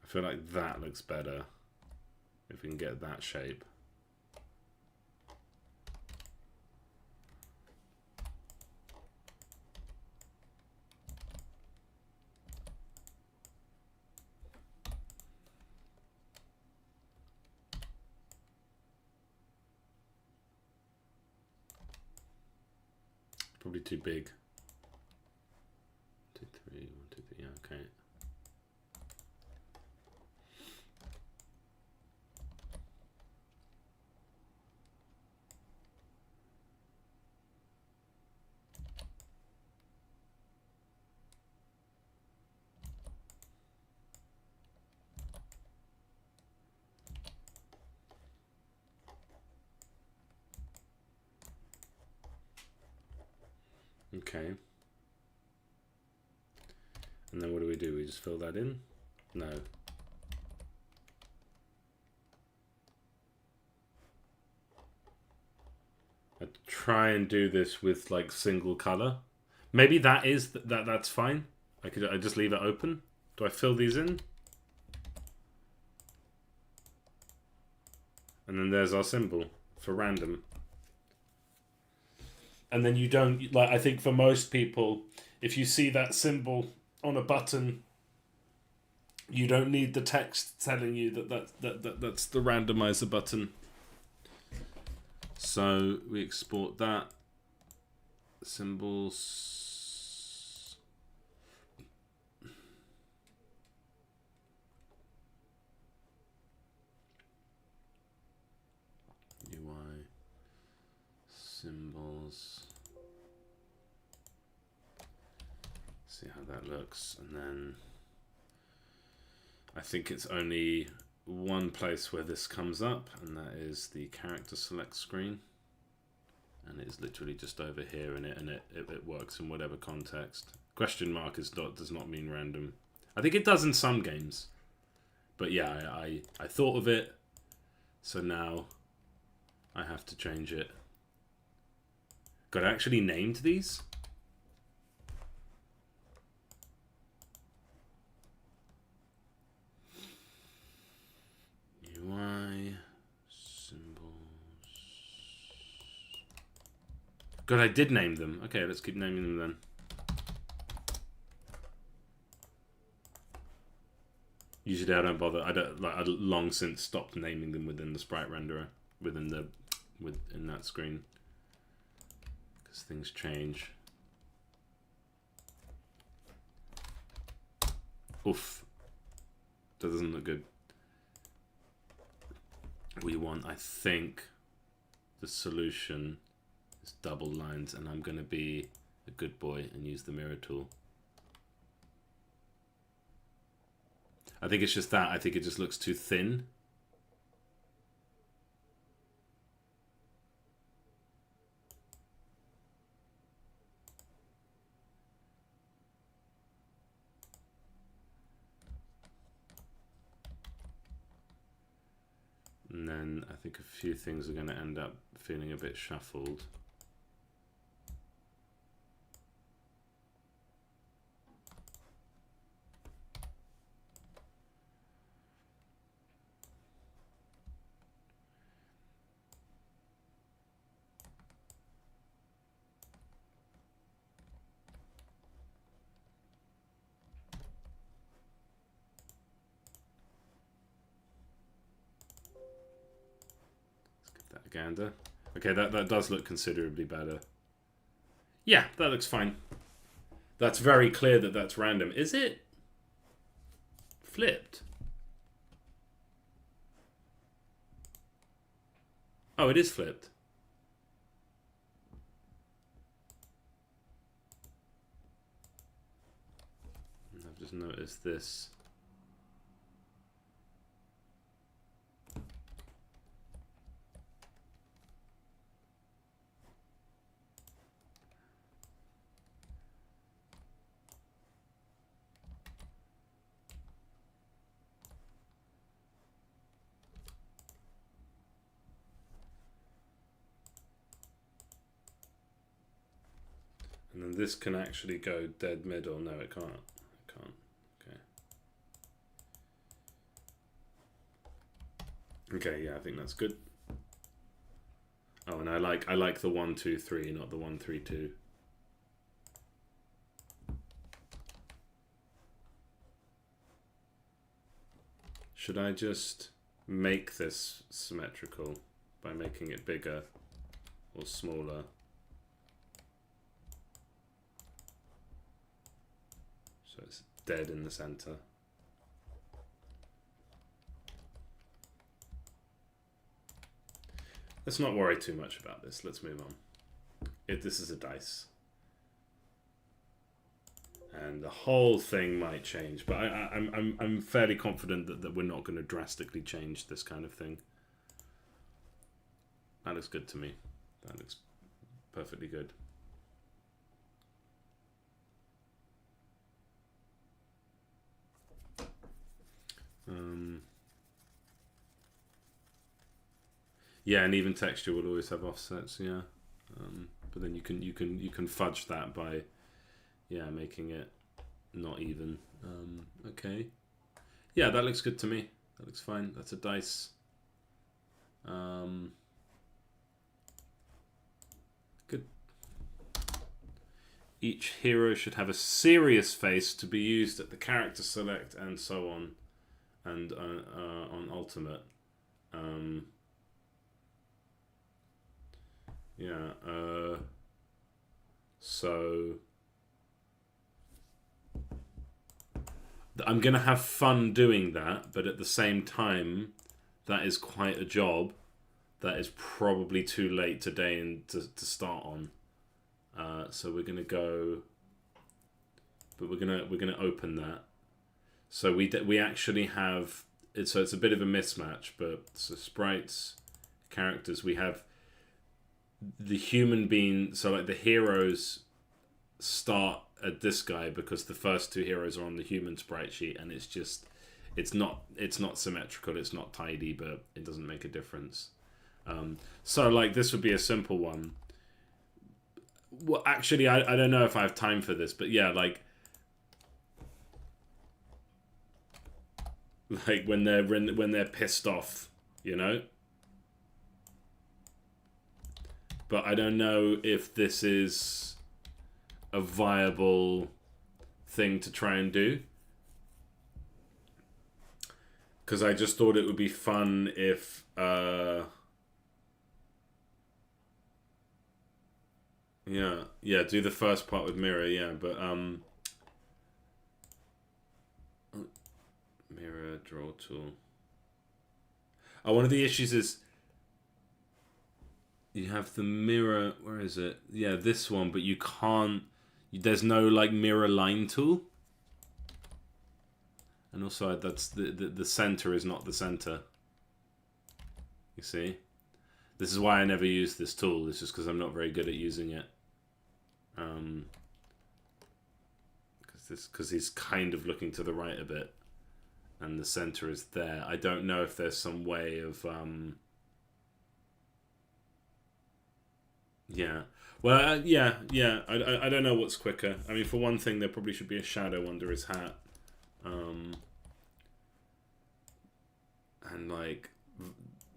I feel like that looks better if we can get that shape. Probably too big. 2, 3, 1, 2, 3. Yeah, okay. Okay. And then what do? We just fill that in? No. I try and do this with like single color. Maybe that is that's fine. I just leave it open. Do I fill these in? And then there's our symbol for random. And then you don't, like, I think for most people, if you see that symbol on a button, you don't need the text telling you that's the randomizer button. So we export that. Symbols. UI. Symbols. See how that looks, and then I think it's only one place where this comes up, and that is the character select screen, and it's literally just over here in it, and it works in whatever context. Question mark does not mean random. I think it does in some games, but yeah, I thought of it, So now I have to change it. God, I actually named these? UI symbols. God, I did name them. Okay, let's keep naming them then. Usually I don't bother. I long since stopped naming them within the sprite renderer, within that screen, because things change. Oof, that doesn't look good. We want, I think, the solution is double lines, and I'm gonna be a good boy and use the mirror tool. I think it's just that. I think it just looks too thin. And then I think a few things are going to end up feeling a bit shuffled. Gander. Okay, that does look considerably better. Yeah, that looks fine. That's very clear that that's random. Is it flipped? Oh, it is flipped. I've just noticed this. And then this can actually go dead middle. No, it can't. It can't. Okay. Okay, yeah, I think that's good. Oh, and I like the 1 2 3, not the 1 3 2. Should I just make this symmetrical by making it bigger or smaller? So it's dead in the center. Let's not worry too much about this. Let's move on. This is a dice. And the whole thing might change, but I'm fairly confident that we're not going to drastically change this kind of thing. That looks good to me. That looks perfectly good. Yeah, and even texture will always have offsets. Yeah, but then you can fudge that by making it not even. Okay, yeah, that looks good to me. That looks fine. That's a dice. Good. Each hero should have a serious face to be used at the character select and so on, and on ultimate. So I'm going to have fun doing that, but at the same time, that is quite a job that is probably too late today and to start on. So we're going to go, but we're going to open that. So we actually have it. So it's a bit of a mismatch, but so sprites, characters, we have the human being. So like the heroes start at this guy because the first two heroes are on the human sprite sheet, and it's it's not symmetrical, it's not tidy, but it doesn't make a difference. So like this would be a simple one. Well, actually, I don't know if I have time for this, but yeah, like when they're pissed off, you know. But I don't know if this is a viable thing to try and do. Because I just thought it would be fun if... yeah, do the first part with mirror, yeah, but... mirror, draw tool. Oh, one of the issues is... You have the mirror... Where is it? Yeah, this one, but you can't... There's no, like, mirror line tool. And also, that's the center is not the center. You see? This is why I never use this tool. It's just because I'm not very good at using it. Because he's kind of looking to the right a bit. And the center is there. I don't know if there's some way of... Yeah. Well, yeah. I don't know what's quicker. I mean, for one thing, there probably should be a shadow under his hat. And like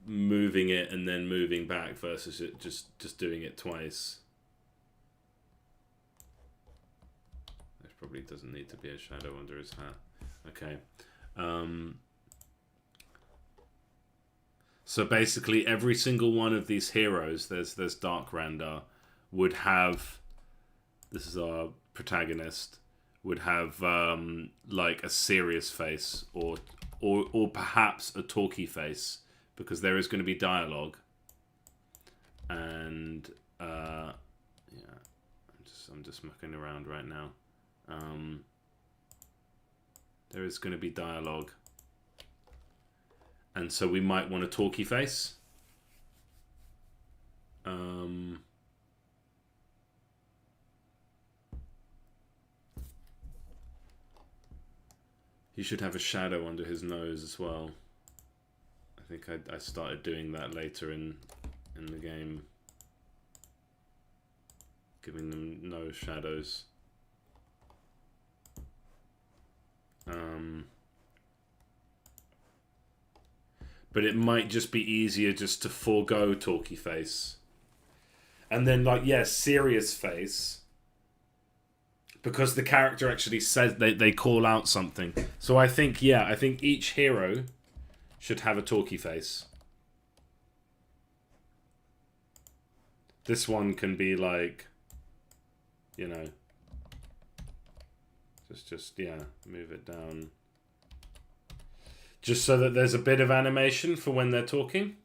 moving it and then moving back versus it just doing it twice. There probably doesn't need to be a shadow under his hat. Okay. So basically every single one of these heroes, there's Dark Randar, would have, this is our protagonist, would have like a serious face or perhaps a talky face, because there is going to be dialogue. And yeah, I'm just mucking around right now. There is going to be dialogue. And so we might want a talky face. He should have a shadow under his nose as well. I think I started doing that later in the game. Giving them nose shadows. But it might just be easier just to forego talky face. And then, like, yeah, serious face. Because the character actually says they call out something. So I think, yeah, I think each hero should have a talky face. This one can be like, you know, just yeah, move it down. Just so that there's a bit of animation for when they're talking.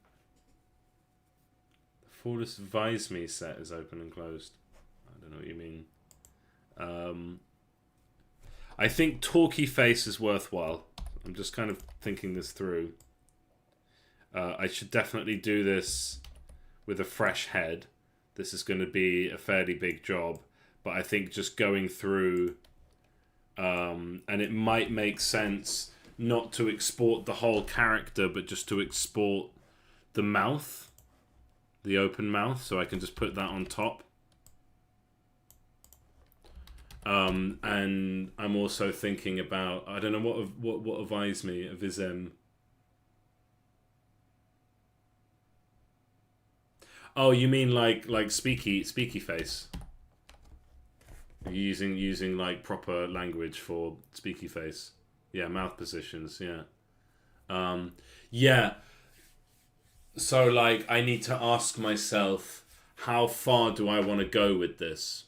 The Flawless Advise Me set is open and closed. I don't know what you mean. I think talky face is worthwhile. I'm just kind of thinking this through. I should definitely do this with a fresh head. This is going to be a fairly big job. But I think just going through... and it might make sense not to export the whole character, but just to export the mouth. The open mouth. So I can just put that on top. And I'm also thinking about... I don't know what advised me of his... Oh, you mean like speaky face? Using like proper language for speaky face. Yeah, mouth positions, yeah. Yeah. So like I need to ask myself, how far do I want to go with this?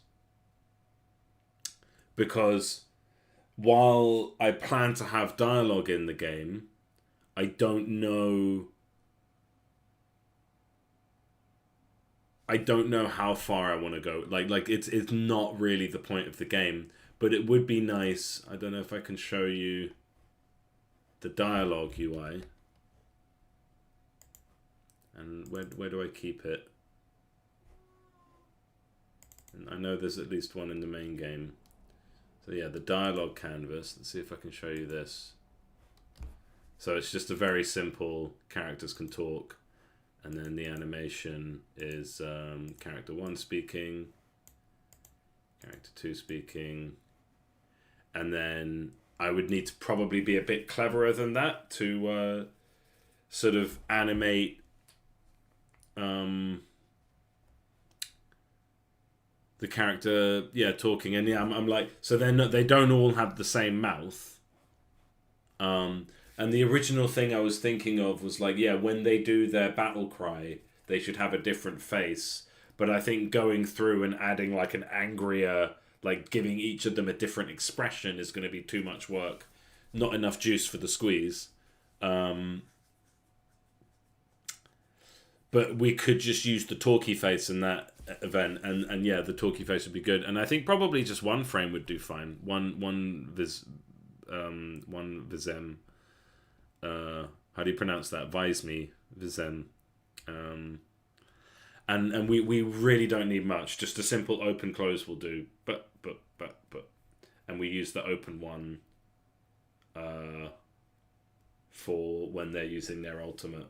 Because while I plan to have dialogue in the game, I don't know how far I want to go. Like it's not really the point of the game, but it would be nice. I don't know if I can show you the dialogue UI. And where do I keep it? And I know there's at least one in the main game. So yeah, the dialogue canvas. Let's see if I can show you this. So it's just a very simple characters can talk, and then the animation is character 1 speaking, character 2 speaking, and then I would need to probably be a bit cleverer than that to sort of animate the character, talking. And I'm like, so they don't all have the same mouth. And the original thing I was thinking of was like, when they do their battle cry, they should have a different face. But I think going through and adding like an angrier, like giving each of them a different expression is going to be too much work. Not enough juice for the squeeze. But we could just use the talkie face in that event, and the talkie face would be good. And I think probably just one frame would do fine. One visem. How do you pronounce that? Visme visem. And we really don't need much. Just a simple open close will do. But and we use the open one for when they're using their ultimate.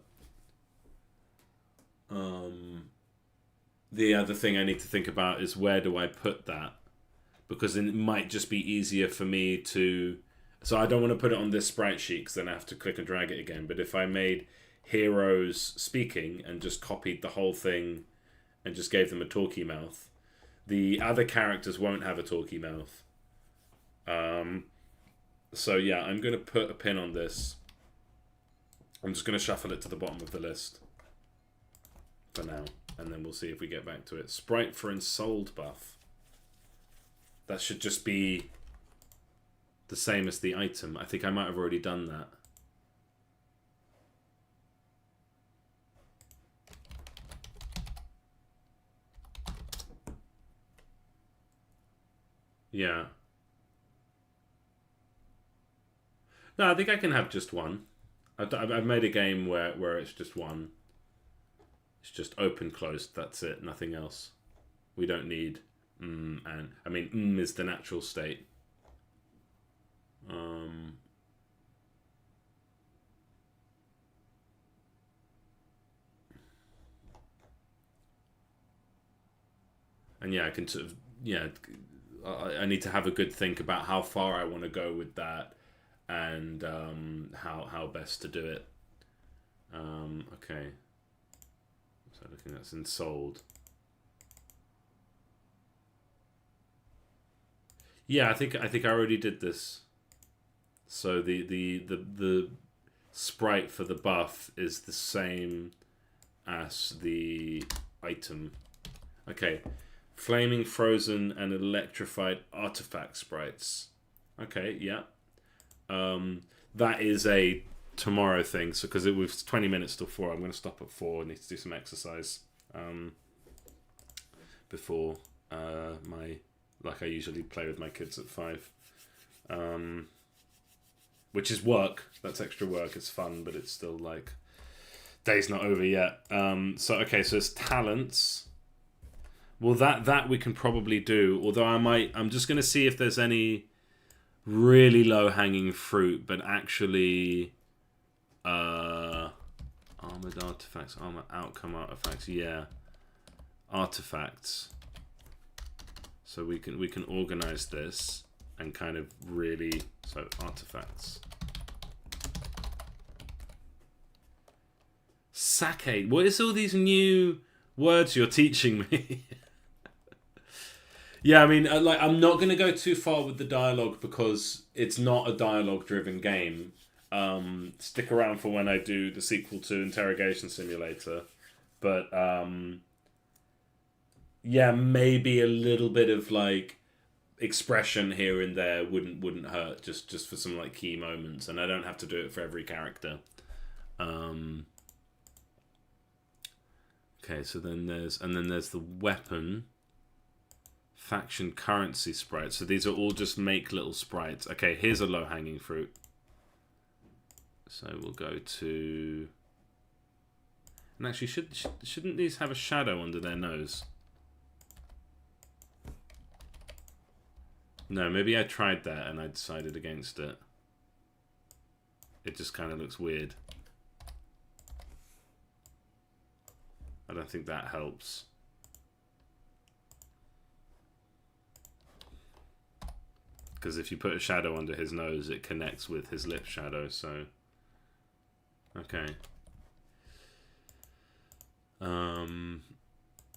The other thing I need to think about is where do I put that, because it might just be easier for me to. So I don't want to put it on this sprite sheet because then I have to click and drag it again. But if I made heroes speaking and just copied the whole thing and just gave them a talkie mouth, the other characters won't have a talkie mouth. So I'm going to put a pin on this. I'm just going to shuffle it to the bottom of the list for now, and then we'll see if we get back to it. Sprite for Ensouled buff. That should just be the same as the item. I think I might have already done that. Yeah. No, I think I can have just one. I've made a game where it's just one. It's just open, closed, that's it, nothing else. We don't need and I mean is the natural state. And I can sort of I need to have a good think about how far I want to go with that, and how best to do it. Okay. So looking at Ensouled. Yeah, I think I already did this. So the sprite for the buff is the same as the item. Okay. Flaming, frozen, and electrified artifact sprites. Okay, yeah. That is a tomorrow thing, so because it was 20 minutes till 4, I'm going to stop at 4. I need to do some exercise before like I usually play with my kids at 5, which is work. That's extra work. It's fun, but it's still like day's not over yet. So it's talents. Well, that we can probably do, although I'm just going to see if there's any really low hanging fruit, but actually armored artifacts, armor outcome artifacts, artifacts. So we can organize this and kind of really, so artifacts. Sake, what is all these new words you're teaching me? Yeah, I mean, I'm not going to go too far with the dialogue because it's not a dialogue-driven game. Stick around for when I do the sequel to Interrogation Simulator. But, maybe a little bit of, like, expression here and there wouldn't hurt, just for some, like, key moments. And I don't have to do it for every character. Okay, so then there's the weapon. Faction currency sprites. So these are all just make little sprites. Okay, here's a low-hanging fruit. So we'll go to... And actually, shouldn't these have a shadow under their nose? No, maybe I tried that and I decided against it. it just kind of looks weird. I don't think that helps. Because if you put a shadow under his nose, it connects with his lip shadow, so... Okay.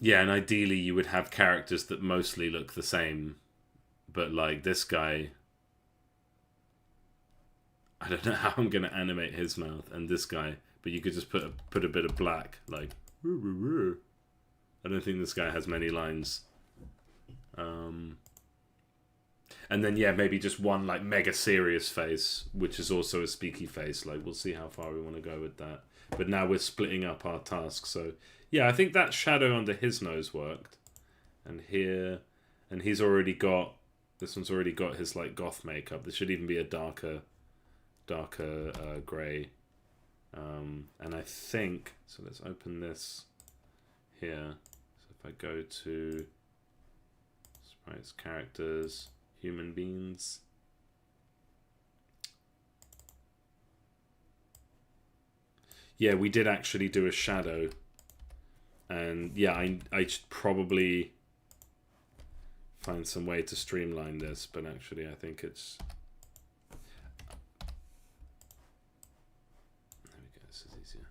Yeah, and ideally you would have characters that mostly look the same. But like this guy... I don't know how I'm going to animate his mouth and this guy. But you could just put a bit of black, like... I don't think this guy has many lines. And then, yeah, maybe just one, like, mega serious face, which is also a speaky face. Like, we'll see how far we want to go with that. But now we're splitting up our tasks. So, yeah, I think that shadow under his nose worked. And here... And he's already got... This one's already got his, like, goth makeup. This should even be a darker grey. And I think... So let's open this here. So if I go to... Sprites, characters... Human beings. Yeah, we did actually do a shadow. And yeah, I should probably find some way to streamline this, but actually I think it's... There we go, this is easier.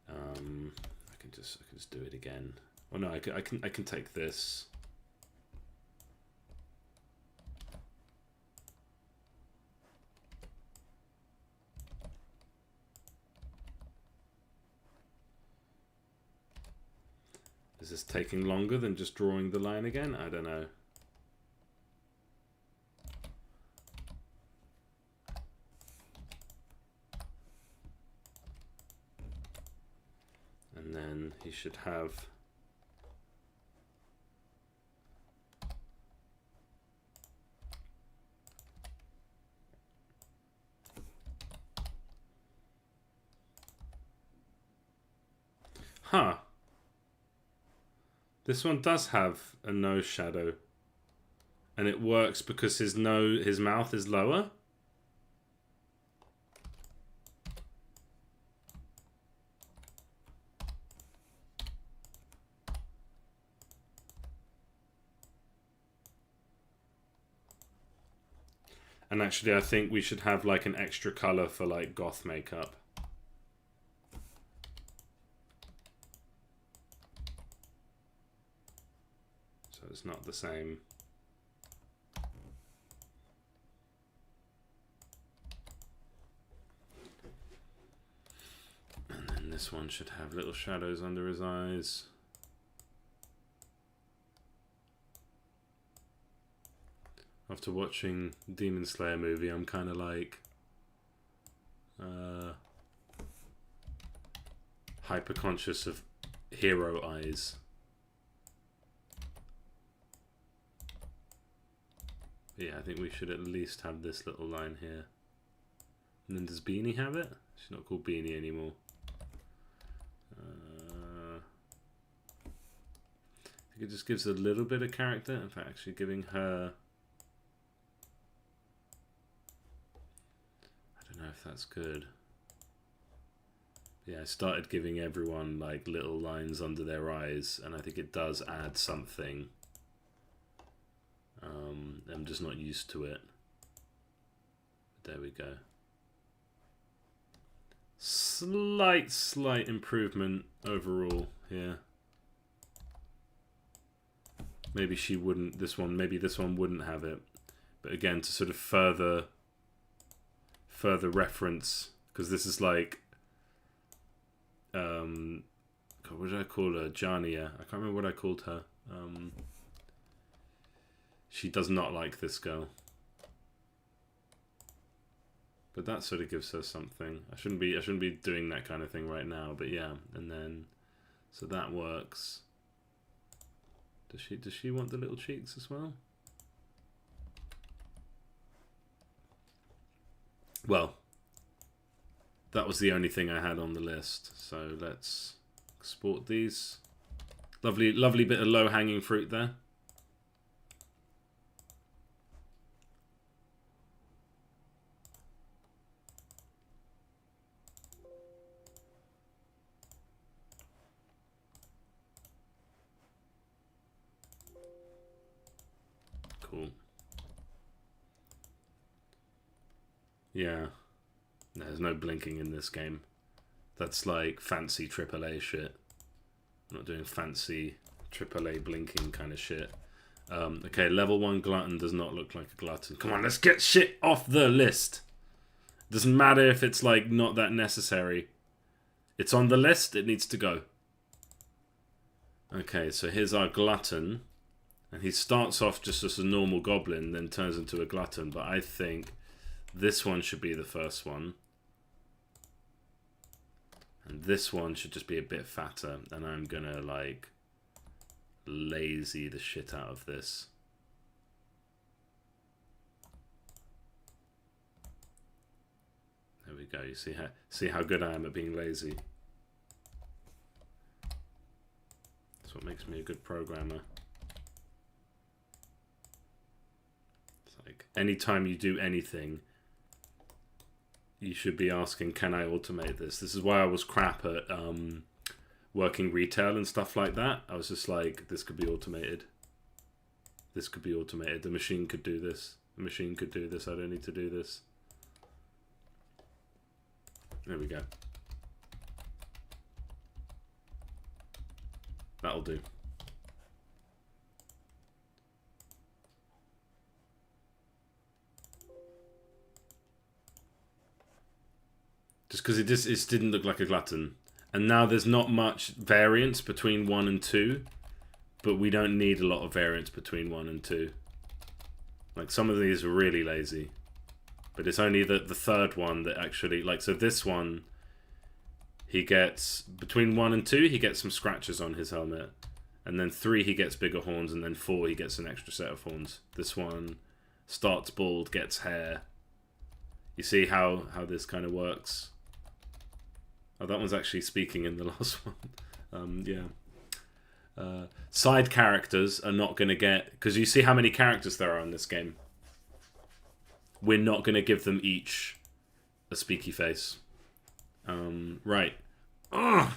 I can just do it again. Oh no, I can take this. Is this taking longer than just drawing the line again? I don't know. And then he should have... Huh. This one does have a nose shadow, and it works because his mouth is lower. And actually, I think we should have like an extra color for like goth makeup. It's not the same. And then this one should have little shadows under his eyes. After watching Demon Slayer movie, I'm kind of like hyper conscious of hero eyes. Yeah, I think we should at least have this little line here. And then does Beanie have it? She's not called Beanie anymore. I think it just gives a little bit of character. In fact, actually giving her... I don't know if that's good. Yeah, I started giving everyone like little lines under their eyes, and I think it does add something. I'm just not used to it. There we go. Slight improvement overall here. Maybe she wouldn't, maybe this one wouldn't have it. But again, to sort of further reference, because this is like, God, what did I call her? Jania. I can't remember what I called her. She does not like this girl. But that sort of gives her something. I shouldn't be doing that kind of thing right now, but yeah. And then, so that works. Does she want the little cheeks as well? Well, that was the only thing I had on the list. So let's export these. Lovely bit of low-hanging fruit there. Yeah. There's no blinking in this game. That's like fancy AAA shit. I'm not doing fancy AAA blinking kind of shit. Okay, level 1 glutton does not look like a glutton. Come on, let's get shit off the list. Doesn't matter if it's like not that necessary. It's on the list, it needs to go. Okay, so here's our glutton. And he starts off just as a normal goblin, then turns into a glutton. But I think this one should be the first one. And this one should just be a bit fatter. And I'm gonna like lazy the shit out of this. There we go. You see how good I am at being lazy. That's what makes me a good programmer. It's like anytime you do anything, you should be asking, can I automate this? This is why I was crap at working retail and stuff like that. I was just like, this could be automated. This could be automated. The machine could do this. The machine could do this. I don't need to do this. There we go. That'll do. Just because it just didn't look like a glutton. And now there's not much variance between 1 and 2. But we don't need a lot of variance between 1 and 2. Like some of these are really lazy. But it's only the third one that actually, like, so this one, he gets, between 1 and 2, he gets some scratches on his helmet. And then 3, he gets bigger horns. And then 4, he gets an extra set of horns. This one starts bald, gets hair. You see how this kind of works? Oh, that one's actually speaking in the last one. Yeah. Side characters are not going to get, because you see how many characters there are in this game. We're not going to give them each a speaky face. Right. Ugh.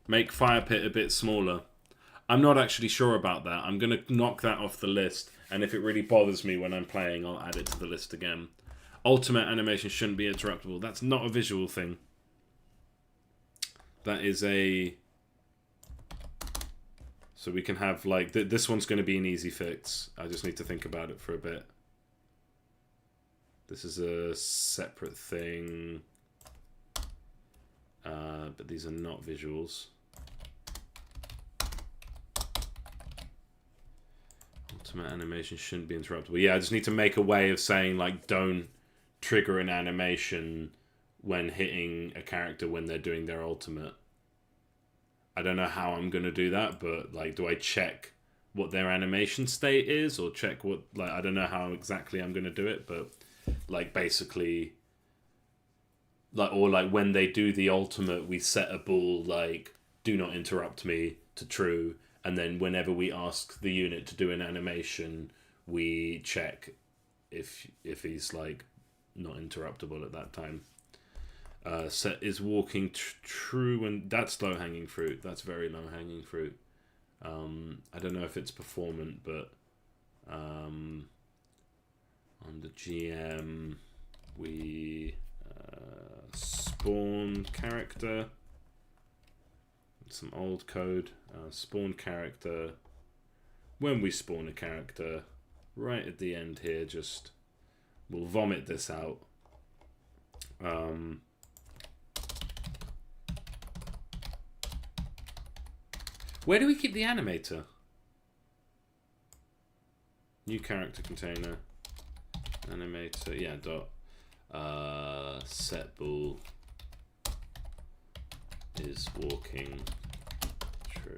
Make Fire Pit a bit smaller. I'm not actually sure about that. I'm going to knock that off the list. And if it really bothers me when I'm playing, I'll add it to the list again. Ultimate animation shouldn't be interruptible. That's not a visual thing. That is a... So we can have, like... This one's going to be an easy fix. I just need to think about it for a bit. This is a separate thing. But these are not visuals. Ultimate animation shouldn't be interruptible. Yeah, I just need to make a way of saying, like, don't trigger an animation when hitting a character when they're doing their ultimate. I don't know how I'm going to do that, but, like, do I check what their animation state is? Or check what, like, I don't know how exactly I'm going to do it, but, like, basically... Like, or like when they do the ultimate, we set a bool like do not interrupt me to true, and then whenever we ask the unit to do an animation, we check if he's like not interruptible at that time. Set is walking true, and that's low hanging fruit. That's very low hanging fruit. I don't know if it's performant, but on the GM we. Spawn character, some old code, spawn character, when we spawn a character, right at the end here, just, we'll vomit this out. Where do we keep the animator? New character container, animator, yeah, dot. Set bool is walking true.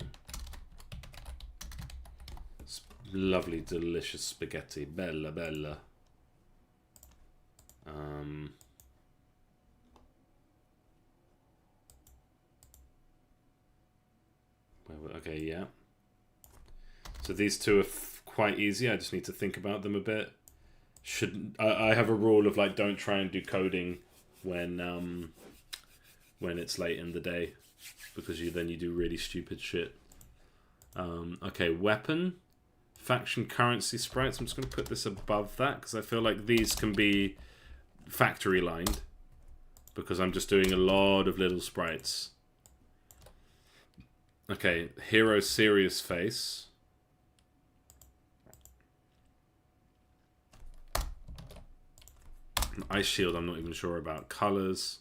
Lovely, delicious spaghetti. Bella, bella. Okay, yeah. So these two are quite easy. I just need to think about them a bit. I have a rule of like don't try and do coding when it's late in the day, because then you do really stupid shit. Okay, weapon, faction currency sprites. I'm just going to put this above that because I feel like these can be factory lined because I'm just doing a lot of little sprites. Okay, hero serious face. Ice shield I'm not even sure about. Colors.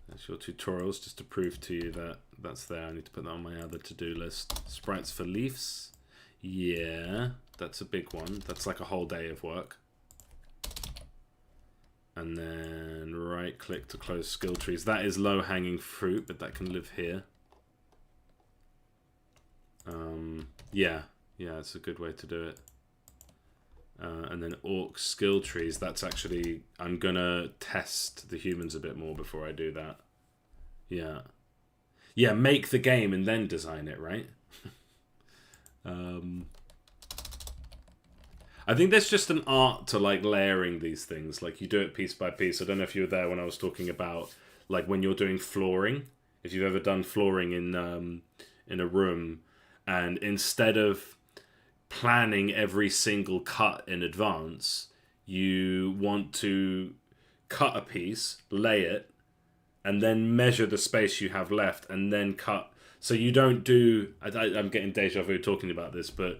That's your tutorials just to prove to you that that's there. I need to put that on my other to-do list. Sprites for leaves. Yeah, that's a big one. That's like a whole day of work. And then right click to close skill trees. That is low hanging fruit, but that can live here. Yeah, it's a good way to do it. And then orc skill trees. That's actually, I'm gonna test the humans a bit more before I do that. Yeah, make the game and then design it, right? I think there's just an art to like layering these things. Like you do it piece by piece. I don't know if you were there when I was talking about like when you're doing flooring. If you've ever done flooring in a room, and instead of planning every single cut in advance, you want to cut a piece, lay it, and then measure the space you have left, and then cut. So you don't do... I'm getting deja vu talking about this, but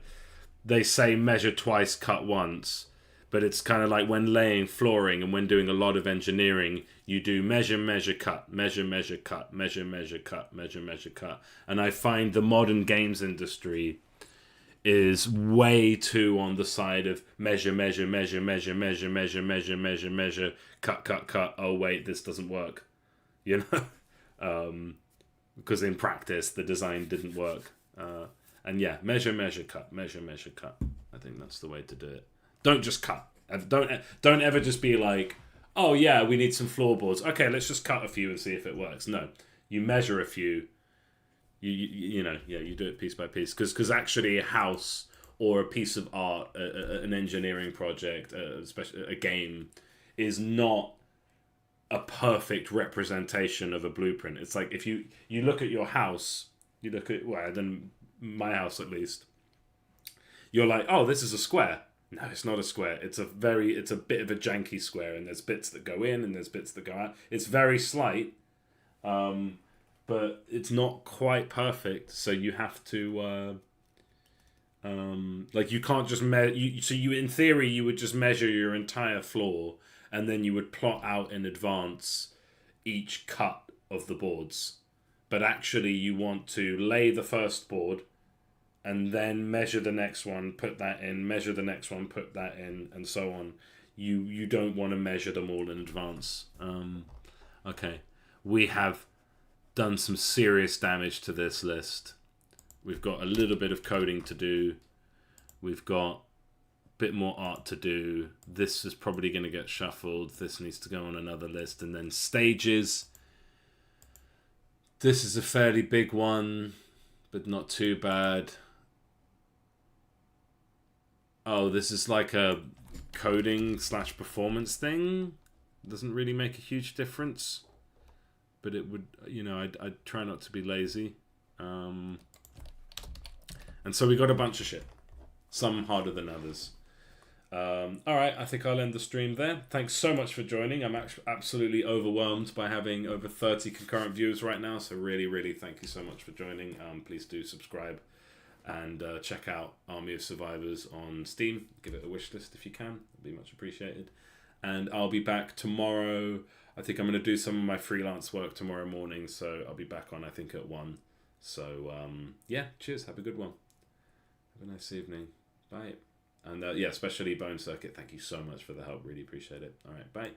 they say measure twice, cut once. But it's kind of like when laying flooring and when doing a lot of engineering, you do measure, measure, cut, measure, measure, cut, measure, measure, cut, measure, measure, cut. And I find the modern games industry is way too on the side of measure, measure, measure, measure, measure, measure, measure, measure, measure, cut, cut, cut. Oh, wait, this doesn't work. You know? Because in practice, the design didn't work. And yeah, measure, measure, cut, measure, measure, cut. I think that's the way to do it. Don't just cut. Don't ever just be like, oh yeah, we need some floorboards. Okay, let's just cut a few and see if it works. No, you measure a few. You know, yeah, you do it piece by piece. Because actually a house or a piece of art, an engineering project, especially a game, is not a perfect representation of a blueprint. It's like if you look at your house, you look at, well, then my house at least, you're like, oh, this is a square. No, it's not a square. It's a bit of a janky square, and there's bits that go in and there's bits that go out. It's very slight, but it's not quite perfect. So you have to, like, you can't just So you, in theory, you would just measure your entire floor, and then you would plot out in advance each cut of the boards. But actually, you want to lay the first board, and then measure the next one, put that in, measure the next one, put that in, and so on. You don't want to measure them all in advance. Okay. We have done some serious damage to this list. We've got a little bit of coding to do. We've got a bit more art to do. This is probably going to get shuffled. This needs to go on another list. And then stages. This is a fairly big one, but not too bad. Oh, this is like a coding / performance thing. Doesn't really make a huge difference, but it would, you know, I'd try not to be lazy. And so we got a bunch of shit. Some harder than others. Alright, I think I'll end the stream there. Thanks so much for joining. I'm actually absolutely overwhelmed by having over 30 concurrent views right now, so really, really thank you so much for joining. Please do subscribe. And check out Army of Survivors on Steam. Give it a wish list if you can. It'd be much appreciated. And I'll be back tomorrow. I think I'm going to do some of my freelance work tomorrow morning. So I'll be back on, I think, at 1. So, yeah, cheers. Have a good one. Have a nice evening. Bye. And, yeah, especially Bone Circuit. Thank you so much for the help. Really appreciate it. All right, bye.